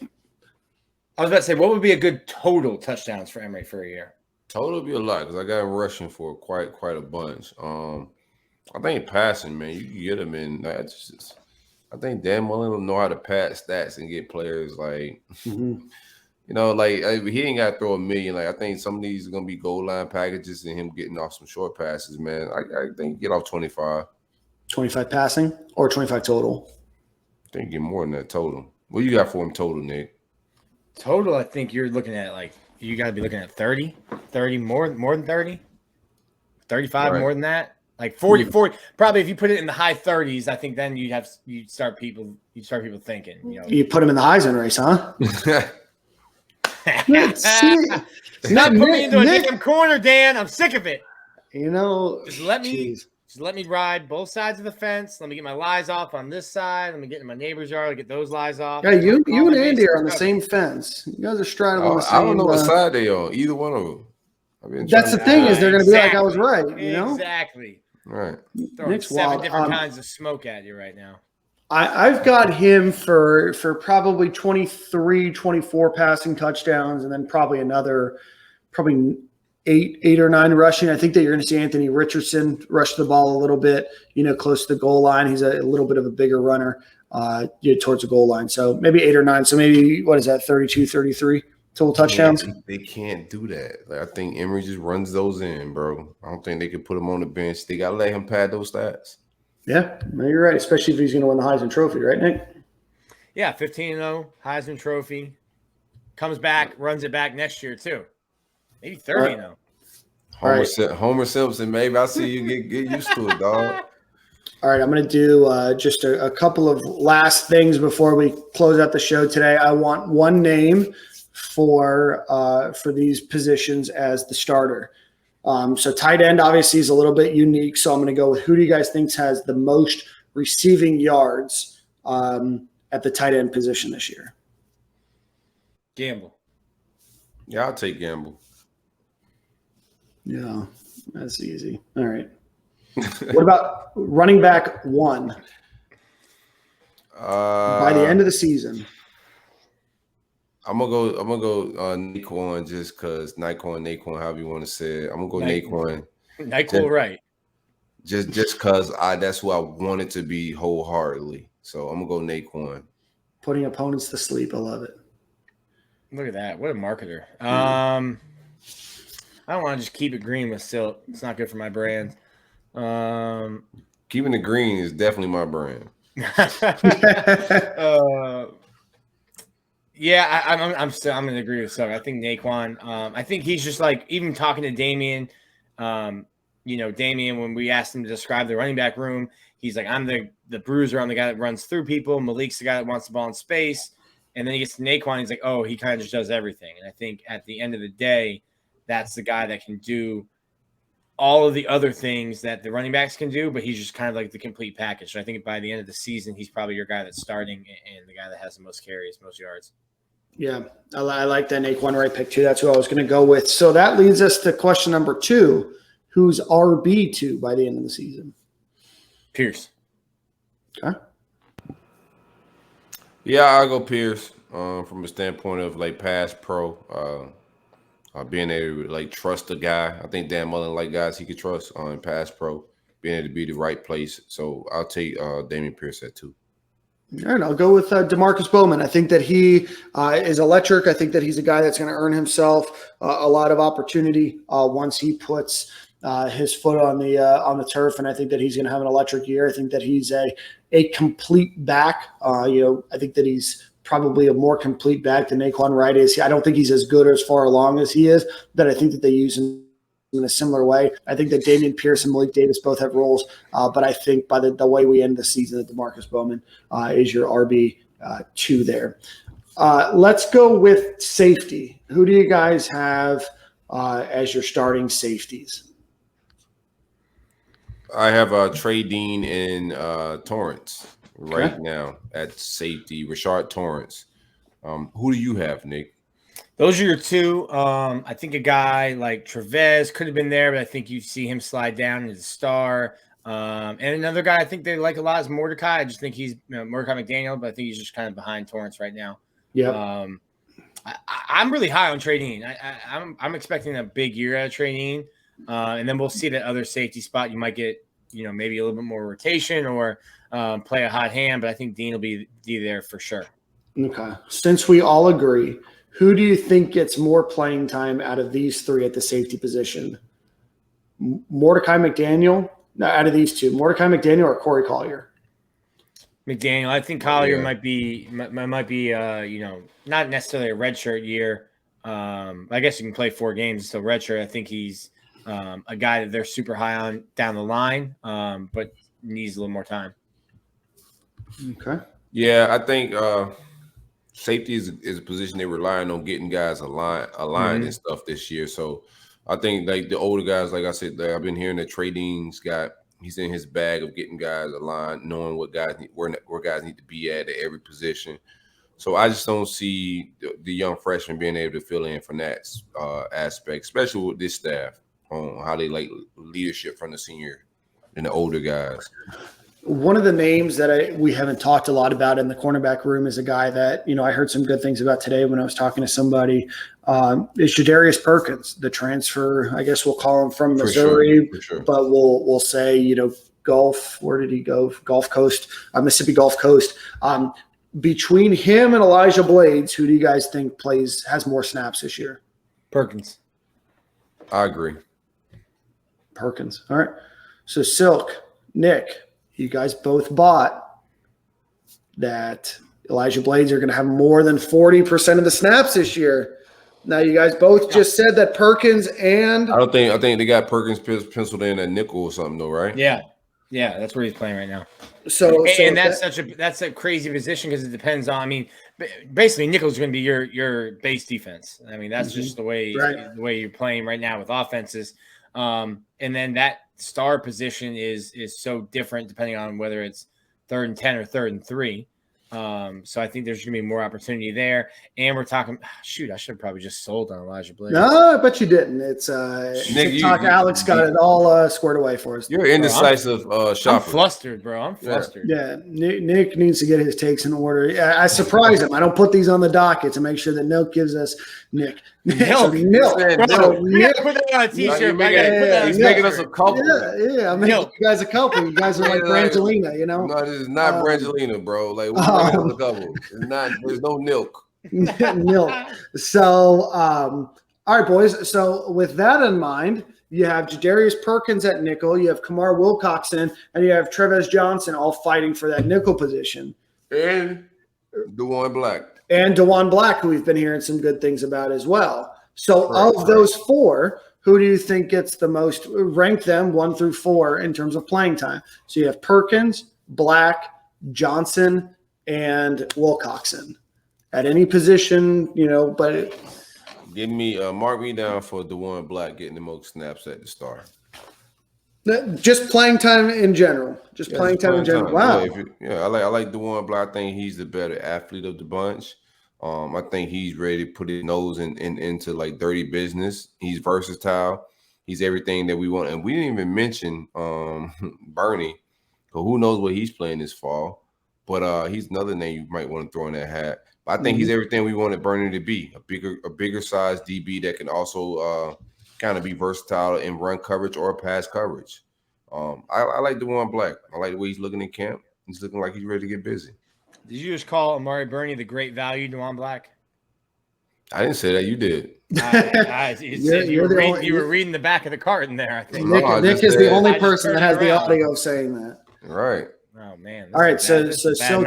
C: I was about to say, what would be a good total touchdowns for Emory for a year?
B: Total would be a lot because I got him rushing for quite a bunch. I think passing, man, you can get him in. I think Dan Mullen will know how to pass stats and get players like. Mm-hmm. He ain't got to throw a million. Like I think some of these are gonna be goal line packages and him getting off some short passes. Man, I think get off 25.
A: 25 passing or 25 total.
B: I think get more than that total. What you got for him total, Nick?
C: Total, I think you're looking at you got to be looking at 30 more than 30, 35
B: Right.
C: more than that. Like 40, probably if you put it in the high 30s, I think then you'd start people thinking,
A: You put him in the Heisman race, huh?
C: Not put me into a damn corner, Dan. I'm sick of it.
A: Just
C: let me ride both sides of the fence. Let me get my lies off on this side. Let me get in my neighbor's yard. Get those lies off.
A: Yeah, you and Andy are on the same fence. You guys are straddling the same.
B: I don't know what side they on. Either one of them.
A: That's the thing is they're going to be like, I was right.
C: Exactly.
B: Right.
C: Throwing 7 different kinds of smoke at you right now.
A: I've got him for probably 23, 24 passing touchdowns, and then probably another eight or 9 rushing. I think that you're going to see Anthony Richardson rush the ball a little bit, close to the goal line. He's a little bit of a bigger runner towards the goal line. So maybe 8 or 9. So maybe, what is that, 32, 33 total touchdowns?
B: They can't do that. I think Emory just runs those in, bro. I don't think they could put him on the bench. They got to let him pad those stats.
A: Yeah, no, you're right, especially if he's going to win the Heisman Trophy, right, Nick?
C: Yeah, 15-0, Heisman Trophy. Comes back, runs it back next year, too. Maybe 30-0.
B: Homer Simpson, maybe. I see you get used to it, dog.
A: All right, I'm going to do just a couple of last things before we close out the show today. I want one name for these positions as the starter. So tight end obviously is a little bit unique. So I'm going to go with who do you guys think has the most receiving yards at the tight end position this year?
C: Gamble.
B: Yeah, I'll take Gamble.
A: Yeah, that's easy. All right. What about running back 1 by the end of the season?
B: I'm gonna go Naquan just because Naquan, however you want to say it. I'm gonna go Naquan.
C: Naquan, right?
B: Just because that's who I wanted to be wholeheartedly. So I'm gonna go Naquan.
A: Putting opponents to sleep. I love it.
C: Look at that! What a marketer. I don't want to just keep it green with Silt. It's not good for my brand.
B: Keeping it green is definitely my brand.
C: Yeah, I'm going to agree with Sug. I think Naquan. I think he's just like, even talking to Damian. Damian, when we asked him to describe the running back room, he's like, I'm the bruiser. I'm the guy that runs through people. Malik's the guy that wants the ball in space. And then he gets to Naquan. He's like, oh, he kind of just does everything. And I think at the end of the day, that's the guy that can do all of the other things that the running backs can do, but he's just kind of like the complete package. So I think by the end of the season, he's probably your guy that's starting and the guy that has the most carries, most yards.
A: Yeah, I like that Naquan Wright pick too. That's who I was going to go with. So that leads us to question number 2. Who's RB2 by the end of the season?
C: Pierce.
A: Okay.
B: Yeah, I'll go Pierce from a standpoint of like pass pro, being able to like trust the guy. I think Dan Mullen like guys he could trust on pass pro, being able to be the right place. So I'll take Damian Pierce at 2.
A: All right, I'll go with Demarcus Bowman. I think that he is electric. I think that he's a guy that's going to earn himself a lot of opportunity once he puts his foot on the turf, and I think that he's going to have an electric year. I think that he's a complete back. I think that he's probably a more complete back than Naquan Wright is. I don't think he's as good or as far along as he is, but I think that they use him in a similar way. I think that Damian Pierce and Malik Davis both have roles, but I think by the way we end the season, that Demarcus Bowman is your RB2 there. Let's go with safety. Who do you guys have as your starting safeties?
B: I have Trey Dean and Torrance right now at safety. Rashard Torrance. Who do you have, Nick?
C: Those are your 2. I think a guy like Trevez could have been there, but I think you see him slide down as a star. And another guy I think they like a lot is Mordecai. I just think he's Mordecai McDaniel, but I think he's just kind of behind Torrance right now.
A: Yeah.
C: I'm really high on Trey Dean. I'm expecting a big year out of Trey Dean. And then we'll see that other safety spot. You might get, maybe a little bit more rotation or play a hot hand, but I think Dean will be there for sure.
A: Okay. Since we all agree, who do you think gets more playing time out of these 3 at the safety position? Mordecai McDaniel? No, out of these 2, Mordecai McDaniel or Corey Collier?
C: McDaniel. I think Collier might be not necessarily a redshirt year. I guess you can play 4 games, so redshirt. I think he's a guy that they're super high on down the line, but needs a little more time.
A: Okay.
B: Yeah, I think safety is a position they're relying on getting guys aligned and stuff this year. So I think like the older guys, like I said, I've been hearing that Trey Dean's he's in his bag of getting guys aligned, knowing what guys where guys need to be at every position. So I just don't see the young freshmen being able to fill in from that aspect, especially with this staff on how they like leadership from the senior and the older guys.
A: One of the names that we haven't talked a lot about in the cornerback room is a guy that, I heard some good things about today when I was talking to somebody. Is Jadarius Perkins, the transfer, I guess we'll call him from Missouri,
B: for sure.
A: But we'll say, Gulf, where did he go? Gulf Coast, Mississippi Gulf Coast. Between him and Elijah Blades, who do you guys think has more snaps this year?
C: Perkins.
B: I agree.
A: Perkins. All right. So Silk, Nick, you guys both bought that Elijah Blades are going to have more than 40% of the snaps this year. Now you guys both just said that Perkins and
B: I think they got Perkins penciled in at nickel or something though, right?
C: Yeah, that's where he's playing right now.
A: So
C: that's a crazy position because it depends on. I mean, basically nickel's going to be your base defense. I mean, that's just the way you're playing right now with offenses. And then that star position is so different depending on whether it's 3rd and 10 or 3rd and 3. So I think there's going to be more opportunity there. And we're talking, I should have probably just sold on Elijah Blades.
A: No, I bet you didn't. It's
B: Nick,
A: Alex got it all squared away for us.
B: You're indecisive shopper.
C: I'm flustered, bro. I'm flustered.
A: Yeah, Nick needs to get his takes in order. I surprise him. I don't put these on the docket to make sure that Nick gives us Nick.
C: Milk.
A: We
C: gotta put that on a t-shirt.
B: He's making us a couple.
A: Yeah. I'm making you guys a couple. You guys are like Brangelina,
B: No, this is not Brangelina, bro. Like we're making us a couple. There's no milk.
A: Milk. So, all right, boys. So with that in mind, you have Jadarius Perkins at nickel, you have Kamar Wilcoxon, and you have Trevez Johnson all fighting for that nickel position.
B: And DeWan Black.
A: And DeWan Black, who we've been hearing some good things about as well. So of
B: Right.
A: those 4, who do you think gets the most? Rank them 1 through 4 in terms of playing time. So you have Perkins, Black, Johnson, and Wilcoxon. At any position, but
B: Give me mark me down for DeWan Black getting the most snaps at the start.
A: just playing time in general. Wow.
B: I like DeWan Black. I think he's the better athlete of the bunch. I think he's ready to put his nose into like dirty business. He's versatile. He's everything that we want. And we didn't even mention Bernie, but who knows what he's playing this fall. But he's another name you might want to throw in that hat. But I think he's everything we wanted Bernie to be. A bigger size DB that can also kind of be versatile in run coverage or pass coverage. I like DeWan Black. I like the way he's looking in camp. He's looking like he's ready to get busy.
C: Did you just call Amari Burney the great value, DeWan Black?
B: I didn't say that. You did.
C: You were reading the back of the carton there, I think.
A: Nick is the only person that has the audio saying that.
B: Right.
C: Oh, man.
A: All right, so Silk,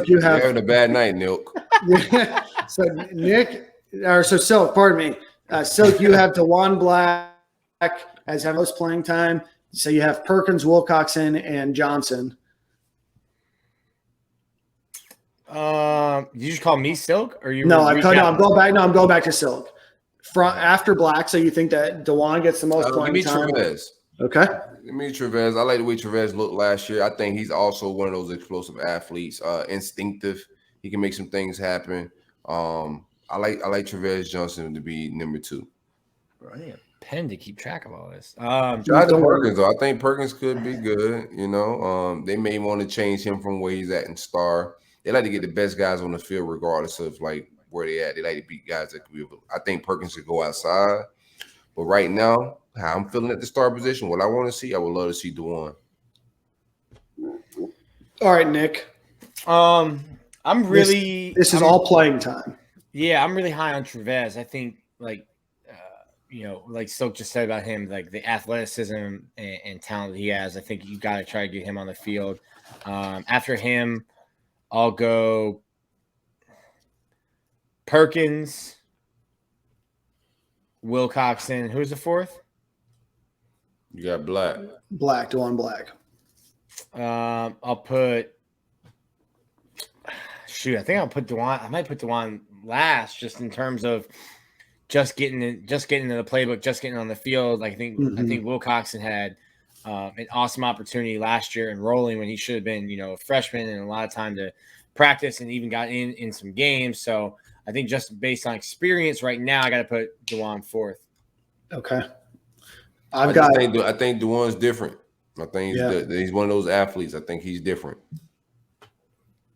A: you have
B: having a bad night, Milk.
A: Silk, pardon me. Silk, you have DeWan Black as having most playing time. So you have Perkins, Wilcoxon, and Johnson.
C: Did you just call me Silk, or you?
A: No, I'm going back to Silk. After Black, so you think that DeWan gets the most playing time?
B: Trevez.
A: Okay.
B: Give me Trevez. I like the way Trevez looked last year. I think he's also one of those explosive athletes, instinctive. He can make some things happen. I like Trevez Johnson to be number 2.
C: I need a pen to keep track of all this.
B: Perkins, though. I think Perkins could be good. They may want to change him from where he's at in star. They like to get the best guys on the field, regardless of like where they at. They like to beat guys that could be able. I think Perkins should go outside, but right now, how I'm feeling at the star position, what I want to see, I would love to see DeWan.
A: All right, Nick.
C: I'm really.
A: This is all playing time.
C: Yeah, I'm really high on Trevez. I think like Silk just said about him, like the athleticism and talent that he has, I think you got to try to get him on the field. After him, I'll go Perkins, Wilcoxon. Who's the fourth?
B: You got Black.
A: DeJuan Black.
C: I'll put. Shoot, I think I'll put DeJuan. I might put DeJuan last, just in terms of just getting into the playbook, just getting on the field. Like I think Wilcoxon had an awesome opportunity last year enrolling when he should have been, a freshman and a lot of time to practice and even got in some games. So I think just based on experience right now, I got to put DeJuan fourth.
A: Okay.
B: I think DeJuan's different. I think he's one of those athletes. I think he's different.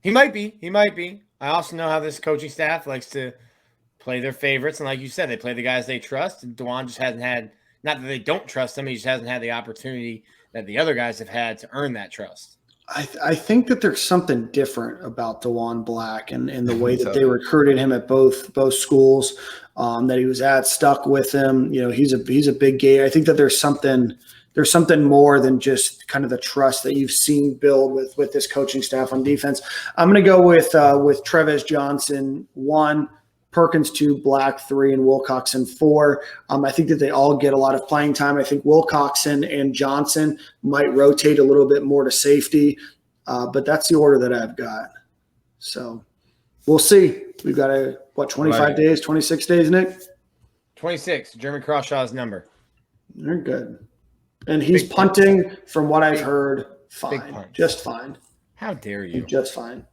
C: He might be. I also know how this coaching staff likes to play their favorites. And like you said, they play the guys they trust. And DeJuan just hasn't had, not that they don't trust him, he just hasn't had the opportunity that the other guys have had to earn that trust.
A: I think that there's something different about DeJuan Black and the way that they recruited him at both schools that he was at, stuck with him. He's a big Gator. I think that there's something more than just kind of the trust that you've seen build with this coaching staff on defense. I'm going to go with Trevez Johnson 1, Perkins 2, Black 3, and Wilcoxon 4. I think that they all get a lot of playing time. I think Wilcoxon and Johnson might rotate a little bit more to safety, but that's the order that I've got. So we'll see. We've got 25 days, 26 days, Nick?
C: 26, Jeremy Crawshaw's number.
A: They're good. And he's punting, from what I've heard, fine. Just fine.
C: How dare you?
A: Just fine.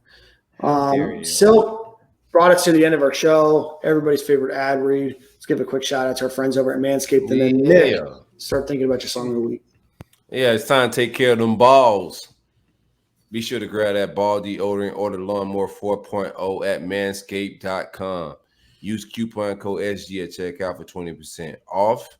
C: You.
A: Silk brought us to the end of our show. Everybody's favorite ad read. Let's give a quick shout out to our friends over at Manscaped. And then Nick, start thinking about your song of the week.
B: Yeah, it's time to take care of them balls. Be sure to grab that ball deodorant, order Lawnmower 4.0 at manscaped.com. Use coupon code SG at checkout for 20% off.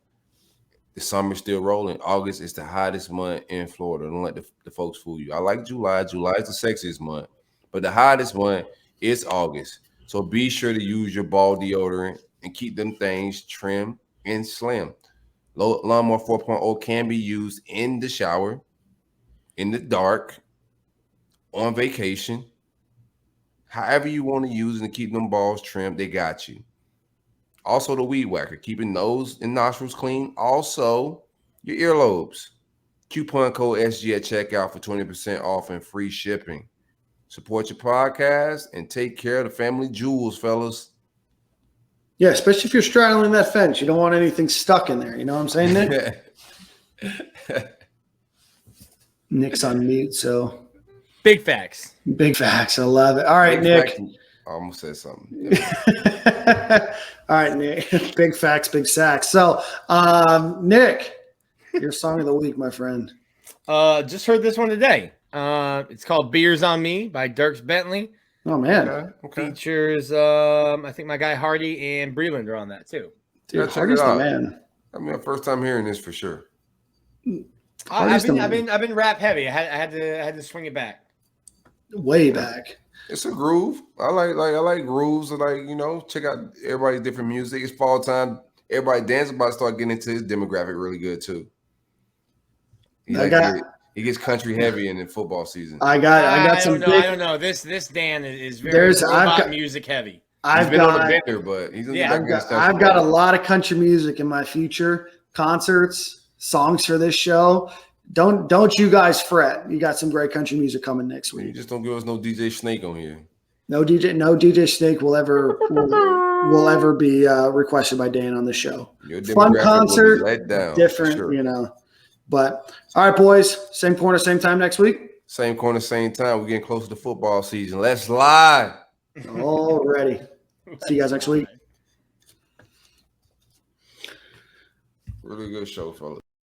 B: The summer's still rolling. August is the hottest month in Florida. Don't let the folks fool you. I like July. July is the sexiest month. But the hottest month is August. So be sure to use your ball deodorant and keep them things trim and slim. Lawnmower 4.0 can be used in the shower, in the dark, on vacation. However you want to use it and keep them balls trimmed, they got you. Also, the weed whacker, keeping nose and nostrils clean. Also, your earlobes. Coupon code SG at checkout for 20% off and free shipping. Support your podcast and take care of the family jewels, fellas.
A: Yeah, especially if you're straddling that fence. You don't want anything stuck in there. You know what I'm saying, Nick? Nick's on mute, so.
C: Big facts.
A: Big facts. I love it. All right, Nick.
B: I almost said something.
A: All right, Nick. Big facts, big sacks. So, Nick, your song of the week, my friend.
C: Just heard this one today. It's called Beers on Me by Dierks Bentley.
A: Oh, man.
B: Okay.
C: Features, I think my guy Hardy and Breland are on that, too.
A: Dude, Hardy's the man.
B: I mean, first time hearing this for sure.
C: I've been rap heavy. I had to swing it back.
A: Way back.
B: It's a groove. I like grooves. Check out everybody's different music. It's fall time. Everybody dancing about to start getting into his demographic really good too. He gets country heavy in the football season.
C: I don't know. This Dan is very music heavy.
B: He's been on the bender, but he's
A: I've got a lot of country music in my future. Concerts, songs for this show. Don't you guys fret. You got some great country music coming next week.
B: You just don't give us no DJ Snake on here.
A: No DJ Snake will ever be requested by Dan on the show. Fun concert,
B: let down,
A: different, sure. But all right, boys, same corner, same time next week.
B: Same corner, same time. We're getting closer to football season. Let's lie.
A: Already. See you guys next week.
B: Really good show, fellas.